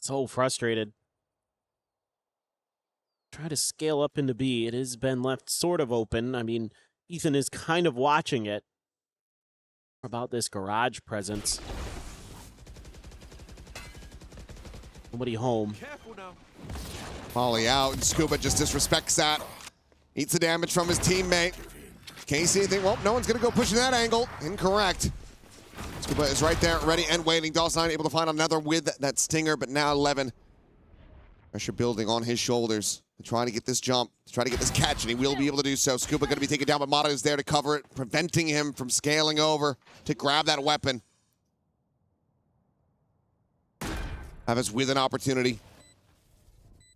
so frustrated. Try to scale up into B. It has been left sort of open. I mean, Ethan is kind of watching it. About this garage presence. Nobody home. Volley out, and Scuba just disrespects that. Eats the damage from his teammate. Can't anything. Well, no one's going to go pushing that angle. Incorrect. Scuba is right there, ready and waiting. Dawson able to find another with that stinger, but now 11. Pressure building on his shoulders. Trying to get this jump, to try to get this catch, and he will be able to do so. Scuba going to be taken down, but Mata is there to cover it, preventing him from scaling over to grab that weapon. Aves with an opportunity.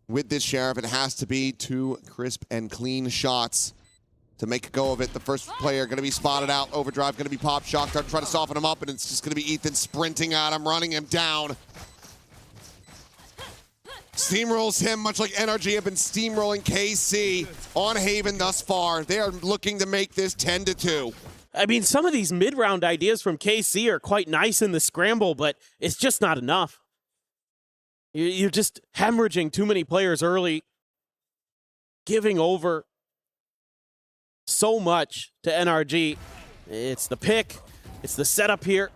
With this Sheriff, it has to be 2 crisp and clean shots to make a go of it. The first player going to be spotted out. Overdrive going to be popped. Shock Dart trying to soften him up, and it's just going to be Ethan sprinting at him, running him down. Steamrolls him, much like NRG have been steamrolling KC on Haven thus far. They are looking to make this 10-2. I mean, some of these mid-round ideas from KC are quite nice in the scramble, but it's just not enough. You're just hemorrhaging too many players early, giving over so much to NRG. It's the pick, it's the setup here.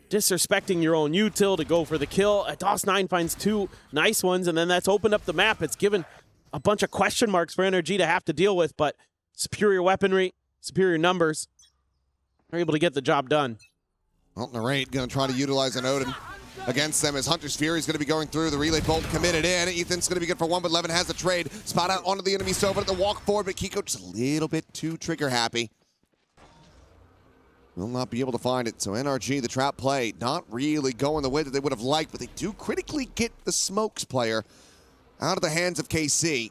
Disrespecting your own util to go for the kill. DOS9 finds 2 nice ones, and then that's opened up the map. It's given a bunch of question marks for NRG to have to deal with, but superior weaponry, superior numbers, they're able to get the job done. Well, Narrate going to try to utilize an Odin against them as Hunter's Fury is going to be going through. The relay bolt committed in. Ethan's going to be good for 1, but Levin has the trade. Spot out onto the enemy Sova at the walk forward, but Kiko just a little bit too trigger happy. Will not be able to find it. So NRG, the trap play, not really going the way that they would have liked, but they do critically get the Smokes player out of the hands of KC.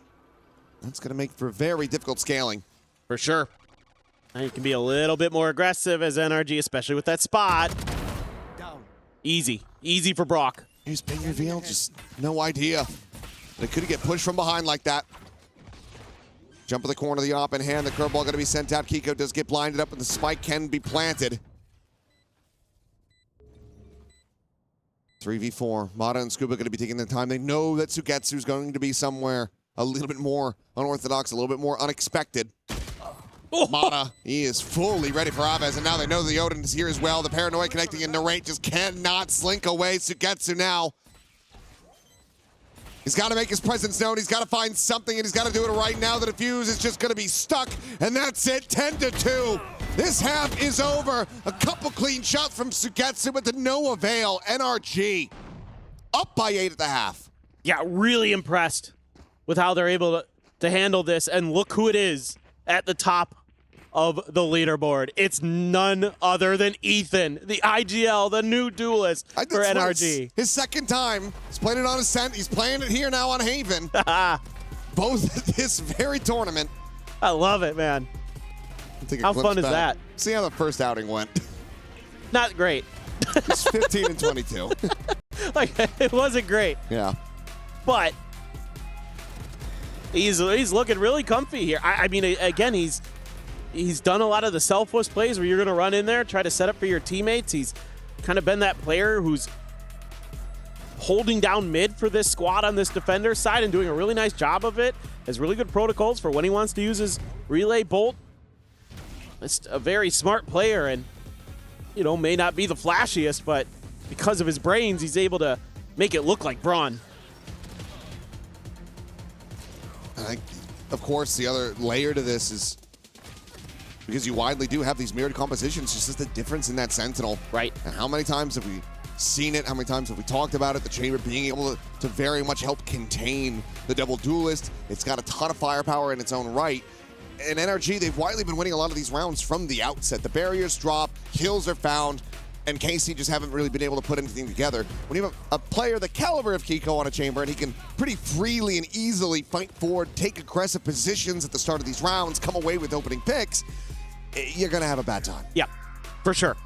That's going to make for very difficult scaling. For sure. And you can be a little bit more aggressive as NRG, especially with that spot. Down. Easy. Easy for Brock. Here's ping reveal, just no idea. They couldn't get pushed from behind like that. Jump in the corner of the op in hand. The curveball going to be sent out. Kiko does get blinded up, and the spike can be planted. 3v4. Mata and Scuba going to be taking their time. They know that Sugetsu's going to be somewhere a little bit more unorthodox, a little bit more unexpected. Mata, he is fully ready for Aves, and now they know the Odin is here as well. The paranoia connecting, and Narrate just cannot slink away. Sugetsu now. He's got to make his presence known. He's got to find something, and he's got to do it right now. The defuse is just going to be stuck, and that's it. 10-2. This half is over. A couple clean shots from Sugetsu, but to no avail. NRG up by 8 at the half. Yeah, really impressed with how they're able to handle this, and look who it is at the top of the leaderboard. It's none other than Ethan, the ag.al, the new duelist for NRG. His second time. He's playing it on Ascent. He's playing it here now on Haven. Both this very tournament. I love it, man. How fun is that? See how the first outing went. Not great. It's 15 and 22. Like, it wasn't great. Yeah. But he's looking really comfy here. I mean, again, he's done a lot of the selfless plays where you're going to run in there, try to set up for your teammates. He's kind of been that player who's holding down mid for this squad on this defender side and doing a really nice job of it. Has really good protocols for when he wants to use his relay bolt. It's a very smart player, and, you know, may not be the flashiest, but because of his brains, he's able to make it look like Braun. I think, of course, the other layer to this is because you widely do have these mirrored compositions, just the difference in that Sentinel. Right. And how many times have we seen it? How many times have we talked about it? The Chamber being able to very much help contain the double duelist. It's got a ton of firepower in its own right. And NRG, they've widely been winning a lot of these rounds from the outset. The barriers drop, kills are found, and KC just haven't really been able to put anything together. When you have a player the caliber of Kiko on a chamber, and he can pretty freely and easily fight forward, take aggressive positions at the start of these rounds, come away with opening picks, you're going to have a bad time. Yeah, for sure.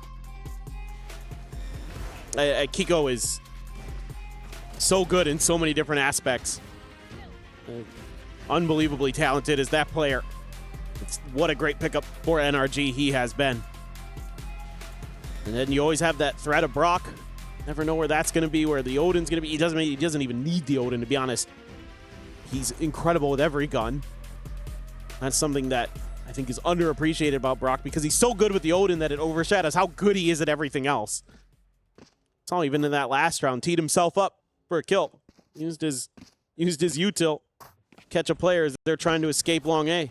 Kiko is so good in so many different aspects. Unbelievably talented as that player. What a great pickup for NRG he has been. And then you always have that threat of Brock. Never know where that's going to be, where the Odin's going to be. He doesn't even need the Odin, to be honest. He's incredible with every gun. That's something that I think is underappreciated about Brock, because he's so good with the Odin that it overshadows how good he is at everything else. Saw even in that last round, teed himself up for a kill. Used his util, catch a player as they're trying to escape long A.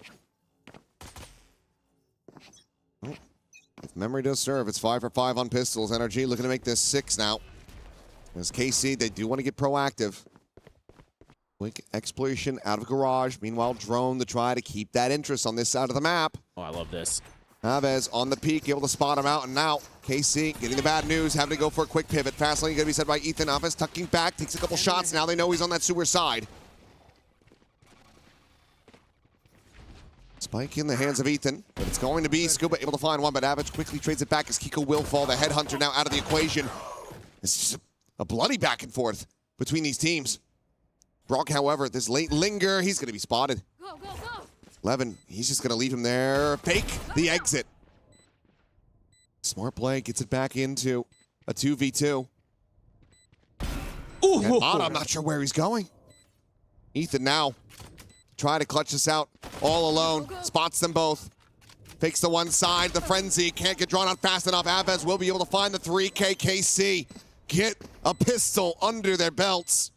If memory does serve, it's 5 for 5 on pistols. NRG looking to make this 6 now. As KC, they do want to get proactive. Quick exploration out of garage. Meanwhile, drone to try to keep that interest on this side of the map. Oh, I love this. Chavez on the peak, able to spot him out, and now KC getting the bad news, having to go for a quick pivot. Fast lane going to be set by Ethan. Chavez tucking back, takes a couple shots. Now they know he's on that sewer side. Spike in the hands of Ethan, but it's going to be Scuba able to find one, but Avage quickly trades it back as Kiko will fall. The headhunter now out of the equation. It's just a bloody back and forth between these teams. Brock, however, this late linger, he's going to be spotted. Go, go, go. Levin, he's just going to leave him there. Fake the exit. Smart play, gets it back into a 2v2. Ooh, And Bot, I'm not sure where he's going. Ethan now trying to clutch this out all alone. Spots them both. Fakes the one side. The frenzy can't get drawn out fast enough. Avez will be able to find the 3K. KC get a pistol under their belts.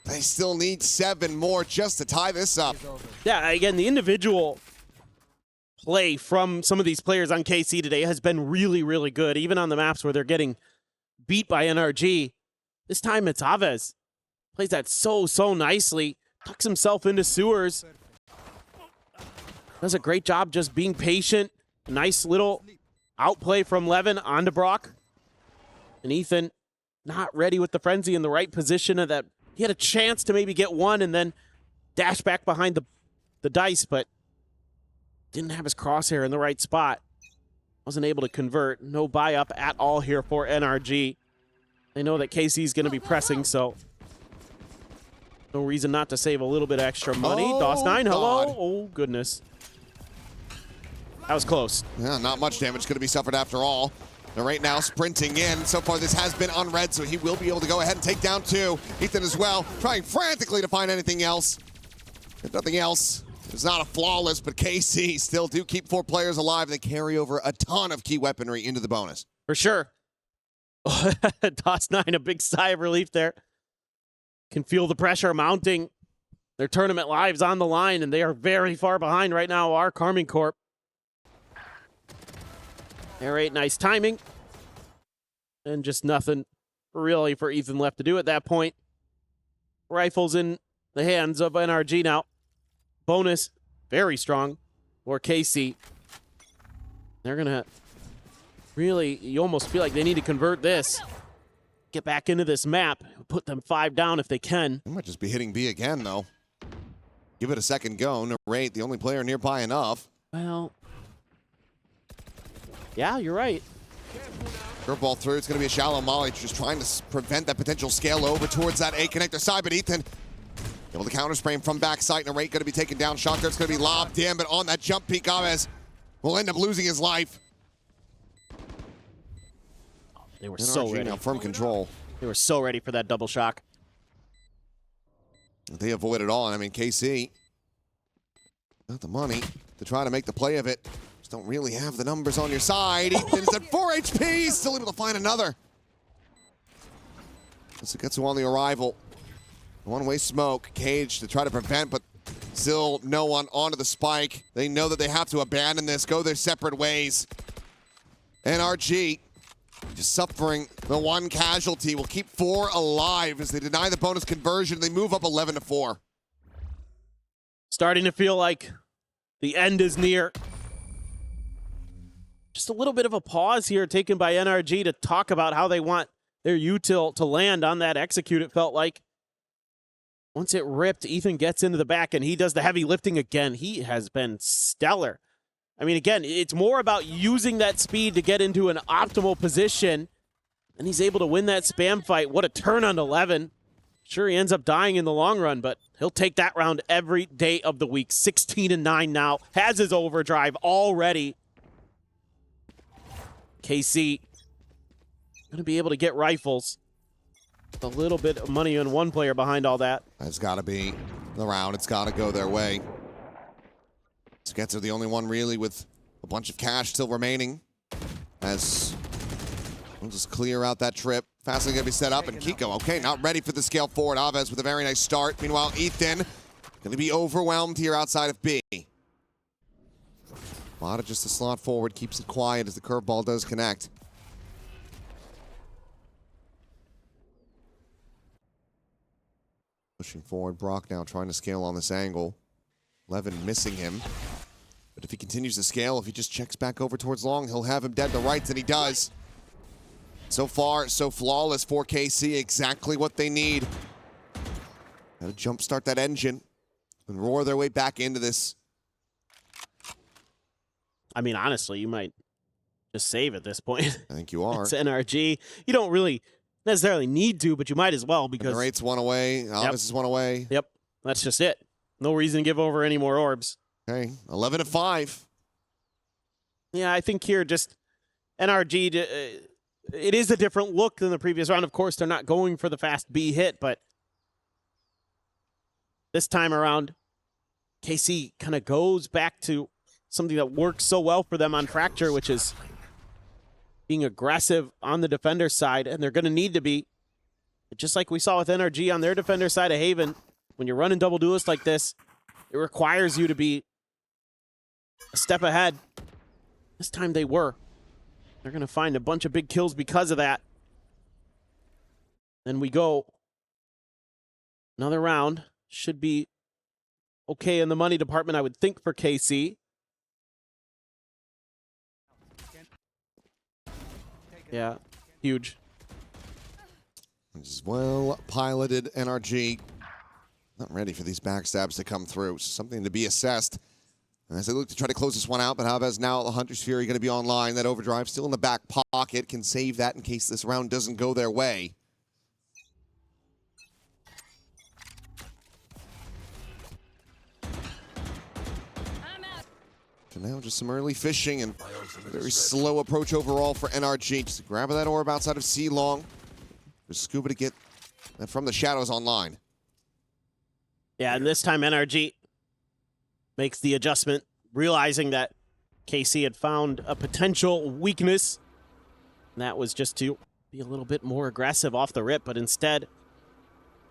They still need 7 more just to tie this up. Yeah, again, the individual play from some of these players on KC today has been really, really good, even on the maps where they're getting beat by NRG. This time it's Chavez. Plays that so nicely. Tucks himself into sewers. Does a great job just being patient. Nice little outplay from Levin onto Brock. And Ethan not ready with the frenzy in the right position of that. He had a chance to maybe get one and then dash back behind the dice, but didn't have his crosshair in the right spot. Wasn't able to convert. No buy up at all here for NRG. They know that KC's going to be pressing, so no reason not to save a little bit of extra money. Oh, DOS9, hello. God. Oh, goodness. That was close. Yeah, not much damage going to be suffered after all. And right now, sprinting in. So far, this has been unread, so he will be able to go ahead and take down 2. Ethan as well, trying frantically to find anything else. If nothing else, it's not a flawless, but KC still do keep 4 players alive. They carry over a ton of key weaponry into the bonus. For sure. DOS9, a big sigh of relief there. Can feel the pressure mounting. Their tournament lives on the line, and they are very far behind right now, our Karmine Corp. Air 8, nice timing. And just nothing really for Ethan left to do at that point. Rifles in the hands of NRG now. Bonus, very strong for KC. They're going to really, you almost feel like they need to convert this. Get back into this map. Put them 5 down if they can. They might just be hitting B again, though. Give it a second go. Narrate, the only player nearby enough. Well, yeah, you're right. Curveball through. It's going to be a shallow molly, just trying to prevent that potential scale over towards that A connector side. But Ethan able to counter spray him from backside. Narrate going to be taken down. Shot there. It's going to be lobbed in, but on that jump peak, Chavez will end up losing his life. They were so ready. Now firm control. They were so ready for that double shock. They avoid it all. And I mean, KC got the money to try to make the play of it. Just don't really have the numbers on your side. Ethan's at 4 HP, still able to find another. Suketsu on the arrival. One-way smoke. Cage to try to prevent, but still no one onto the spike. They know that they have to abandon this, go their separate ways. NRG just suffering the 1 casualty. Will keep 4 alive as they deny the bonus conversion. They move up 11-4. Starting to feel like the end is near. Just a little bit of a pause here taken by NRG to talk about how they want their util to land on that execute, it felt like. Once it ripped, Ethan gets into the back, and he does the heavy lifting again. He has been stellar. I mean, again, it's more about using that speed to get into an optimal position, and he's able to win that spam fight. What a turn on 11. Sure, he ends up dying in the long run, but he'll take that round every day of the week. 16-9 now, has his overdrive already. KC going to be able to get rifles. A little bit of money on one player behind all that. That's got to be the round. It's got to go their way. Skets are the only one really with a bunch of cash still remaining. As we'll just clear out that trip. Fastly going to be set up, and Kiko, okay, not ready for the scale forward. Aves with a very nice start. Meanwhile, Ethan going to be overwhelmed here outside of B. Mata just a slot forward, keeps it quiet as the curveball does connect. Pushing forward, Brock now trying to scale on this angle. Levin missing him. But if he continues to scale, if he just checks back over towards long, he'll have him dead to rights, and he does. So far, so flawless for KC. Exactly what they need. Gotta jumpstart that engine and roar their way back into this. I mean, honestly, you might just save at this point. I think you are. It's NRG. You don't really necessarily need to, but you might as well because... The rate's one away. Aves is one away. Yep, that's just it. No reason to give over any more orbs. Okay, 11-5. Yeah, I think here just NRG, it is a different look than the previous round. Of course, they're not going for the fast B hit, but this time around, KC kind of goes back to something that works so well for them on Fracture, which is being aggressive on the defender side, and they're going to need to be. Just like we saw with NRG on their defender side of Haven, when you're running double duelist like this, it requires you to be a step ahead. This time they were. They're going to find a bunch of big kills because of that. Then we go. Another round. Should be okay in the money department, I would think, for KC. Yeah, huge. This is well piloted NRG. Not ready for these backstabs to come through. Something to be assessed. And as they look to try to close this one out, but Aves now the Hunter's Fury going to be online. That overdrive still in the back pocket. Can save that in case this round doesn't go their way. So now just some early fishing and very slow approach overall for NRG. Just grabbing that orb outside of C long. For Scuba to get that from the shadows online. Yeah, and this time NRG makes the adjustment, realizing that KC had found a potential weakness. And that was just to be a little bit more aggressive off the rip, but instead,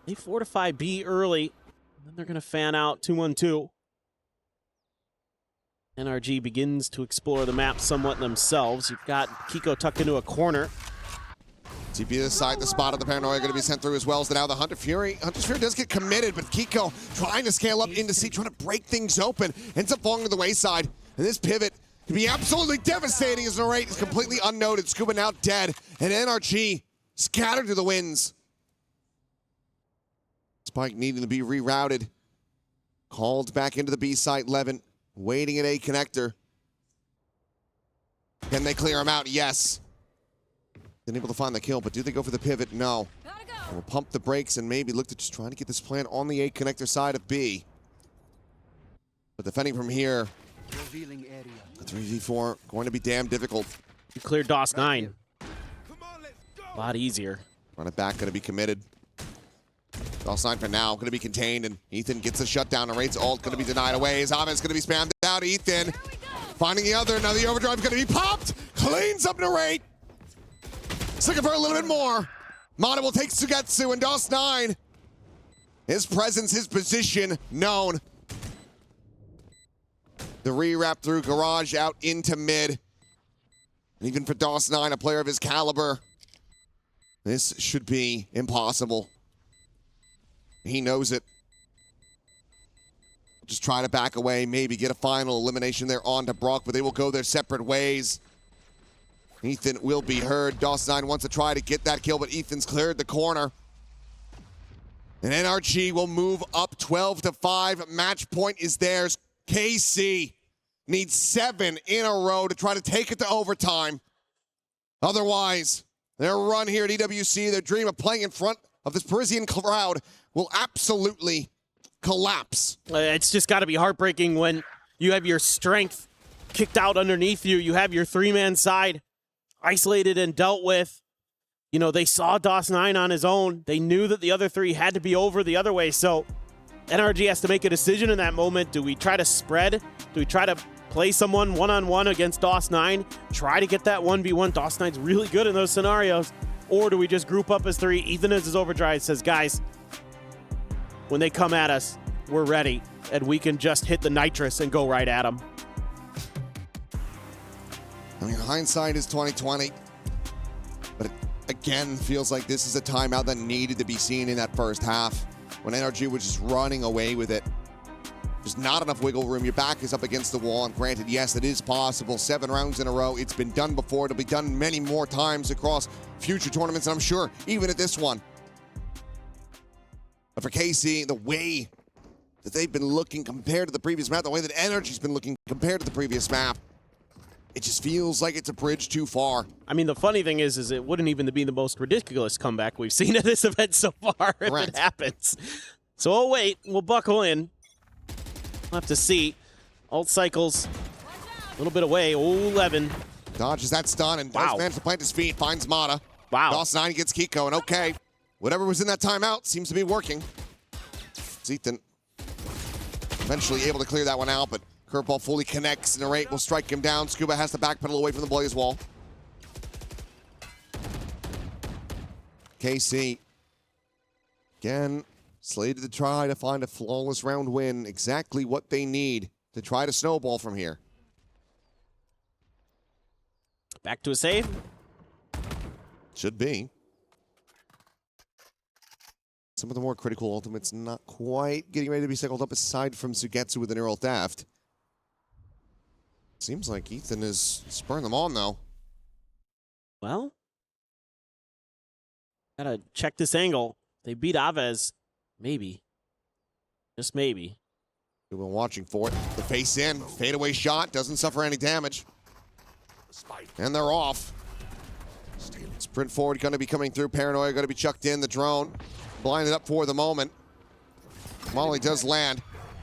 they fortify B early. And then they're going to fan out 2-1-2. NRG begins to explore the map somewhat themselves. You've got Kiko tucked into a corner. TP this side, the spot of the Paranoia going to be sent through as well as now the Hunter's Fury does get committed, but Kiko trying to scale up into C, trying to break things open, ends up falling to the wayside. And this pivot can be absolutely devastating as the rate is completely unnoted. Scuba now dead, and NRG scattered to the winds. Spike needing to be rerouted. Called back into the B site, Levin waiting at A connector. Can they clear him out? Yes. Been able to find the kill, but do they go for the pivot? No. We'll pump the brakes and maybe look to just trying to get this plan on the A connector side of B. But defending from here, the 3v4 going to be damn difficult. You cleared DOS 9. A lot easier. Run it back, going to be committed. DOS 9 for now, going to be contained, and Ethan gets a shutdown. The Raid's ult going to be denied away. His Aves going to be spammed out. Ethan finding the other. Now the overdrive going to be popped. Cleans up the Raid. Looking for a little bit more. Mata will take Sugetsu, and DOS 9. His presence, his position known. The re-wrap through garage out into mid. And even for DOS 9, a player of his caliber, this should be impossible. He knows it. Just try to back away, maybe get a final elimination there onto Brock, but they will go their separate ways. Ethan will be heard. Dawson9 wants to try to get that kill, but Ethan's cleared the corner. And NRG will move up 12-5. Match point is theirs. KC needs 7 in a row to try to take it to overtime. Otherwise, their run here at EWC, their dream of playing in front of this Parisian crowd will absolutely collapse. It's just got to be heartbreaking when you have your strength kicked out underneath you. You have your 3-man side isolated and dealt with. You know, they saw Dawson9 on his own. They knew that the other 3 had to be over the other way. So NRG has to make a decision in that moment. Do we try to spread? Do we try to play someone one-on-one against Dawson9? Try to get that 1v1. Dawson9's really good in those scenarios. Or do we just group up as 3? Ethan is his overdrive, says, guys, when they come at us, we're ready. And we can just hit the nitrous and go right at them. I mean, hindsight is 20/20, but it again feels like this is a timeout that needed to be seen in that first half when NRG was just running away with it. There's not enough wiggle room. Your back is up against the wall, and granted, yes, it is possible. 7 rounds in a row. It's been done before. It'll be done many more times across future tournaments, and I'm sure even at this one. But for KC, the way that they've been looking compared to the previous map, the way that NRG's been looking compared to the previous map, it just feels like it's a bridge too far. I mean, the funny thing is it wouldn't even be the most ridiculous comeback we've seen at this event so far if it happens. So we'll wait. We'll buckle in. We'll have to see. Alt cycles a little bit away. 11. Dodges that stun and does manage to plant his feet. Finds Mata. Wow. Dawson9 gets Kiko, and okay, whatever was in that timeout seems to be working. Ethan eventually able to clear that one out, but curveball fully connects, and Narrate will strike him down. Scuba has to backpedal away from the Blaze Wall. KC, again, slated to try to find a flawless round win. Exactly what they need to try to snowball from here. Back to a save. Should be. Some of the more critical ultimates not quite getting ready to be cycled up aside from Sugetsu with the neural theft. Seems like Ethan is spurring them on, though. Well, gotta check this angle. They beat Aves. Maybe. Just maybe. We've been watching for it. The face in. Fadeaway shot. Doesn't suffer any damage. And they're off. Sprint forward going to be coming through. Paranoia going to be chucked in. The drone blinded up for the moment. Molly does land.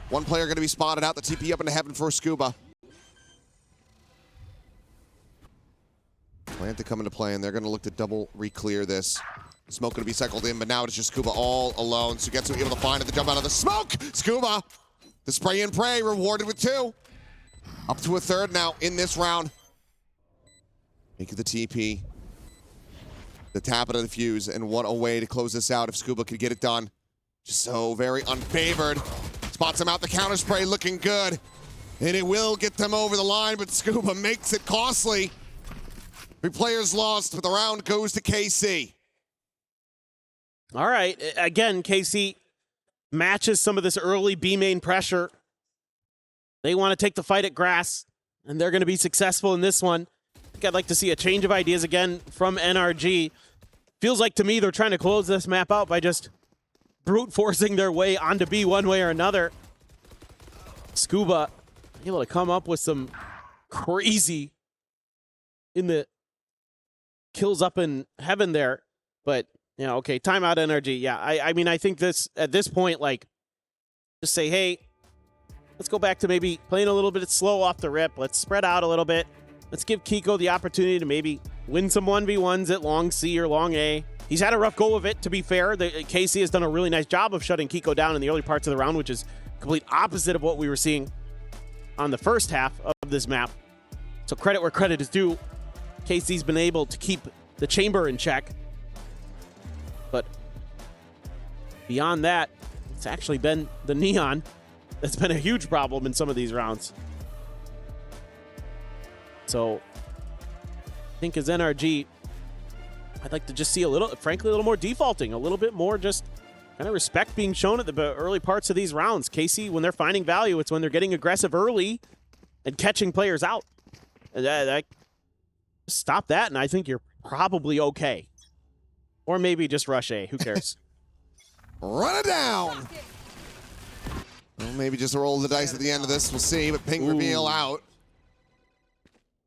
One player going to be spotted out. The TP up into heaven for Scuba. Plant to come into play, and they're going to look to double re-clear this. Smoke going to be cycled in, but now it's just Scuba all alone. Sugetsu able to find it to jump out of the smoke. Scuba, the spray and pray, rewarded with 2. Up to a 3rd now in this round. Make it the TP. The tap it of the fuse, and what a way to close this out if Scuba could get it done. Just so very unfavored. Spots him out, the counter spray looking good. And it will get them over the line, but Scuba makes it costly. 3 players lost, but the round goes to KC. All right. Again, KC matches some of this early B main pressure. They want to take the fight at grass, and they're going to be successful in this one. I think I'd like to see a change of ideas again from NRG. Feels like to me they're trying to close this map out by just brute forcing their way onto B one way or another. Scuba able to come up with some crazy in the kills up in heaven there, but yeah, okay, timeout NRG. Yeah, I mean, I think this at this point, like, just say, hey, let's go back to maybe playing a little bit slow off the rip. Let's spread out a little bit. Let's give Kiko the opportunity to maybe win some 1v1s at long C or long A. He's had a rough go of it, to be fair. KC has done a really nice job of shutting Kiko down in the early parts of the round, which is complete opposite of what we were seeing on the first half of this map. So credit where credit is due. KC's been able to keep the chamber in check. But beyond that, it's actually been the neon that's been a huge problem in some of these rounds. So I think as NRG, I'd like to just see a little, frankly, a little more defaulting, a little bit more just kind of respect being shown at the early parts of these rounds. KC, when they're finding value, it's when they're getting aggressive early and catching players out. And Stop that, and I think you're probably okay. Or maybe just rush A. Who cares? Run it down. Well, maybe just a roll of the dice at the end of this. We'll see, but ping reveal out.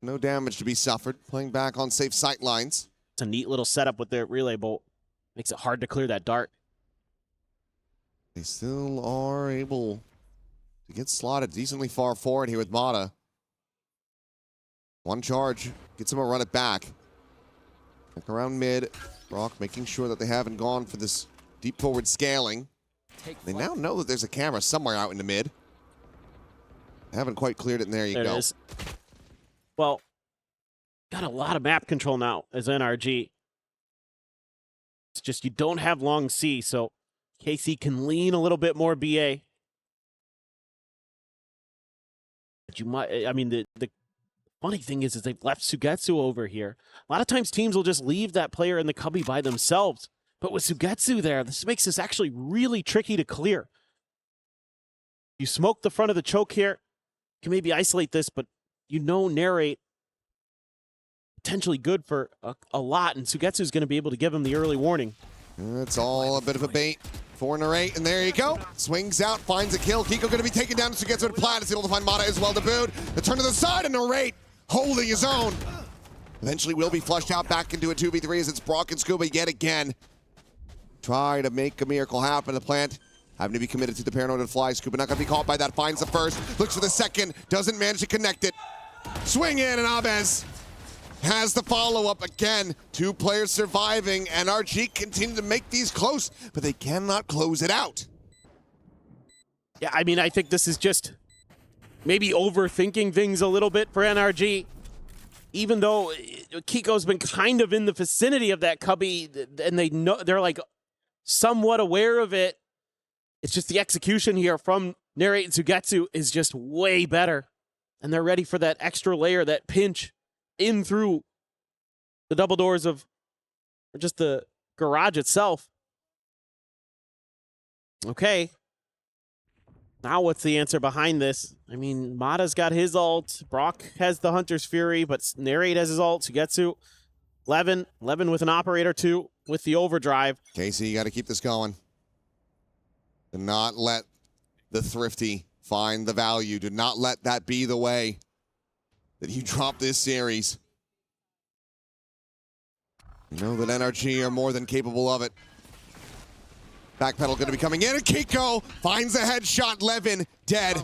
No damage to be suffered. Playing back on safe sight lines. It's a neat little setup with the relay bolt. Makes it hard to clear that dart. They still are able to get slotted decently far forward here with Mata. One charge. Gets him a run it back. Back around mid. Brock making sure that they haven't gone for this deep forward scaling. They now know that there's a camera somewhere out in the mid. Haven't quite cleared it, and there you There go. it is. Well, got a lot of map control now as NRG. It's just you don't have long C, so KC can lean a little bit more BA. But you might, I mean, the funny thing is they've left Sugetsu over here. A lot of times teams will just leave that player in the cubby by themselves. But with Sugetsu there, this makes this actually really tricky to clear. You smoke the front of the choke here, you can maybe isolate this, but you know narrate potentially good for a lot, and Sugetsu is going to be able to give him the early warning. It's all a bit of a bait for Narrate, and there you go. Swings out, finds a kill. Kiko going to be taken down to Sugetsu with Plat. Is able to find Mata as well to boot. The turn to the side, and Narrate holding his own. Eventually will be flushed out back into a 2v3 as it's Brock and Scuba yet again. Try to make a miracle happen. The plant having to be committed to the paranoid fly. Scuba not going to be caught by that. Finds the first, looks for the second, doesn't manage to connect it. Swing in, and Abez has the follow-up again. Two players surviving. NRG continue to make these close, but they cannot close it out. Yeah, I mean, I think this is just maybe overthinking things a little bit for NRG. Even though Kiko's been kind of in the vicinity of that cubby, and they know they're like somewhat aware of it. It's just the execution here from Narrate and Sugetsu is just way better. And they're ready for that extra layer, that pinch in through the double doors of or just the garage itself. Okay. Now what's the answer behind this? I mean, Mata's got his ult. Brock has the Hunter's Fury, but Narrate has his ult. Sugetsu, Levin with an operator too, with the overdrive. Casey, you got to keep this going. Do not let the thrifty find the value. Do not let that be the way that you drop this series. You know that NRG are more than capable of it. Backpedal going to be coming in, and Kiko finds a headshot. Levin dead.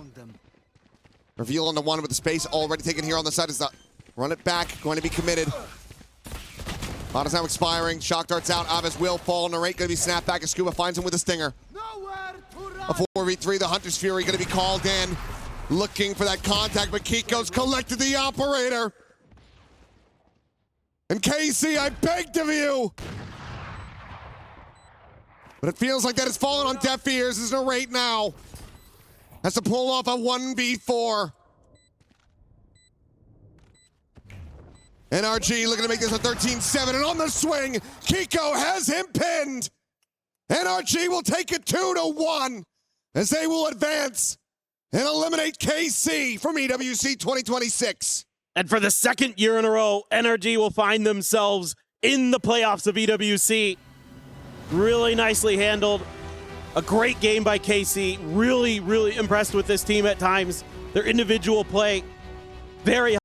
Reveal on the one with the space already taken here on the side. Is the run it back, going to be committed. Mata's now expiring. Shock darts out. Aves will fall. Narrate going to be snapped back as Scuba finds him with a stinger. A 4v3. The Hunter's Fury going to be called in. Looking for that contact, but Kiko's collected the operator. And KC, I begged of you. But it feels like that has fallen on deaf ears as Narrate now has to pull off a 1v4. NRG looking to make this a 13-7, and on the swing, Kiko has him pinned. NRG will take it 2-1 as they will advance and eliminate KC from EWC 2026. And for the second year in a row, NRG will find themselves in the playoffs of EWC. Really nicely handled. A great game by KC. Really, really impressed with this team at times. Their individual play, very